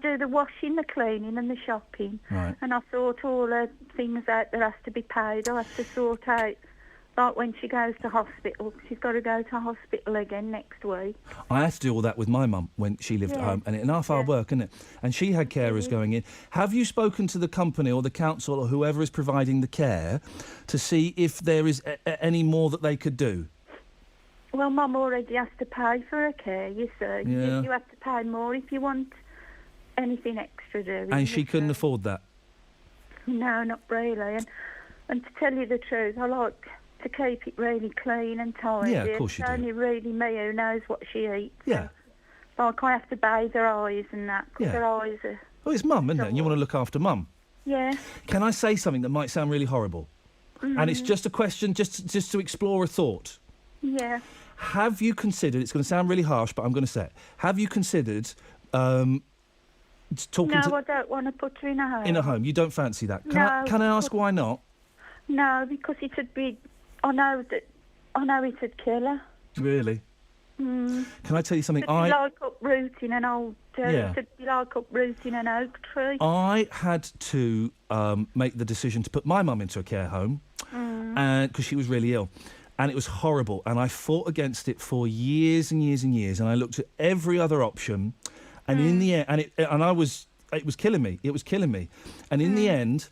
[SPEAKER 23] do the washing, the cleaning and the shopping.
[SPEAKER 2] Right.
[SPEAKER 23] And I sort all her things out that has to be paid. I have to sort out, like when she goes to hospital, she's got to go to hospital again next week.
[SPEAKER 2] I had to do all that with my mum when she lived at home, and it's half hard work, isn't it? And she had carers going in. Have you spoken to the company or the council or whoever is providing the care to see if there is any more that they could do?
[SPEAKER 23] Well, Mum already has to pay for her care, you see.
[SPEAKER 2] Yeah.
[SPEAKER 23] You have to pay more if you want anything extra doing.
[SPEAKER 2] And she couldn't afford that.
[SPEAKER 23] No, not really. And to tell you the truth, I like to keep it really clean and tidy.
[SPEAKER 2] Yeah, of course you
[SPEAKER 23] It's
[SPEAKER 2] do.
[SPEAKER 23] only really me who knows what she eats.
[SPEAKER 2] Yeah.
[SPEAKER 23] Like, I have to bathe her eyes and that, 'cause
[SPEAKER 2] Yeah.
[SPEAKER 23] her eyes are...
[SPEAKER 2] Well, it's Mum, isn't it? And you want to look after Mum.
[SPEAKER 23] Yeah.
[SPEAKER 2] Can I say something that might sound really horrible? And it's just a question, just to explore a thought.
[SPEAKER 23] Yeah.
[SPEAKER 2] Have you considered, it's going to sound really harsh, but I'm going to say it, have you considered talking
[SPEAKER 23] No,
[SPEAKER 2] to...
[SPEAKER 23] I don't want to put her in a home.
[SPEAKER 2] In a home, you don't fancy that.
[SPEAKER 23] No.
[SPEAKER 2] Can I ask why not?
[SPEAKER 23] No, because it'd be... I know it'd kill her.
[SPEAKER 2] Really?
[SPEAKER 23] Mm.
[SPEAKER 2] Can I tell you something?
[SPEAKER 23] It'd be like uprooting an old...
[SPEAKER 2] Yeah.
[SPEAKER 23] It'd be like uprooting an oak tree.
[SPEAKER 2] I had to make the decision to put my mum into a care home, and because she was really ill, and it was horrible. And I fought against it for years and years and years, and I looked at every other option, and in the end, it was killing me. It was killing me, and in the end,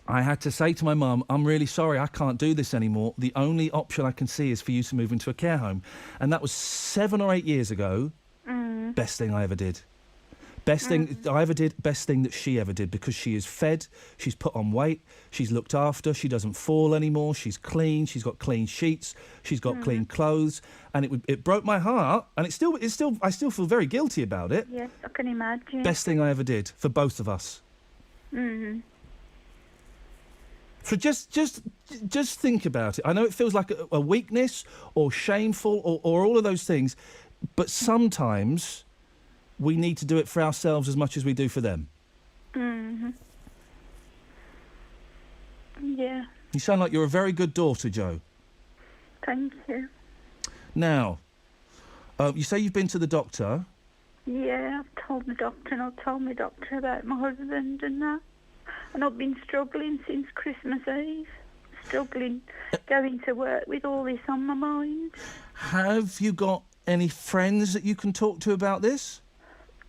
[SPEAKER 2] I had to say to my mum, "I'm really sorry, I can't do this anymore. The only option I can see is for you to move into a care home," and that was 7 or 8 years ago. Best thing I ever did. Best thing I ever did, best thing that she ever did, because she is fed, she's put on weight, she's looked after, she doesn't fall anymore, she's clean, she's got clean sheets, she's got clean clothes, and it broke my heart, and I still feel very guilty about it.
[SPEAKER 23] Yes, I can imagine.
[SPEAKER 2] Best thing I ever did for both of us. So just think about it. I know it feels like a weakness or shameful or all of those things, but sometimes we need to do it for ourselves as much as we do for them.
[SPEAKER 23] Yeah,
[SPEAKER 2] You sound like you're a very good daughter, Joe.
[SPEAKER 23] thank you.
[SPEAKER 2] Now, you say you've been to the doctor.
[SPEAKER 23] Yeah, I've told the doctor and I've told my doctor about my husband and that. And I've been struggling since Christmas Eve. Struggling going to work with all this on my mind.
[SPEAKER 2] Have you got any friends that you can talk to about this?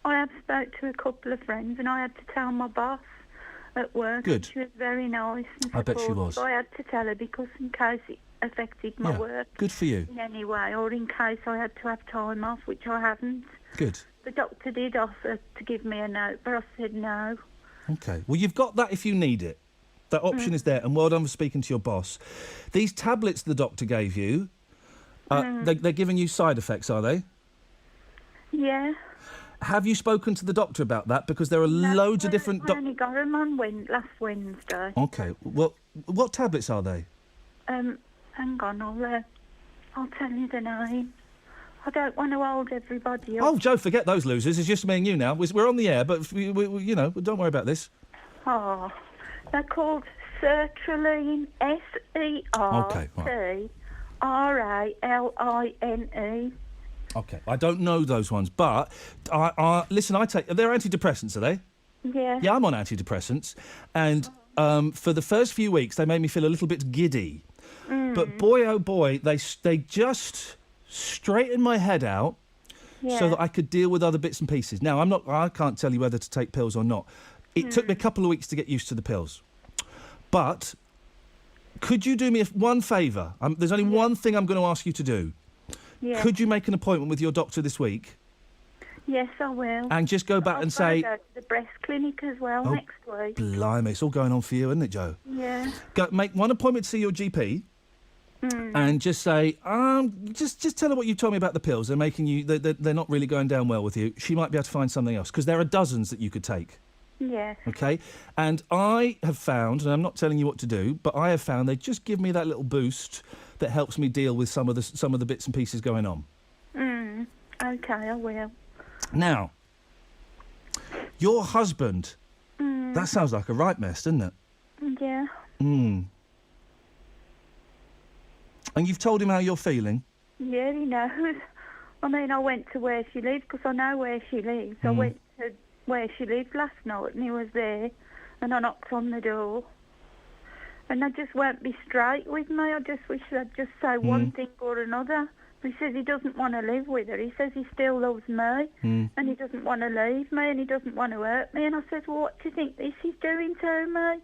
[SPEAKER 23] I have spoke to a couple of friends and I had to tell my boss at work.
[SPEAKER 2] Good.
[SPEAKER 23] She was very nice and
[SPEAKER 2] I bet she
[SPEAKER 23] supportive.
[SPEAKER 2] was.
[SPEAKER 23] I had to tell her because in case it affected my
[SPEAKER 2] Yeah,
[SPEAKER 23] work
[SPEAKER 2] good for you.
[SPEAKER 23] in any way, or in case I had to have time off, which I haven't.
[SPEAKER 2] Good.
[SPEAKER 23] The doctor did offer to give me a note, but I said no.
[SPEAKER 2] Okay. Well, you've got that if you need it. That option is there, and well done for speaking to your boss. These tablets the doctor gave you, they're giving you side effects, are they?
[SPEAKER 23] Yeah.
[SPEAKER 2] Have you spoken to the doctor about that? Because there are loads of different...
[SPEAKER 23] I only got them on last Wednesday.
[SPEAKER 2] Okay. Well, what tablets are they?
[SPEAKER 23] Hang on, I'll tell you the name. I don't want to hold everybody up.
[SPEAKER 2] Oh, Joe, forget those losers. It's just me and you now. We're on the air, but, we you know, don't worry about this.
[SPEAKER 23] Oh, they're called sertraline, SERTRALINE.
[SPEAKER 2] Okay. I don't know those ones, but listen, they're antidepressants, are they?
[SPEAKER 23] Yeah.
[SPEAKER 2] Yeah, I'm on antidepressants, and for the first few weeks they made me feel a little bit giddy. But boy, oh boy, they just straightened my head out so that I could deal with other bits and pieces. Now, I can't tell you whether to take pills or not. It took me a couple of weeks to get used to the pills. But could you do me one favour? There's only one thing I'm going to ask you to do.
[SPEAKER 23] Yeah.
[SPEAKER 2] Could you make an appointment with your doctor this week?
[SPEAKER 23] Yes, I will.
[SPEAKER 2] And just go back and say...
[SPEAKER 23] I'll go to the breast clinic as well next week.
[SPEAKER 2] Blimey, it's all going on for you, isn't it, Joe?
[SPEAKER 23] Yeah.
[SPEAKER 2] Make one appointment to see your GP. And just say, just tell her what you told me about the pills. They're making you, they're not really going down well with you. She might be able to find something else, because there are dozens that you could take.
[SPEAKER 23] Yes.
[SPEAKER 2] Okay? And I have found, and I'm not telling you what to do, but I have found they just give me that little boost that helps me deal with some of the bits and pieces going on.
[SPEAKER 23] Okay, I will.
[SPEAKER 2] Now, your husband, that sounds like a right mess, doesn't it?
[SPEAKER 23] Yeah.
[SPEAKER 2] And you've told him how you're feeling?
[SPEAKER 23] Yeah, he knows. I mean, I went to where she lives because I know where she lives. I went to where she lives last night and he was there and I knocked on the door. And they just won't be straight with me. I just wish they'd just say one thing or another. He says he doesn't want to live with her. He says he still loves me and he doesn't want to leave me and he doesn't want to hurt me. And I said, well, what do you think this is doing to me?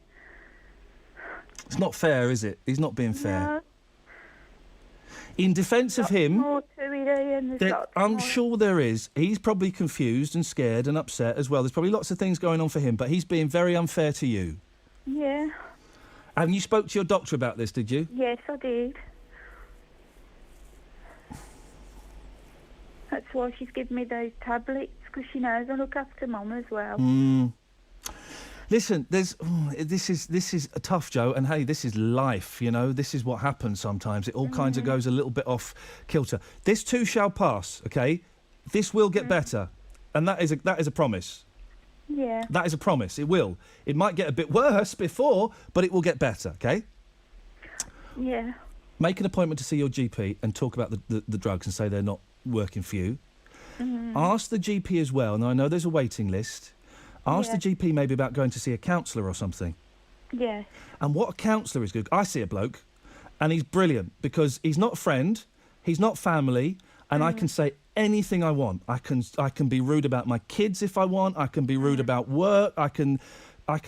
[SPEAKER 2] It's not fair, is it? He's not being fair.
[SPEAKER 23] No.
[SPEAKER 2] In defence of him,
[SPEAKER 23] More to it, Ian. There's lots
[SPEAKER 2] I'm
[SPEAKER 23] more.
[SPEAKER 2] sure there is. He's probably confused and scared and upset as well. There's probably lots of things going on for him, but he's being very unfair to you.
[SPEAKER 23] Yeah.
[SPEAKER 2] And you spoke to your doctor about this, did you?
[SPEAKER 23] Yes, I did. That's why she's given me those tablets, because she knows I look after Mum as well.
[SPEAKER 2] Listen, this is tough, Joe, and hey, this is life, you know. This is what happens sometimes. It all kinds of goes a little bit off kilter. This too shall pass, okay? This will get better, and that is a promise.
[SPEAKER 23] Yeah.
[SPEAKER 2] That is a promise. It will. It might get a bit worse before, but it will get better, okay?
[SPEAKER 23] Yeah.
[SPEAKER 2] Make an appointment to see your GP and talk about the drugs and say they're not working for you. Ask the GP as well, and I know there's a waiting list. Ask the GP maybe about going to see a counsellor or something.
[SPEAKER 23] Yeah.
[SPEAKER 2] And what a counsellor is good. I see a bloke, and he's brilliant because he's not a friend, he's not family, and I can say anything I want. I can be rude about my kids if I want. I can be rude about work. I can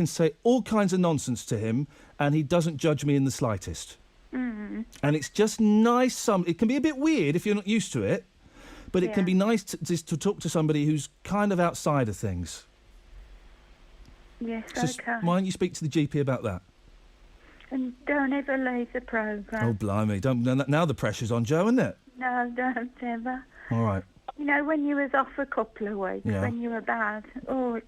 [SPEAKER 2] say all kinds of nonsense to him, and he doesn't judge me in the slightest. And it's just nice. It can be a bit weird if you're not used to it, but it can be nice to talk to somebody who's kind of outside of things.
[SPEAKER 23] Yes,
[SPEAKER 2] Just,
[SPEAKER 23] okay.
[SPEAKER 2] why don't you speak to the GP about that?
[SPEAKER 23] And don't ever leave the programme.
[SPEAKER 2] Oh, blimey. Now the pressure's on Joe, isn't it?
[SPEAKER 23] No, don't ever.
[SPEAKER 2] All right.
[SPEAKER 23] You know, when you was off a couple of weeks,
[SPEAKER 2] Yeah.
[SPEAKER 23] when you were bad, I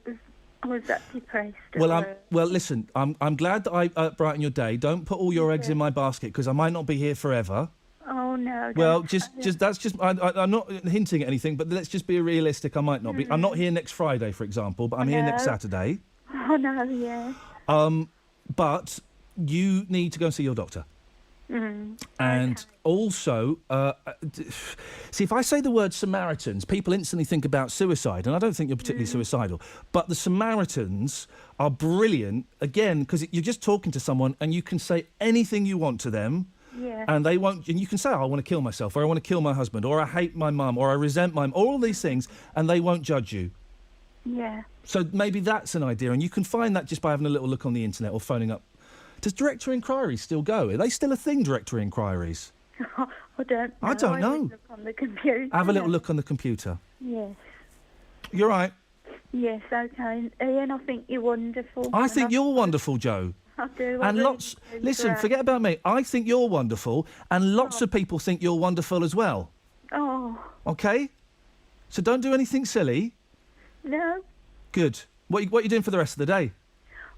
[SPEAKER 23] was that depressed. at
[SPEAKER 2] Well,
[SPEAKER 23] work.
[SPEAKER 2] listen, I'm glad that I brighten your day. Don't put all your eggs in my basket because I might not be here forever.
[SPEAKER 23] Oh, no.
[SPEAKER 2] Well,
[SPEAKER 23] don't-
[SPEAKER 2] I'm not hinting at anything, but let's just be realistic. I might not be. I'm not here next Friday, for example, but I'm here next
[SPEAKER 23] No.
[SPEAKER 2] Saturday.
[SPEAKER 23] Oh, no, yeah.
[SPEAKER 2] But you need to go and see your doctor. And also, see, if I say the word Samaritans, people instantly think about suicide, and I don't think you're particularly suicidal. But the Samaritans are brilliant, again, because you're just talking to someone and you can say anything you want to them.
[SPEAKER 23] Yeah.
[SPEAKER 2] And they won't. And you can say, oh, I want to kill myself, or I want to kill my husband, or I hate my mum, or I resent my mum, all these things, and they won't judge you.
[SPEAKER 23] Yeah.
[SPEAKER 2] So maybe that's an idea, and you can find that just by having a little look on the internet or phoning up. Does directory inquiries still go? Are they still a thing, directory inquiries?
[SPEAKER 23] I don't know.
[SPEAKER 2] I don't know.
[SPEAKER 23] would look on the computer.
[SPEAKER 2] Have a little look on the computer.
[SPEAKER 23] Yes.
[SPEAKER 2] You're right.
[SPEAKER 23] Yes, okay. Ian, I think you're wonderful.
[SPEAKER 2] I think you're wonderful, Joe.
[SPEAKER 23] I do. I
[SPEAKER 2] And
[SPEAKER 23] really
[SPEAKER 2] lots.
[SPEAKER 23] do.
[SPEAKER 2] Listen,
[SPEAKER 23] Great.
[SPEAKER 2] forget about me. I think you're wonderful, and lots of people think you're wonderful as well.
[SPEAKER 23] Oh,
[SPEAKER 2] Okay? So don't do anything silly.
[SPEAKER 23] no.
[SPEAKER 2] Good. What are you doing for the rest of the day?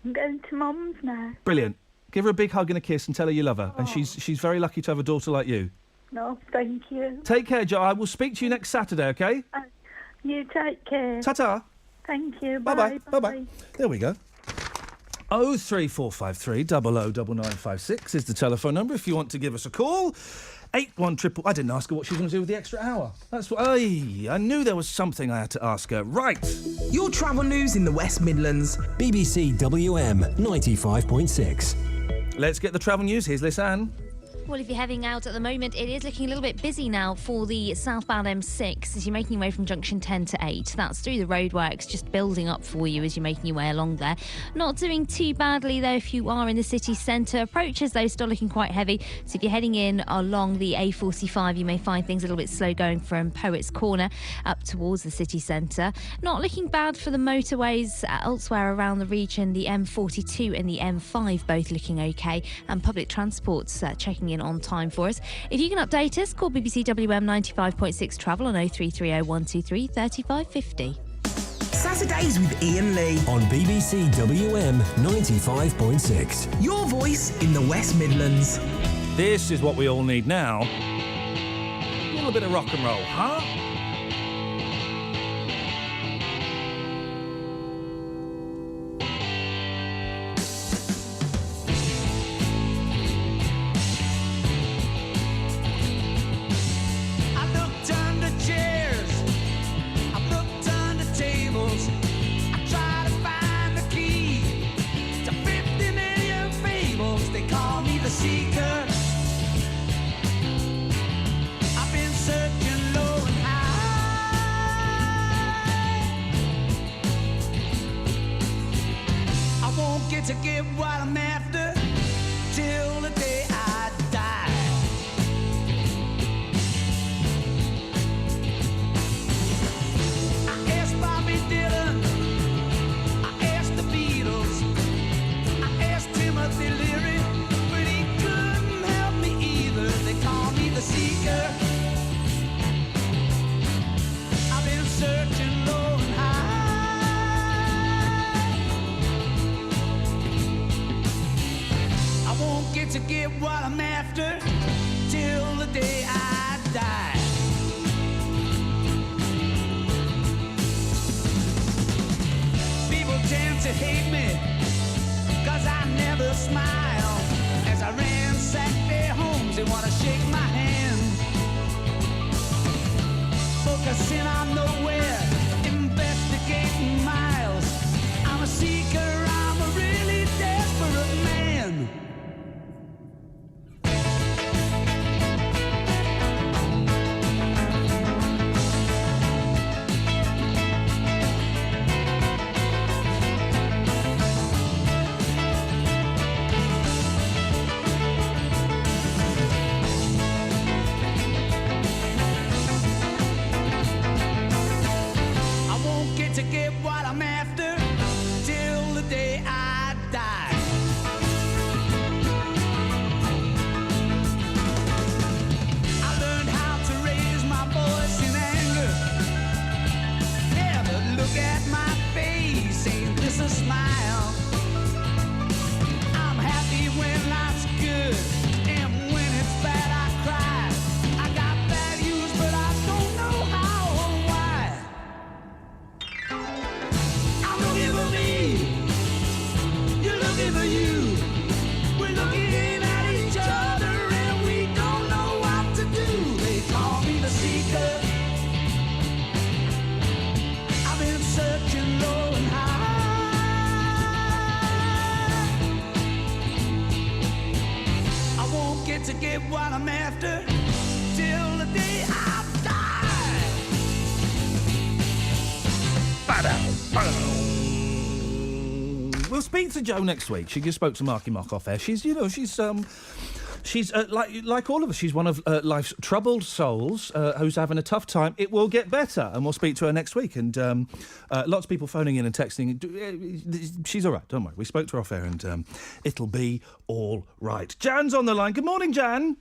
[SPEAKER 23] I'm going to Mum's now.
[SPEAKER 2] Brilliant. Give her a big hug and a kiss and tell her you love her. And she's very lucky to have a daughter like you.
[SPEAKER 23] No, thank you.
[SPEAKER 2] Take care, Joe. I will speak to you next Saturday, okay?
[SPEAKER 23] You take care.
[SPEAKER 2] Ta-ta.
[SPEAKER 23] Thank you.
[SPEAKER 2] Bye-bye.
[SPEAKER 23] Bye.
[SPEAKER 2] Bye-bye. There we go. 03453 009956 is the telephone number if you want to give us a call. 813... I didn't ask her what she was going to do with the extra hour. That's what... I knew there was something I had to ask her. Right.
[SPEAKER 4] Your travel news in the West Midlands.
[SPEAKER 3] BBC WM 95.6.
[SPEAKER 2] Let's get the travel news. Here's Liz Ann.
[SPEAKER 13] Well, if you're heading out at the moment, it is looking a little bit busy now for the southbound M6 as you're making your way from junction 10 to 8. That's through the roadworks, just building up for you as you're making your way along there. Not doing too badly, though, if you are in the city centre. Approaches, though, still looking quite heavy. So if you're heading in along the A45, you may find things a little bit slow going from Poets Corner up towards the city centre. Not looking bad for the motorways elsewhere around the region. The M42 and the M5 both looking OK. And public transport's checking in on time for us. If you can update us, call BBC WM 95.6 Travel on 0330 123 3550.
[SPEAKER 4] Saturdays with Iain Lee.
[SPEAKER 3] On BBC WM 95.6.
[SPEAKER 4] Your voice in the West Midlands.
[SPEAKER 2] This is what we all need now. A little bit of rock and roll, huh?
[SPEAKER 22] I'm after till the day I die. People tend to hate me 'cause I never smile. As I ransack their homes, they wanna shake my hand. Focusing on nowhere, investigating miles. I'm a seeker, I'm a really desperate man. To get what I'm after till the day I die. I learned how to raise my voice in anger. Never look at my face, ain't this a smile? I'm happy when life's good, and when it's bad I cry. I got values, but I don't know how or why. I'm looking for me, you're looking for you. We're looking at each other and we don't know what to do. They call me the seeker. I've been searching low and high. I won't get what I'm after till the day I die.
[SPEAKER 2] We'll speak to Jo next week. She just spoke to Marky Mock off air. She's like all of us. She's one of life's troubled souls who's having a tough time. It will get better, and we'll speak to her next week. And lots of people phoning in and texting. She's all right. Don't worry. We spoke to her off air, and it'll be all right. Jan's on the line. Good morning, Jan.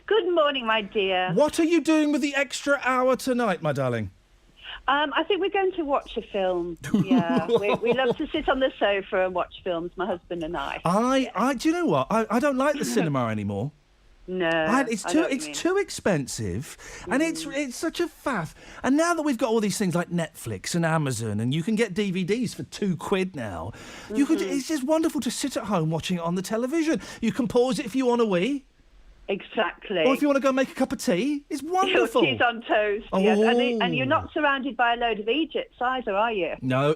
[SPEAKER 10] Good morning, my dear.
[SPEAKER 2] What are you doing with the extra hour tonight, my darling?
[SPEAKER 10] I think we're going to watch a film. Yeah, we love to sit on the sofa and watch films, my husband and I.
[SPEAKER 2] Do you know what? I don't like the cinema anymore.
[SPEAKER 10] No,
[SPEAKER 2] it's too expensive, and it's such a faff. And now that we've got all these things like Netflix and Amazon, and you can get DVDs for £2 now, it's just wonderful to sit at home watching it on the television. You can pause it if you want to wee.
[SPEAKER 10] Exactly.
[SPEAKER 2] Or if you want to go make a cup of tea, it's wonderful.
[SPEAKER 10] Cheese on toast,
[SPEAKER 2] oh.
[SPEAKER 10] Yes. And you're not surrounded by a load of Egypts either, are you?
[SPEAKER 2] No,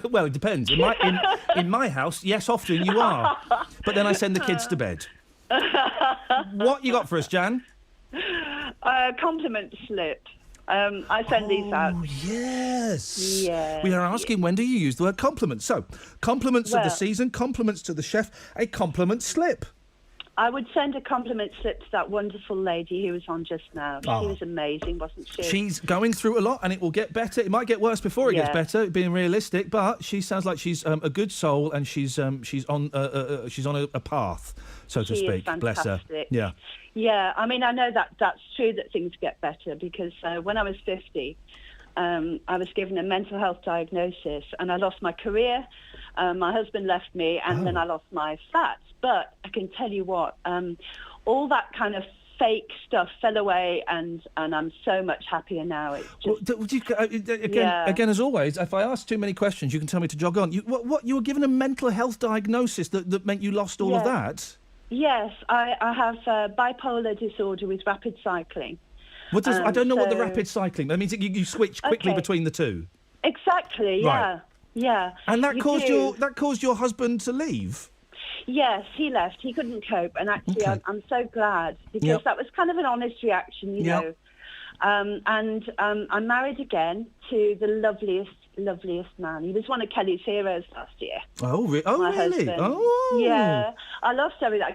[SPEAKER 2] well, it depends. In my house, yes, often you are. But then I send the kids to bed. What you got for us, Jan?
[SPEAKER 10] Compliment slip. I send these out.
[SPEAKER 2] Oh, yes.
[SPEAKER 10] Yeah.
[SPEAKER 2] We are asking, when do you use the word compliment? So, compliments of the season, compliments to the chef, a compliment slip.
[SPEAKER 10] I would send a compliment slip to that wonderful lady who was on just now.
[SPEAKER 2] Oh.
[SPEAKER 10] She was amazing, wasn't she?
[SPEAKER 2] She's going through a lot, and it will get better. It might get worse before it gets better, being realistic. But she sounds like she's a good soul, and she's on a path, so to speak. Bless her. Yeah.
[SPEAKER 10] Yeah. I mean, I know that's true that things get better because when I was 50, I was given a mental health diagnosis, and I lost my career. My husband left me, and then I lost my flat. But I can tell you what, all that kind of fake stuff fell away, and I'm so much happier now. It's just,
[SPEAKER 2] again, as always, if I ask too many questions, you can tell me to jog on. You were given a mental health diagnosis that meant you lost all of that?
[SPEAKER 10] Yes, I have bipolar disorder with rapid cycling.
[SPEAKER 2] I don't know what the rapid cycling. That means you switch quickly between the two.
[SPEAKER 10] Exactly. Yeah.
[SPEAKER 2] Right.
[SPEAKER 10] Yeah.
[SPEAKER 2] And that caused your husband to leave.
[SPEAKER 10] Yes, he left. He couldn't cope, and actually, I'm so glad because that was kind of an honest reaction, you know. I'm married again to the loveliest man. He was one of Kelly's heroes last year.
[SPEAKER 2] Oh, really?
[SPEAKER 10] My husband.
[SPEAKER 2] Oh,
[SPEAKER 10] yeah. I lost everything.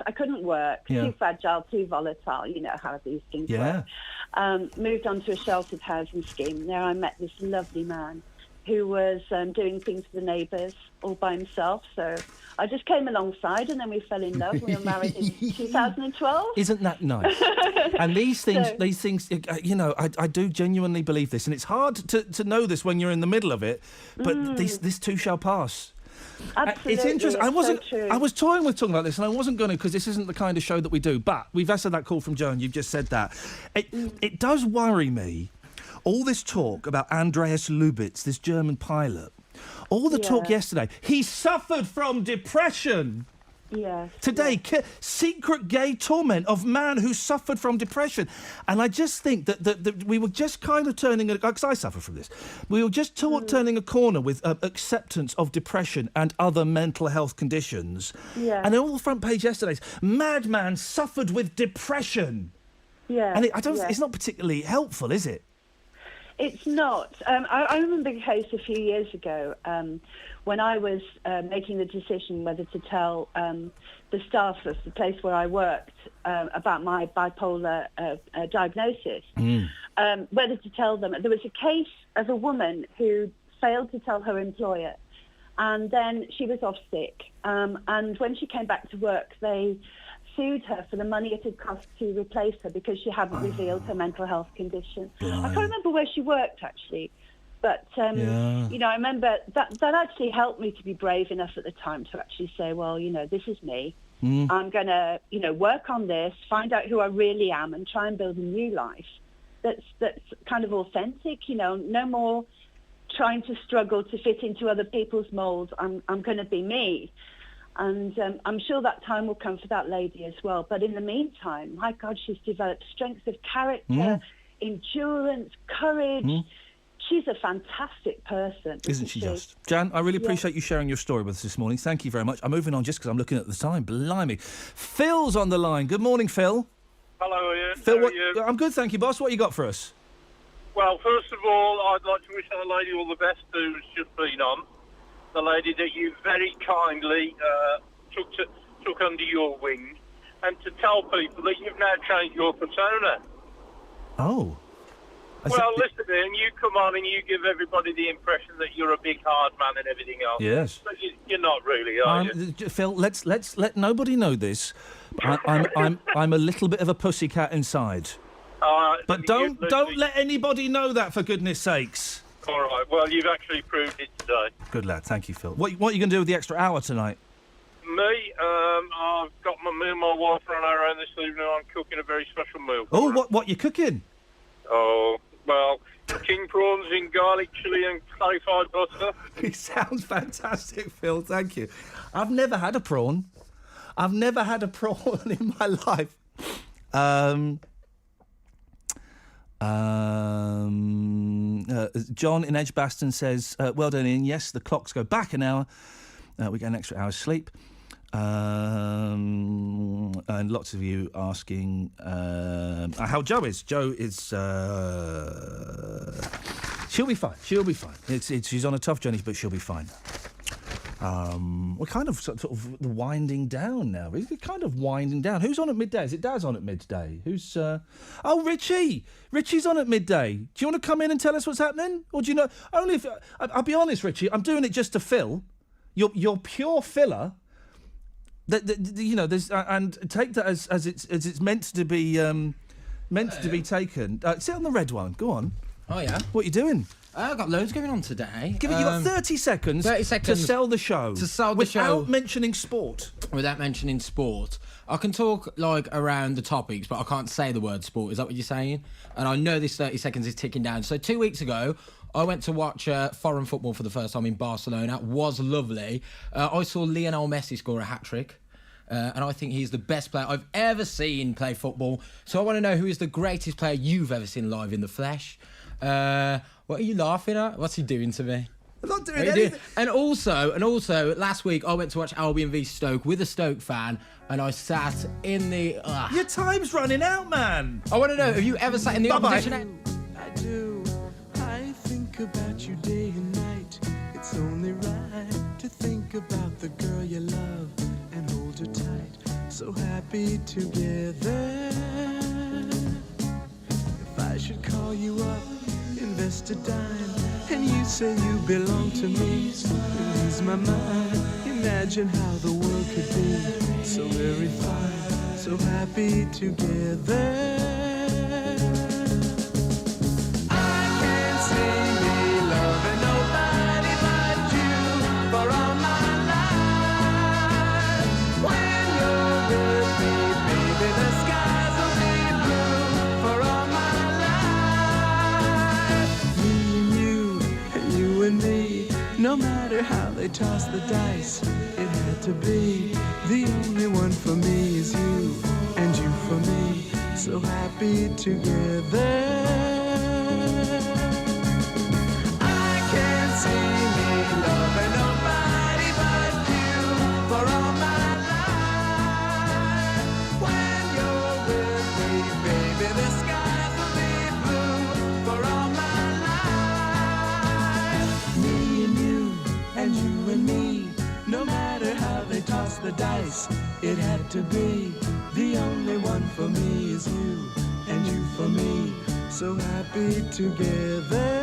[SPEAKER 10] I couldn't work.
[SPEAKER 2] Yeah.
[SPEAKER 10] Too fragile, too volatile. You know how these things work. Moved on to a sheltered housing scheme. There, I met this lovely man who was doing things for the neighbours all by himself. So I just came alongside, and then we fell in love. We were married in 2012.
[SPEAKER 2] Isn't that nice? And these things, you know, I do genuinely believe this, and it's hard to know this when you're in the middle of it, but this too shall pass.
[SPEAKER 10] Absolutely,
[SPEAKER 2] It's interesting.
[SPEAKER 10] so true.
[SPEAKER 2] I was toying with talking about this, and I wasn't going to because this isn't the kind of show that we do. But we've had that call from Joe, and you've just said that. It does worry me. All this talk about Andreas Lubitz, this German pilot. All the talk yesterday. He suffered from depression.
[SPEAKER 10] Yes.
[SPEAKER 2] Today, secret gay torment of man who suffered from depression. And I just think that we were just kind of turning, because I suffer from this, we were just turning a corner with acceptance of depression and other mental health conditions.
[SPEAKER 10] Yeah.
[SPEAKER 2] And all the front page yesterday's, madman suffered with depression.
[SPEAKER 10] Yeah.
[SPEAKER 2] And it's not particularly helpful, is it?
[SPEAKER 10] It's not. I remember a case a few years ago when I was making the decision whether to tell the staff of the place where I worked about my bipolar diagnosis, whether to tell them. There was a case of a woman who failed to tell her employer, and then she was off sick. And when she came back to work, they sued her for the money it had cost to replace her because she hadn't revealed her mental health condition. I can't remember where she worked, actually. But, you know, I remember that actually helped me to be brave enough at the time to actually say, well, you know, this is me. I'm going to, you know, work on this, find out who I really am and try and build a new life that's kind of authentic, you know, no more trying to struggle to fit into other people's moulds. I'm going to be me. And I'm sure that time will come for that lady as well. But in the meantime, my God, she's developed strength of character, endurance, courage. She's a fantastic person.
[SPEAKER 2] Isn't she just? Jan, I really appreciate you sharing your story with us this morning. Thank you very much. I'm moving on just because I'm looking at the time. Blimey. Phil's on the line. Good morning, Phil.
[SPEAKER 14] Hello, Ian.
[SPEAKER 2] Phil,
[SPEAKER 14] How are you?
[SPEAKER 2] I'm good, thank you, boss. What you got for us?
[SPEAKER 14] Well, first of all, I'd like to wish that lady all the best who's just been on. The lady that you very kindly took under your wing, and to tell people that you've now changed your persona.
[SPEAKER 2] Oh.
[SPEAKER 14] Well, listen, Ian, you come on and you give everybody the impression that you're a big hard man and everything else.
[SPEAKER 2] Yes.
[SPEAKER 14] But you're not really, are you?
[SPEAKER 2] Phil, let's let nobody know this. I'm a little bit of a pussycat inside. But don't let anybody know that, for goodness sakes.
[SPEAKER 14] All right. Well, you've actually proved it today.
[SPEAKER 2] Good lad, thank you, Phil. What are you going to do with the extra hour tonight?
[SPEAKER 14] Me, I've got me and my wife on our own this evening. I'm cooking a very special meal.
[SPEAKER 2] Oh, what you cooking?
[SPEAKER 14] Oh, well, king prawns in garlic, chilli and clarified butter.
[SPEAKER 2] It sounds fantastic, Phil, thank you. I've never had a prawn. I've never had a prawn in my life. John in Edgbaston says, well done, Ian. Yes, the clocks go back an hour. We get an extra hour's sleep. And lots of you asking how Joe is. Joe is... she'll be fine. She'll be fine. She's on a tough journey, but she'll be fine. We're kind of sort of winding down now. We're kind of winding down. Who's on at midday? Is it Daz on at midday? Who's... Oh, Richie! Richie's on at midday. Do you want to come in and tell us what's happening? Or do you know... Only if... I'll be honest, Richie, I'm doing it just to fill. You're pure filler. You know, there's and take that as it's meant to be be taken. Sit on the red one. Go on.
[SPEAKER 15] Oh yeah.
[SPEAKER 2] What are you doing?
[SPEAKER 15] I've got loads going on today.
[SPEAKER 2] You got 30 seconds.
[SPEAKER 15] 30 seconds
[SPEAKER 2] to sell the show. Without mentioning sport.
[SPEAKER 15] Without mentioning sport. I can talk like around the topics, but I can't say the word sport. Is that what you're saying? And I know this 30 seconds is ticking down. So 2 weeks ago, I went to watch foreign football for the first time in Barcelona. It was lovely. I saw Lionel Messi score a hat-trick. And I think he's the best player I've ever seen play football. So I want to know who is the greatest player you've ever seen live in the flesh. What are you laughing at? What's he doing to me?
[SPEAKER 2] I'm not doing anything.
[SPEAKER 15] And also, last week I went to watch Albion v Stoke with a Stoke fan, and I sat in the...
[SPEAKER 2] Your time's running out, man.
[SPEAKER 15] I want to know, have you ever sat in the opposition end?
[SPEAKER 16] I do. I think about you day and night. It's only right to think about the girl you love and hold her tight. So happy together. If I should call you up, invest a dime, and you say you belong to me, lose my mind. Imagine how the world could be so very fine, so happy together. I can't see me loving nobody but you for all my tossed the dice, it had to be. The only one for me is you, and you for me. So happy together. I can't see me loving nobody but you for all my life. When you're with me, baby, the skies will be blue for all my life. Me and you and me, no matter how they toss the dice, it had to be. The only one for me is you, and you for me, so happy together.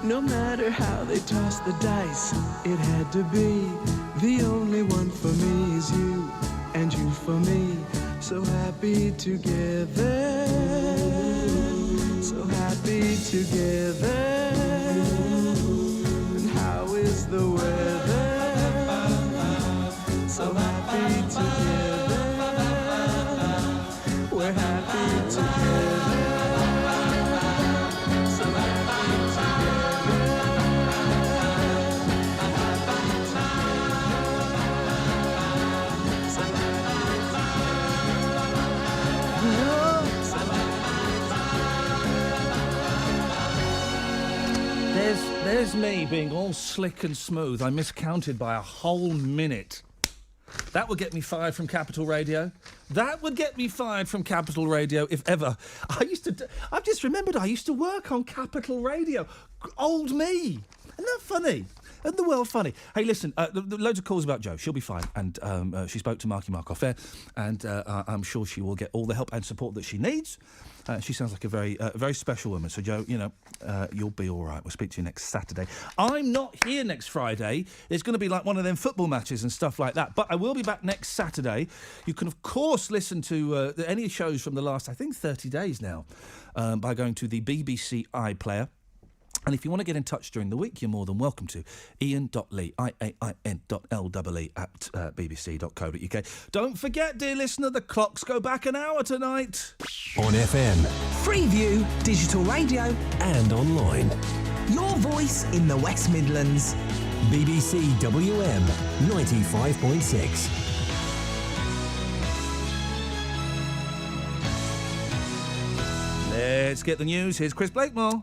[SPEAKER 16] No matter how they toss the dice, it had to be. The only one for me is you, and you for me, so happy together. So happy together. And how is the weather? So happy together. We're happy together.
[SPEAKER 2] There's me being all slick and smooth. I miscounted by a whole minute. That would get me fired from Capital Radio. That would get me fired from Capital Radio if ever. I've just remembered I used to work on Capital Radio. Old me. Isn't that funny? Isn't the world funny? Hey, listen, loads of calls about Jo. She'll be fine. And she spoke to Marky Mark off air, and I'm sure she will get all the help and support that she needs. She sounds like a very special woman. So, Jo, you'll be all right. We'll speak to you next Saturday. I'm not here next Friday. It's going to be like one of them football matches and stuff like that. But I will be back next Saturday. You can, of course, listen to any shows from the last, I think, 30 days now by going to the BBC iPlayer. And if you want to get in touch during the week, you're more than welcome to. Iain.lee, IAIN.LEE at bbc.co.uk. Don't forget, dear listener, the clocks go back an hour tonight.
[SPEAKER 3] On FM.
[SPEAKER 4] Freeview, digital radio,
[SPEAKER 3] and online.
[SPEAKER 4] Your voice in the West Midlands.
[SPEAKER 3] BBC WM 95.6.
[SPEAKER 2] Let's get the news. Here's Chris Blakemore.